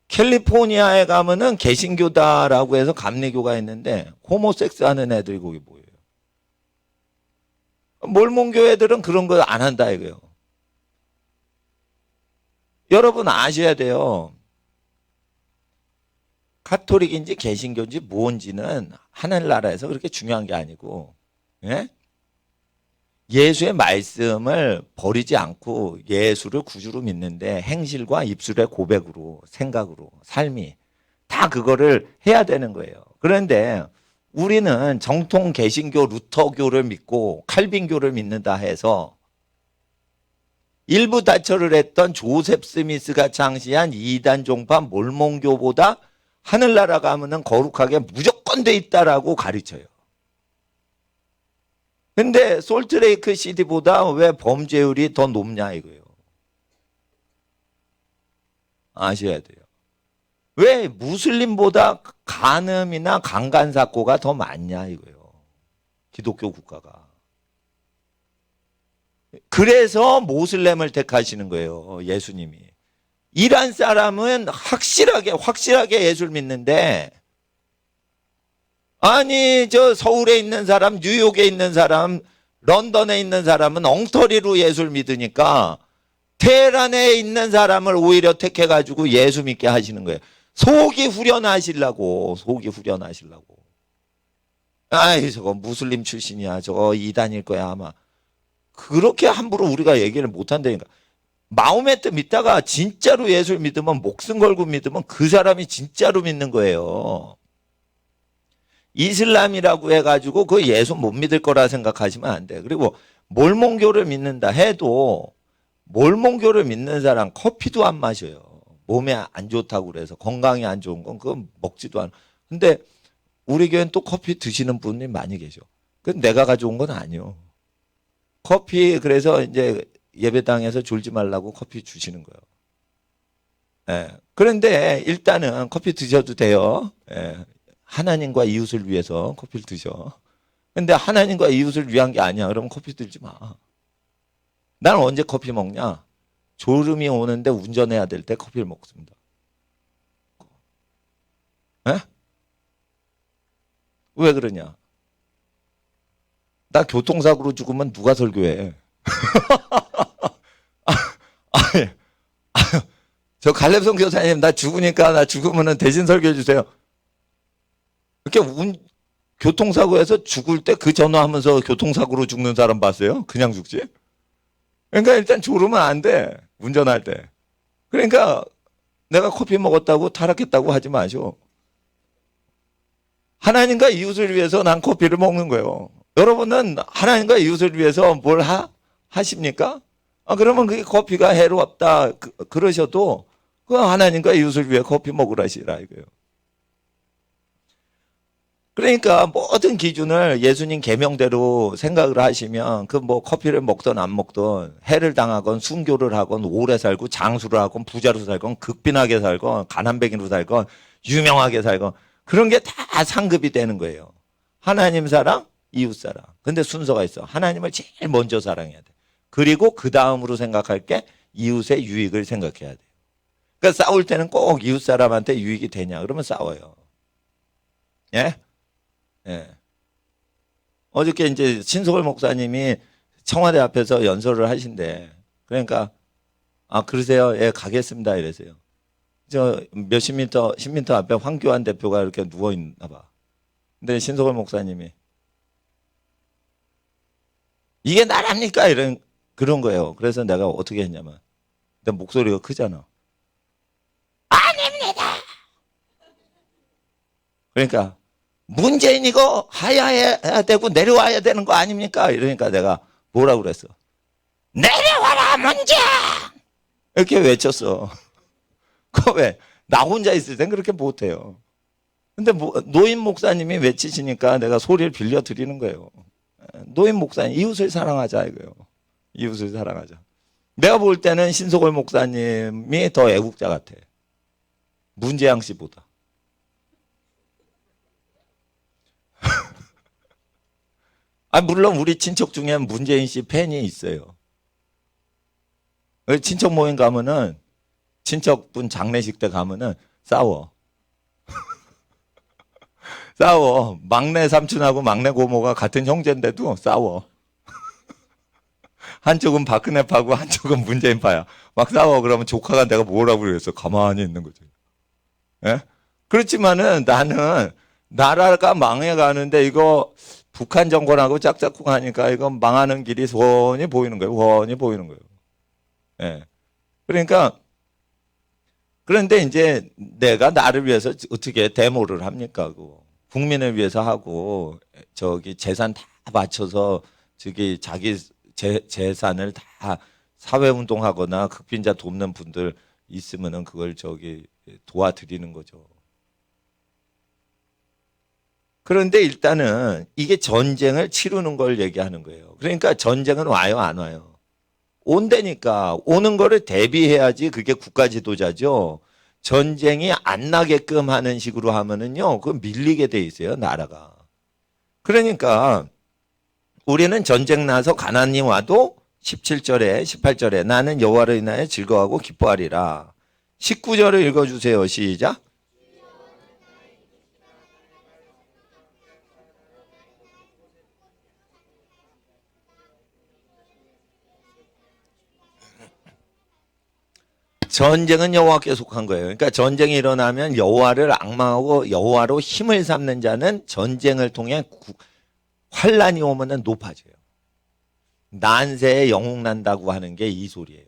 캘리포니아에 가면은 개신교다라고 해서 감리교가 있는데 호모섹스 하는 애들이 거기 보여요. 몰몬교 애들은 그런 거 안 한다 이거예요. 여러분 아셔야 돼요. 가톨릭인지 개신교인지 뭔지는 하늘나라에서 그렇게 중요한 게 아니고, 예? 예수의 말씀을 버리지 않고 예수를 구주로 믿는데 행실과 입술의 고백으로, 생각으로, 삶이 다 그거를 해야 되는 거예요. 그런데 우리는 정통 개신교 루터교를 믿고 칼빈교를 믿는다 해서 일부 다처를 했던 조셉 스미스가 창시한 이단 종파 몰몬교보다 하늘나라 가면은 거룩하게 무조건 돼 있다라고 가르쳐요. 근데 솔트레이크 시티보다 왜 범죄율이 더 높냐 이거예요. 아셔야 돼요. 왜 무슬림보다 간음이나 강간사고가 더 많냐 이거예요. 기독교 국가가. 그래서 모슬렘을 택하시는 거예요. 예수님이. 이란 사람은 확실하게 예수를 믿는데 아니 저 서울에 있는 사람, 뉴욕에 있는 사람, 런던에 있는 사람은 엉터리로 예수를 믿으니까 테헤란에 있는 사람을 오히려 택해가지고 예수 믿게 하시는 거예요. 속이 후련하시려고. 아이 저거 무슬림 출신이야. 저거 이단일 거야 아마. 그렇게 함부로 우리가 얘기를 못한다니까. 마호메트 믿다가 진짜로 예수를 믿으면 목숨 걸고 믿으면 그 사람이 진짜로 믿는 거예요. 이슬람이라고 해가지고 그 예수 못 믿을 거라 생각하시면 안 돼. 그리고 몰몬교를 믿는다 해도 몰몬교를 믿는 사람 커피도 안 마셔요. 몸에 안 좋다고 그래서 건강에 안 좋은 건 그건 먹지도 않아. 근데 우리 교회는 또 커피 드시는 분이 많이 계셔. 그건 내가 가져온 건 아니요. 커피 그래서 이제 예배당에서 졸지 말라고 커피 주시는 거예요. 예. 그런데 일단은 커피 드셔도 돼요. 예. 하나님과 이웃을 위해서 커피를 드셔. 근데 하나님과 이웃을 위한 게 아니야. 그러면 커피 들지 마. 나는 언제 커피 먹냐? 졸음이 오는데 운전해야 될 때 커피를 먹습니다. 에? 왜 그러냐? 나 교통사고로 죽으면 누가 설교해? 아니, 저 갈렙성 교사님 나 죽으니까 나 죽으면 대신 설교해 주세요. 이렇게 교통사고에서 죽을 때 그 전화하면서 교통사고로 죽는 사람 봤어요? 그냥 죽지? 그러니까 일단 졸으면 안 돼. 운전할 때. 그러니까 내가 커피 먹었다고 타락했다고 하지 마시오. 하나님과 이웃을 위해서 난 커피를 먹는 거예요. 여러분은 하나님과 이웃을 위해서 뭘 하십니까? 그러면 그게 커피가 해롭다 그러셔도 그 하나님과 이웃을 위해 커피 먹으라시라 이거예요. 그러니까 모든 기준을 예수님 계명대로 생각을 하시면 그 뭐 커피를 먹든 안 먹든 해를 당하건 순교를 하건 오래 살고 장수를 하건 부자로 살건 극빈하게 살건 가난뱅이로 살건 유명하게 살건 그런 게 다 상급이 되는 거예요. 하나님 사랑, 이웃 사랑. 근데 순서가 있어. 하나님을 제일 먼저 사랑해야 돼. 그리고 그 다음으로 생각할 게 이웃의 유익을 생각해야 돼. 그러니까 싸울 때는 꼭 이웃 사람한테 유익이 되냐? 그러면 싸워요. 예? 예. 어저께 이제 신석월 목사님이 청와대 앞에서 연설을 하신대. 그러니까, 그러세요? 예, 가겠습니다. 이래서요. 저 몇십 미터, 10m 앞에 황교안 대표가 이렇게 누워있나 봐. 근데 신석월 목사님이 이게 나랍니까? 그런 거예요. 그래서 내가 어떻게 했냐면, 내 목소리가 크잖아. 아닙니다! 그러니까, 문재인 이거 하야해야 되고 내려와야 되는 거 아닙니까? 이러니까 내가 뭐라고 그랬어? 내려와라 문재인! 이렇게 외쳤어. 그거 왜? 나 혼자 있을 땐 그렇게 못해요. 근데 노인 목사님이 외치시니까 내가 소리를 빌려 드리는 거예요. 노인 목사님, 이웃을 사랑하자 이거요. 이웃을 사랑하자. 내가 볼 때는 신석월 목사님이 더 애국자 같아. 문재양 씨보다. 물론 우리 친척 중에 문재인 씨 팬이 있어요. 친척 모임 가면은 친척분 장례식 때 가면은 싸워. 싸워. 막내 삼촌하고 막내 고모가 같은 형제인데도 싸워. 한쪽은 박근혜파고 한쪽은 문재인파야. 막 싸워. 그러면 조카가 내가 뭐라고 그랬어. 가만히 있는 거지. 예? 그렇지만은 나는 나라가 망해가는데 이거 북한 정권하고 짝짝꿍 하니까 이건 망하는 길이 훤히 보이는 거예요. 훤히 보이는 거예요. 예. 그러니까 그런데 이제 내가 나를 위해서 어떻게 데모를 합니까? 그거. 국민을 위해서 하고 재산 다 바쳐서 자기 재산을 다 사회운동하거나 극빈자 돕는 분들 있으면은 그걸 도와드리는 거죠. 그런데 일단은 이게 전쟁을 치르는 걸 얘기하는 거예요. 그러니까 전쟁은 와요, 안 와요? 온다니까. 오는 거를 대비해야지 그게 국가 지도자죠. 전쟁이 안 나게끔 하는 식으로 하면은요, 그 밀리게 돼 있어요, 나라가. 그러니까 우리는 전쟁 나서 가난이 와도 17절에 18절에 나는 여호와를 인하여 즐거워하고 기뻐하리라. 19절을 읽어주세요. 시작. 전쟁은 여호와께 속한 거예요. 그러니까 전쟁이 일어나면 여호와를 앙망하고 여호와로 힘을 삼는 자는 전쟁을 통해 환란이 오면은 높아져요. 난세에 영웅 난다고 하는 게 이 소리예요.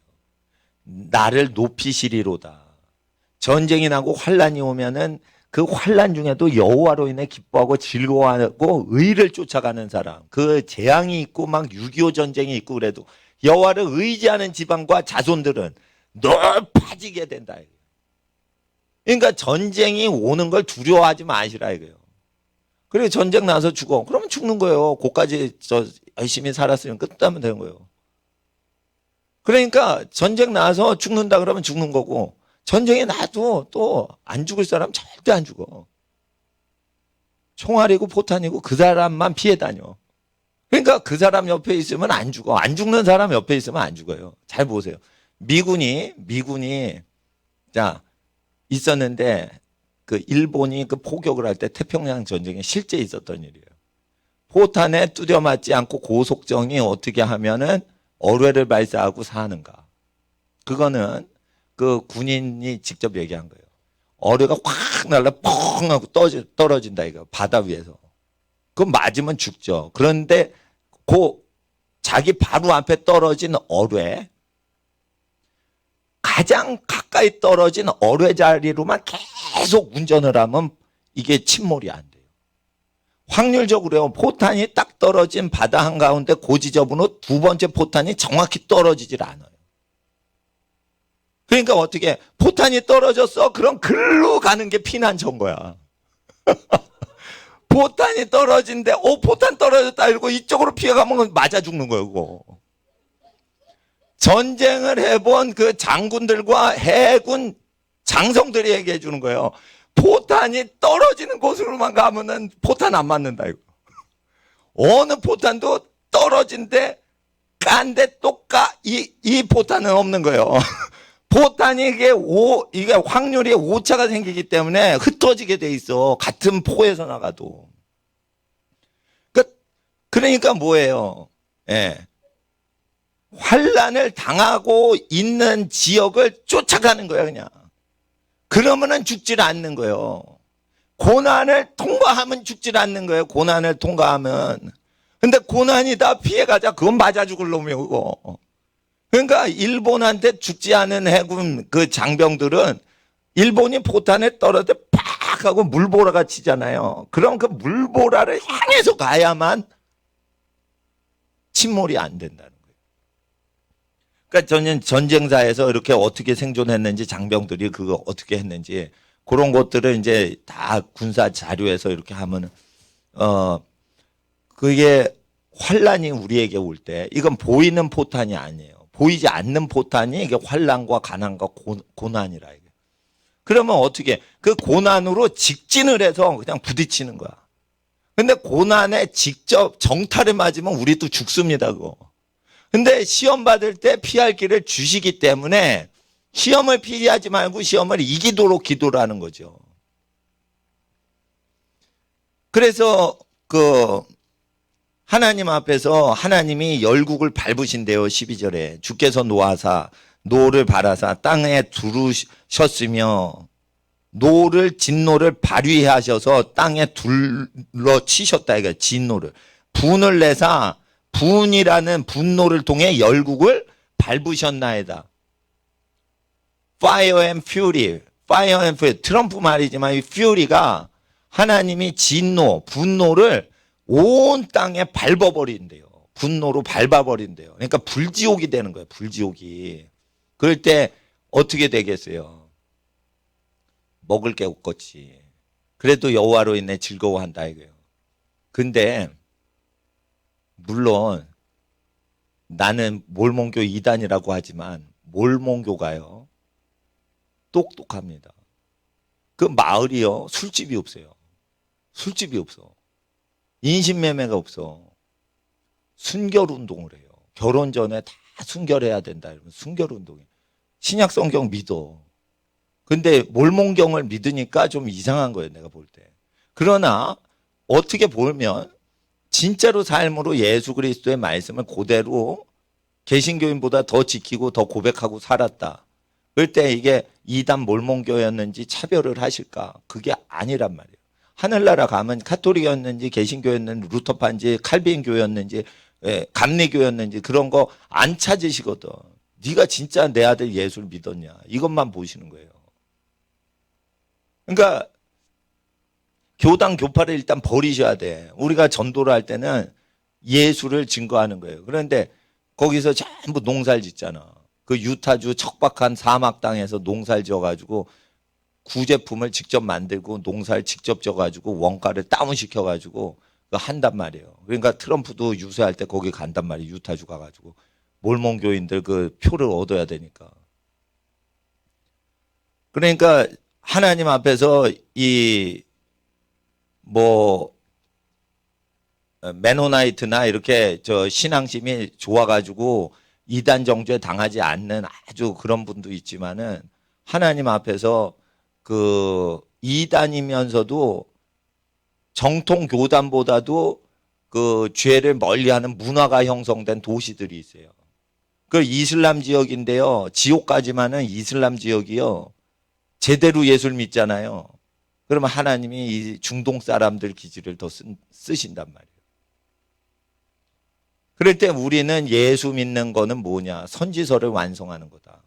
나를 높이시리로다. 전쟁이 나고 환란이 오면은 그 환란 중에도 여호와로 인해 기뻐하고 즐거워하고 의를 쫓아가는 사람. 그 재앙이 있고 막 6.25 전쟁이 있고 그래도 여호와를 의지하는 지방과 자손들은 높아지게 된다. 그러니까 전쟁이 오는 걸 두려워하지 마시라 이거예요. 그리고 전쟁 나서 죽어. 그러면 죽는 거예요. 그까지 열심히 살았으면 끝나면 되는 거예요. 그러니까 전쟁 나서 죽는다 그러면 죽는 거고 전쟁에 나도 또 안 죽을 사람 절대 안 죽어. 총알이고 포탄이고 그 사람만 피해 다녀. 그러니까 그 사람 옆에 있으면 안 죽어. 안 죽는 사람 옆에 있으면 안 죽어요. 잘 보세요. 미군이 자 있었는데 그 일본이 그 포격을 할 때 태평양 전쟁에 실제 있었던 일이에요. 포탄에 두려 맞지 않고 고속정이 어떻게 하면은 어뢰를 발사하고 사는가. 그거는 그 군인이 직접 얘기한 거예요. 어뢰가 확 날라 펑 하고 떨어진다 이거 바다 위에서. 그럼 맞으면 죽죠. 그런데 자기 바로 앞에 떨어진 어뢰 가장 가까이 떨어진 어뢰 자리로만 계속 운전을 하면 이게 침몰이 안 돼요. 확률적으로요. 포탄이 딱 떨어진 바다 한가운데 고지점으로 두 번째 포탄이 정확히 떨어지질 않아요. 그러니까 어떻게 포탄이 떨어졌어? 그럼 글로 가는 게 피난처인 거야. 포탄이 떨어진데 포탄 떨어졌다 이러고 이쪽으로 피해가면 맞아 죽는 거예요. 그거. 전쟁을 해본 그 장군들과 해군 장성들이 얘기해 주는 거예요. 포탄이 떨어지는 곳으로만 가면은 포탄 안 맞는다 이거. 어느 포탄도 떨어진데 깐데 이 포탄은 없는 거예요. 포탄이 이게 확률이 오차가 생기기 때문에 흩어지게 돼 있어. 같은 포에서 나가도. 그러니까 뭐예요? 예. 환란을 당하고 있는 지역을 쫓아가는 거야, 그냥. 그러면은 죽질 않는 거예요. 고난을 통과하면 죽질 않는 거예요. 고난을 통과하면. 근데 고난이 다 피해가자. 그건 맞아 죽을 놈이고. 그거. 그러니까 일본한테 죽지 않은 해군 그 장병들은 일본이 포탄에 떨어져 팍 하고 물보라가 치잖아요. 그럼 그 물보라를 향해서 가야만 침몰이 안 된다는 거예요. 그러니까 저는 전쟁사에서 이렇게 어떻게 생존했는지 장병들이 그거 어떻게 했는지 그런 것들을 이제 다 군사 자료에서 이렇게 하면 그게 환란이 우리에게 올 때 이건 보이는 포탄이 아니에요. 보이지 않는 포탄이 이게 환란과 가난과 고난이라 이게. 그러면 어떻게 그 고난으로 직진을 해서 그냥 부딪히는 거야. 근데 고난에 직접 정타를 맞으면 우리도 죽습니다, 그거. 근데 시험 받을 때 피할 길을 주시기 때문에 시험을 피하지 말고 시험을 이기도록 기도를 하는 거죠. 그래서 하나님 앞에서 하나님이 열국을 밟으신대요. 12절에 주께서 노하사 노를 바라사 땅에 두르셨으며 진노를 발휘하셔서 땅에 둘러치셨다. 이거 진노를 분을 내사 분이라는 분노를 통해 열국을 밟으셨나이다. Fire and fury, fire and fury. 트럼프 말이지만 이 fury가 하나님이 진노, 분노를 온 땅에 밟아버린대요. 분노로 밟아버린대요. 그러니까 불지옥이 되는 거예요. 불지옥이. 그럴 때 어떻게 되겠어요? 먹을 게 없겠지. 그래도 여호와로 인해 즐거워한다 이거예요. 근데 물론 나는 몰몬교 2단이라고 하지만 몰몬교가요. 똑똑합니다. 그 마을이요. 술집이 없어요. 술집이 없어. 인신매매가 없어. 순결운동을 해요. 결혼 전에 다 순결해야 된다. 이러면 순결운동이. 신약 성경 믿어. 근데 몰몬경을 믿으니까 좀 이상한 거예요. 내가 볼 때. 그러나 어떻게 보면 진짜로 삶으로 예수 그리스도의 말씀을 그대로 개신교인보다 더 지키고 더 고백하고 살았다. 그럴 때 이게 이단 몰몬교였는지 차별을 하실까? 그게 아니란 말이에요. 하늘나라 가면 카톨릭이었는지 개신교였는지 루터파인지 칼빈교였는지 감리교였는지 그런 거 안 찾으시거든. 네가 진짜 내 아들 예수를 믿었냐? 이것만 보시는 거예요. 그러니까 교당 교파를 일단 버리셔야 돼. 우리가 전도를 할 때는 예수를 증거하는 거예요. 그런데 거기서 전부 농사를 짓잖아. 그 유타주 척박한 사막 땅에서 농사를 지어가지고 구제품을 직접 만들고 농사를 직접 져가지고 원가를 다운시켜가지고 한단 말이에요. 그러니까 트럼프도 유세할 때 거기 간단 말이에요. 유타주 가가지고 몰몬교인들 그 표를 얻어야 되니까. 그러니까 하나님 앞에서 이 뭐 메노나이트나 이렇게 저 신앙심이 좋아가지고 이단 정죄 당하지 않는 아주 그런 분도 있지만은 하나님 앞에서 그 이단이면서도 정통 교단보다도 그 죄를 멀리하는 문화가 형성된 도시들이 있어요. 그 이슬람 지역인데요. 지옥까지만은 이슬람 지역이요. 제대로 예술 믿잖아요. 그러면 하나님이 이 중동 사람들 기질을 더 쓰신단 말이에요. 그럴 때 우리는 예수 믿는 거는 뭐냐? 선지서를 완성하는 거다.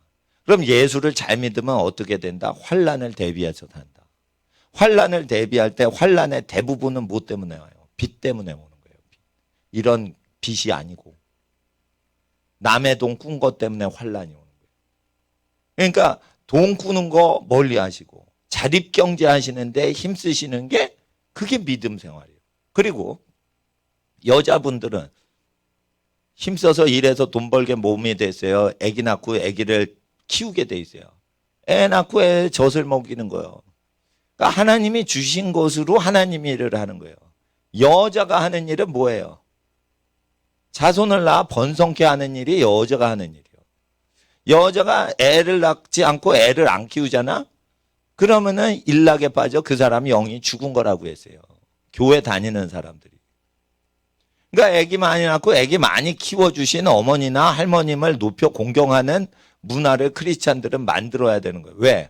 그럼 예수를 잘 믿으면 어떻게 된다? 환난을 대비해서 산다. 환난을 대비할 때 환난의 대부분은 뭐 때문에 와요? 빚 때문에 오는 거예요. 이런 빚이 아니고 남의 돈 꾼 것 때문에 환난이 오는 거예요. 그러니까 돈 꾸는 거 멀리 하시고 자립경제 하시는데 힘쓰시는 게 그게 믿음 생활이에요. 그리고 여자분들은 힘써서 일해서 돈 벌게 몸이 됐어요. 아기 낳고 아기를 키우게 돼 있어요. 애 낳고 애 젖을 먹이는 거예요. 그러니까 하나님이 주신 것으로 하나님이 일을 하는 거예요. 여자가 하는 일은 뭐예요? 자손을 낳아 번성케 하는 일이 여자가 하는 일이에요. 여자가 애를 낳지 않고 애를 안 키우잖아? 그러면은 일락에 빠져 그 사람이 영이 죽은 거라고 했어요. 교회 다니는 사람들이. 그러니까 아기 많이 낳고 아기 많이 키워주신 어머니나 할머님을 높여 공경하는 문화를 크리스찬들은 만들어야 되는 거예요. 왜?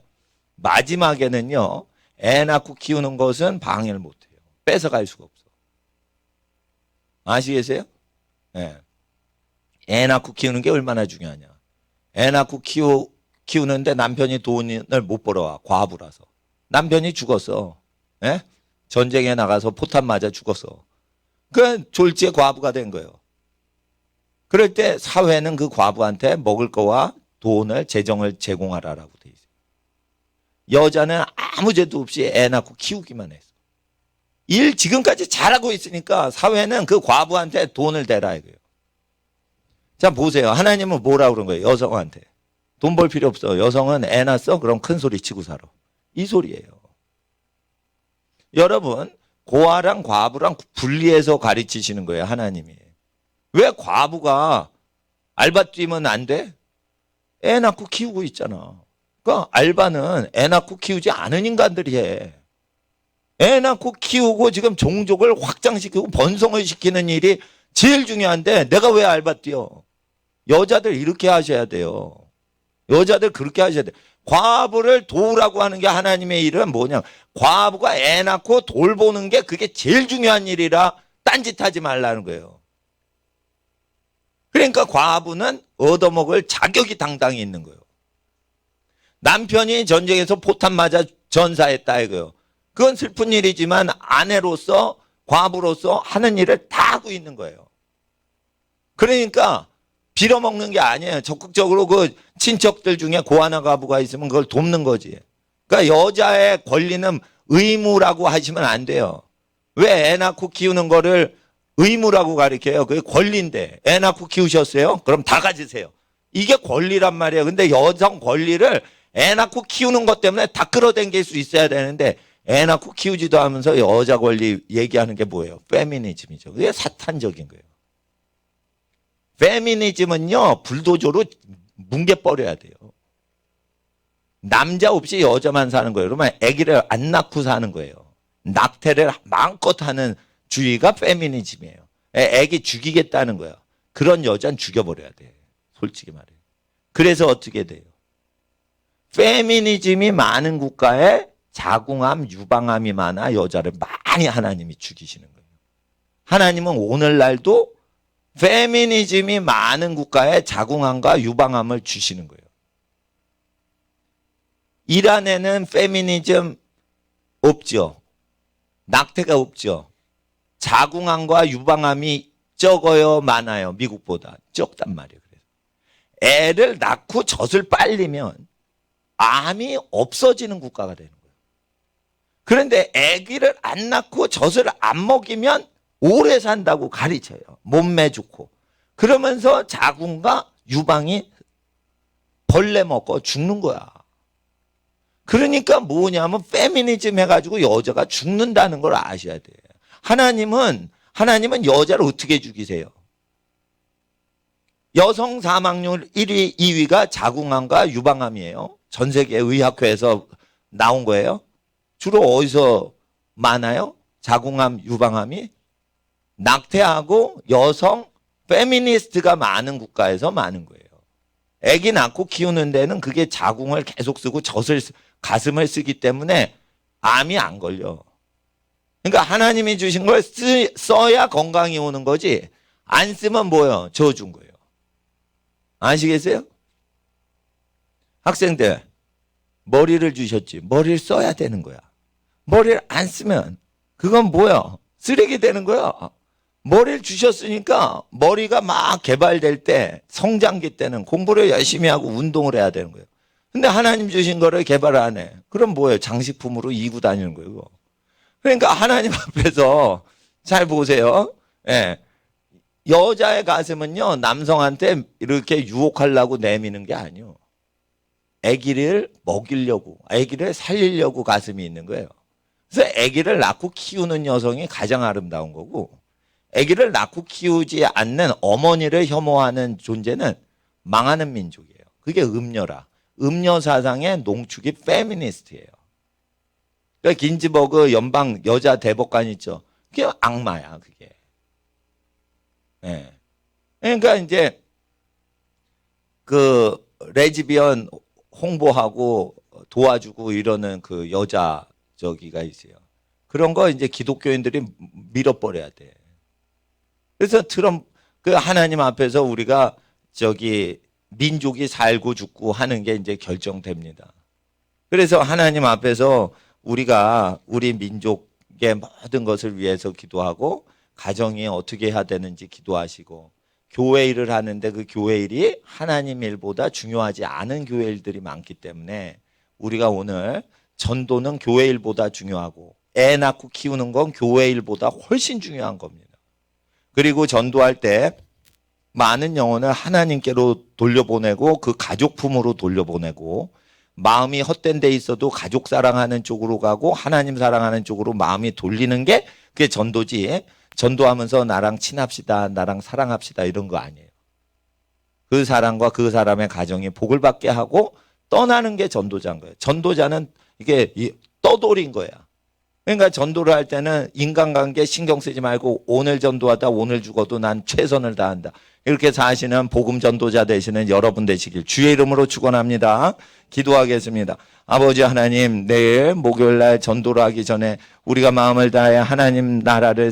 마지막에는요. 애 낳고 키우는 것은 방해를 못해요. 뺏어갈 수가 없어. 아시겠어요? 네. 애 낳고 키우는 게 얼마나 중요하냐. 애 낳고 키우는데 남편이 돈을 못 벌어와. 과부라서. 남편이 죽었어. 예? 전쟁에 나가서 포탄 맞아 죽었어. 그 졸지에 과부가 된 거예요. 그럴 때 사회는 그 과부한테 먹을 거와 돈을 재정을 제공하라라고 돼 있어요. 여자는 아무 죄도 없이 애 낳고 키우기만 했어. 일 지금까지 잘하고 있으니까 사회는 그 과부한테 돈을 대라 이거예요. 자 보세요. 하나님은 뭐라고 그런 거예요? 여성한테. 돈 벌 필요 없어. 여성은 애 낳았어? 그럼 큰 소리 치고 살아. 이 소리예요. 여러분 고아랑 과부랑 분리해서 가르치시는 거예요. 하나님이. 왜 과부가 알바 뛰면 안 돼? 애 낳고 키우고 있잖아. 그러니까 알바는 애 낳고 키우지 않은 인간들이 해. 애 낳고 키우고 지금 종족을 확장시키고 번성을 시키는 일이 제일 중요한데 내가 왜 알바 뛰어? 여자들 이렇게 하셔야 돼요. 여자들 그렇게 하셔야 돼. 과부를 도우라고 하는 게 하나님의 일은 뭐냐? 과부가 애 낳고 돌보는 게 그게 제일 중요한 일이라 딴짓하지 말라는 거예요. 그러니까 과부는 얻어먹을 자격이 당당히 있는 거예요. 남편이 전쟁에서 포탄 맞아 전사했다 이거예요. 그건 슬픈 일이지만 아내로서 과부로서 하는 일을 다 하고 있는 거예요. 그러니까 빌어먹는 게 아니에요. 적극적으로 그 친척들 중에 고아나 과부가 있으면 그걸 돕는 거지. 그러니까 여자의 권리는 의무라고 하시면 안 돼요. 왜 애 낳고 키우는 거를 의무라고 가르쳐요? 그게 권리인데. 애 낳고 키우셨어요? 그럼 다 가지세요. 이게 권리란 말이에요. 근데 여성 권리를 애 낳고 키우는 것 때문에 다 끌어당길 수 있어야 되는데 애 낳고 키우지도 하면서 여자 권리 얘기하는 게 뭐예요? 페미니즘이죠. 그게 사탄적인 거예요. 페미니즘은요, 불도저로 뭉개버려야 돼요. 남자 없이 여자만 사는 거예요. 그러면 아기를 안 낳고 사는 거예요. 낙태를 마음껏 하는 주의가 페미니즘이에요. 아기 죽이겠다는 거야. 그런 여자는 죽여버려야 돼. 솔직히 말해. 그래서 어떻게 돼요? 페미니즘이 많은 국가에 자궁암, 유방암이 많아 여자를 많이 하나님이 죽이시는 거예요. 하나님은 오늘날도 페미니즘이 많은 국가에 자궁암과 유방암을 주시는 거예요. 이란에는 페미니즘 없죠. 낙태가 없죠. 자궁암과 유방암이 적어요, 많아요? 미국보다 적단 말이에요. 그래서 애를 낳고 젖을 빨리면 암이 없어지는 국가가 되는 거예요. 그런데 아기를 안 낳고 젖을 안 먹이면 오래 산다고 가르쳐요. 몸매 좋고. 그러면서 자궁과 유방이 벌레 먹고 죽는 거야. 그러니까 뭐냐면 페미니즘 해가지고 여자가 죽는다는 걸 아셔야 돼요. 하나님은 여자를 어떻게 죽이세요? 여성 사망률 1위, 2위가 자궁암과 유방암이에요. 전 세계 의학회에서 나온 거예요. 주로 어디서 많아요? 자궁암, 유방암이? 낙태하고 여성 페미니스트가 많은 국가에서 많은 거예요. 아기 낳고 키우는 데는 그게 자궁을 계속 쓰고 가슴을 쓰기 때문에 암이 안 걸려. 그러니까 하나님이 주신 걸 써야 건강이 오는 거지. 안 쓰면 뭐예요? 저준 거예요. 아시겠어요? 학생들, 머리를 주셨지. 머리를 써야 되는 거야. 머리를 안 쓰면 그건 뭐야? 쓰레기 되는 거야. 머리를 주셨으니까 머리가 막 개발될 때, 성장기 때는 공부를 열심히 하고 운동을 해야 되는 거예요. 근데 하나님 주신 거를 개발 안 해. 그럼 뭐예요? 장식품으로 이고 다니는 거예요. 그거. 그러니까 하나님 앞에서 잘 보세요. 예. 여자의 가슴은요, 남성한테 이렇게 유혹하려고 내미는 게 아니에요. 아기를 먹이려고, 아기를 살리려고 가슴이 있는 거예요. 그래서 아기를 낳고 키우는 여성이 가장 아름다운 거고, 아기를 낳고 키우지 않는 어머니를 혐오하는 존재는 망하는 민족이에요. 그게 음녀라. 음녀 사상의 농축이 페미니스트예요. 그러니까 긴즈버그 연방 여자 대법관 있죠. 그게 악마야, 그게. 네. 그러니까 이제 그 레즈비언 홍보하고 도와주고 이러는 그 여자 저기가 있어요. 그런 거 이제 기독교인들이 밀어버려야 돼. 그래서 그 하나님 앞에서 우리가 민족이 살고 죽고 하는 게 이제 결정됩니다. 그래서 하나님 앞에서 우리가 우리 민족의 모든 것을 위해서 기도하고 가정이 어떻게 해야 되는지 기도하시고 교회 일을 하는데 그 교회 일이 하나님 일보다 중요하지 않은 교회 일들이 많기 때문에 우리가 오늘 전도는 교회 일보다 중요하고 애 낳고 키우는 건 교회 일보다 훨씬 중요한 겁니다. 그리고 전도할 때 많은 영혼을 하나님께로 돌려보내고 그 가족품으로 돌려보내고 마음이 헛된 데 있어도 가족 사랑하는 쪽으로 가고 하나님 사랑하는 쪽으로 마음이 돌리는 게 그게 전도지. 전도하면서 나랑 친합시다, 나랑 사랑합시다 이런 거 아니에요. 그 사람과 그 사람의 가정이 복을 받게 하고 떠나는 게 전도자인 거예요. 전도자는 이게 떠돌인 거야. 그러니까 전도를 할 때는 인간관계 신경 쓰지 말고 오늘 전도하다 오늘 죽어도 난 최선을 다한다. 이렇게 사시는 복음 전도자 되시는 여러분 되시길 주의 이름으로 축원합니다. 기도하겠습니다. 아버지 하나님, 내일 목요일날 전도를 하기 전에 우리가 마음을 다해 하나님 나라를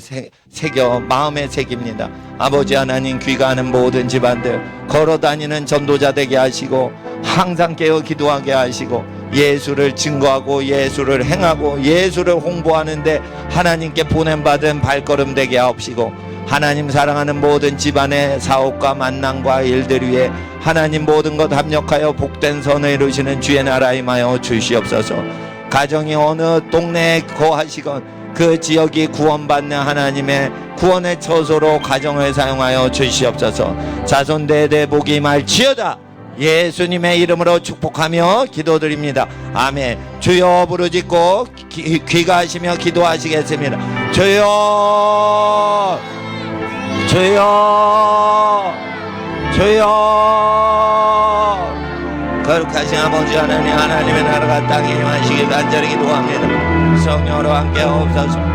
새겨 마음에 새깁니다. 아버지 하나님, 귀가하는 모든 집안들 걸어다니는 전도자 되게 하시고 항상 깨어 기도하게 하시고 예수를 증거하고 예수를 행하고 예수를 홍보하는데 하나님께 보냄받은 발걸음 되게 하옵시고 하나님 사랑하는 모든 집안의 사업과 만남과 일들 위해 하나님 모든 것 합력하여 복된 선을 이루시는 주의 나라 임하여 주시옵소서. 가정이 어느 동네에 거하시건 그 지역이 구원받는 하나님의 구원의 처소로 가정을 사용하여 주시옵소서. 자손 대대 복이 임할지어다. 예수님의 이름으로 축복하며 기도드립니다. 아멘. 주여 부르짖고 귀가하시며 기도하시겠습니다. 주여, 주여, 주여. 거룩하신 아버지 하나님, 하나님의 나라가 땅에 임하시길 간절히 기도합니다. 성령으로 함께 하옵소서.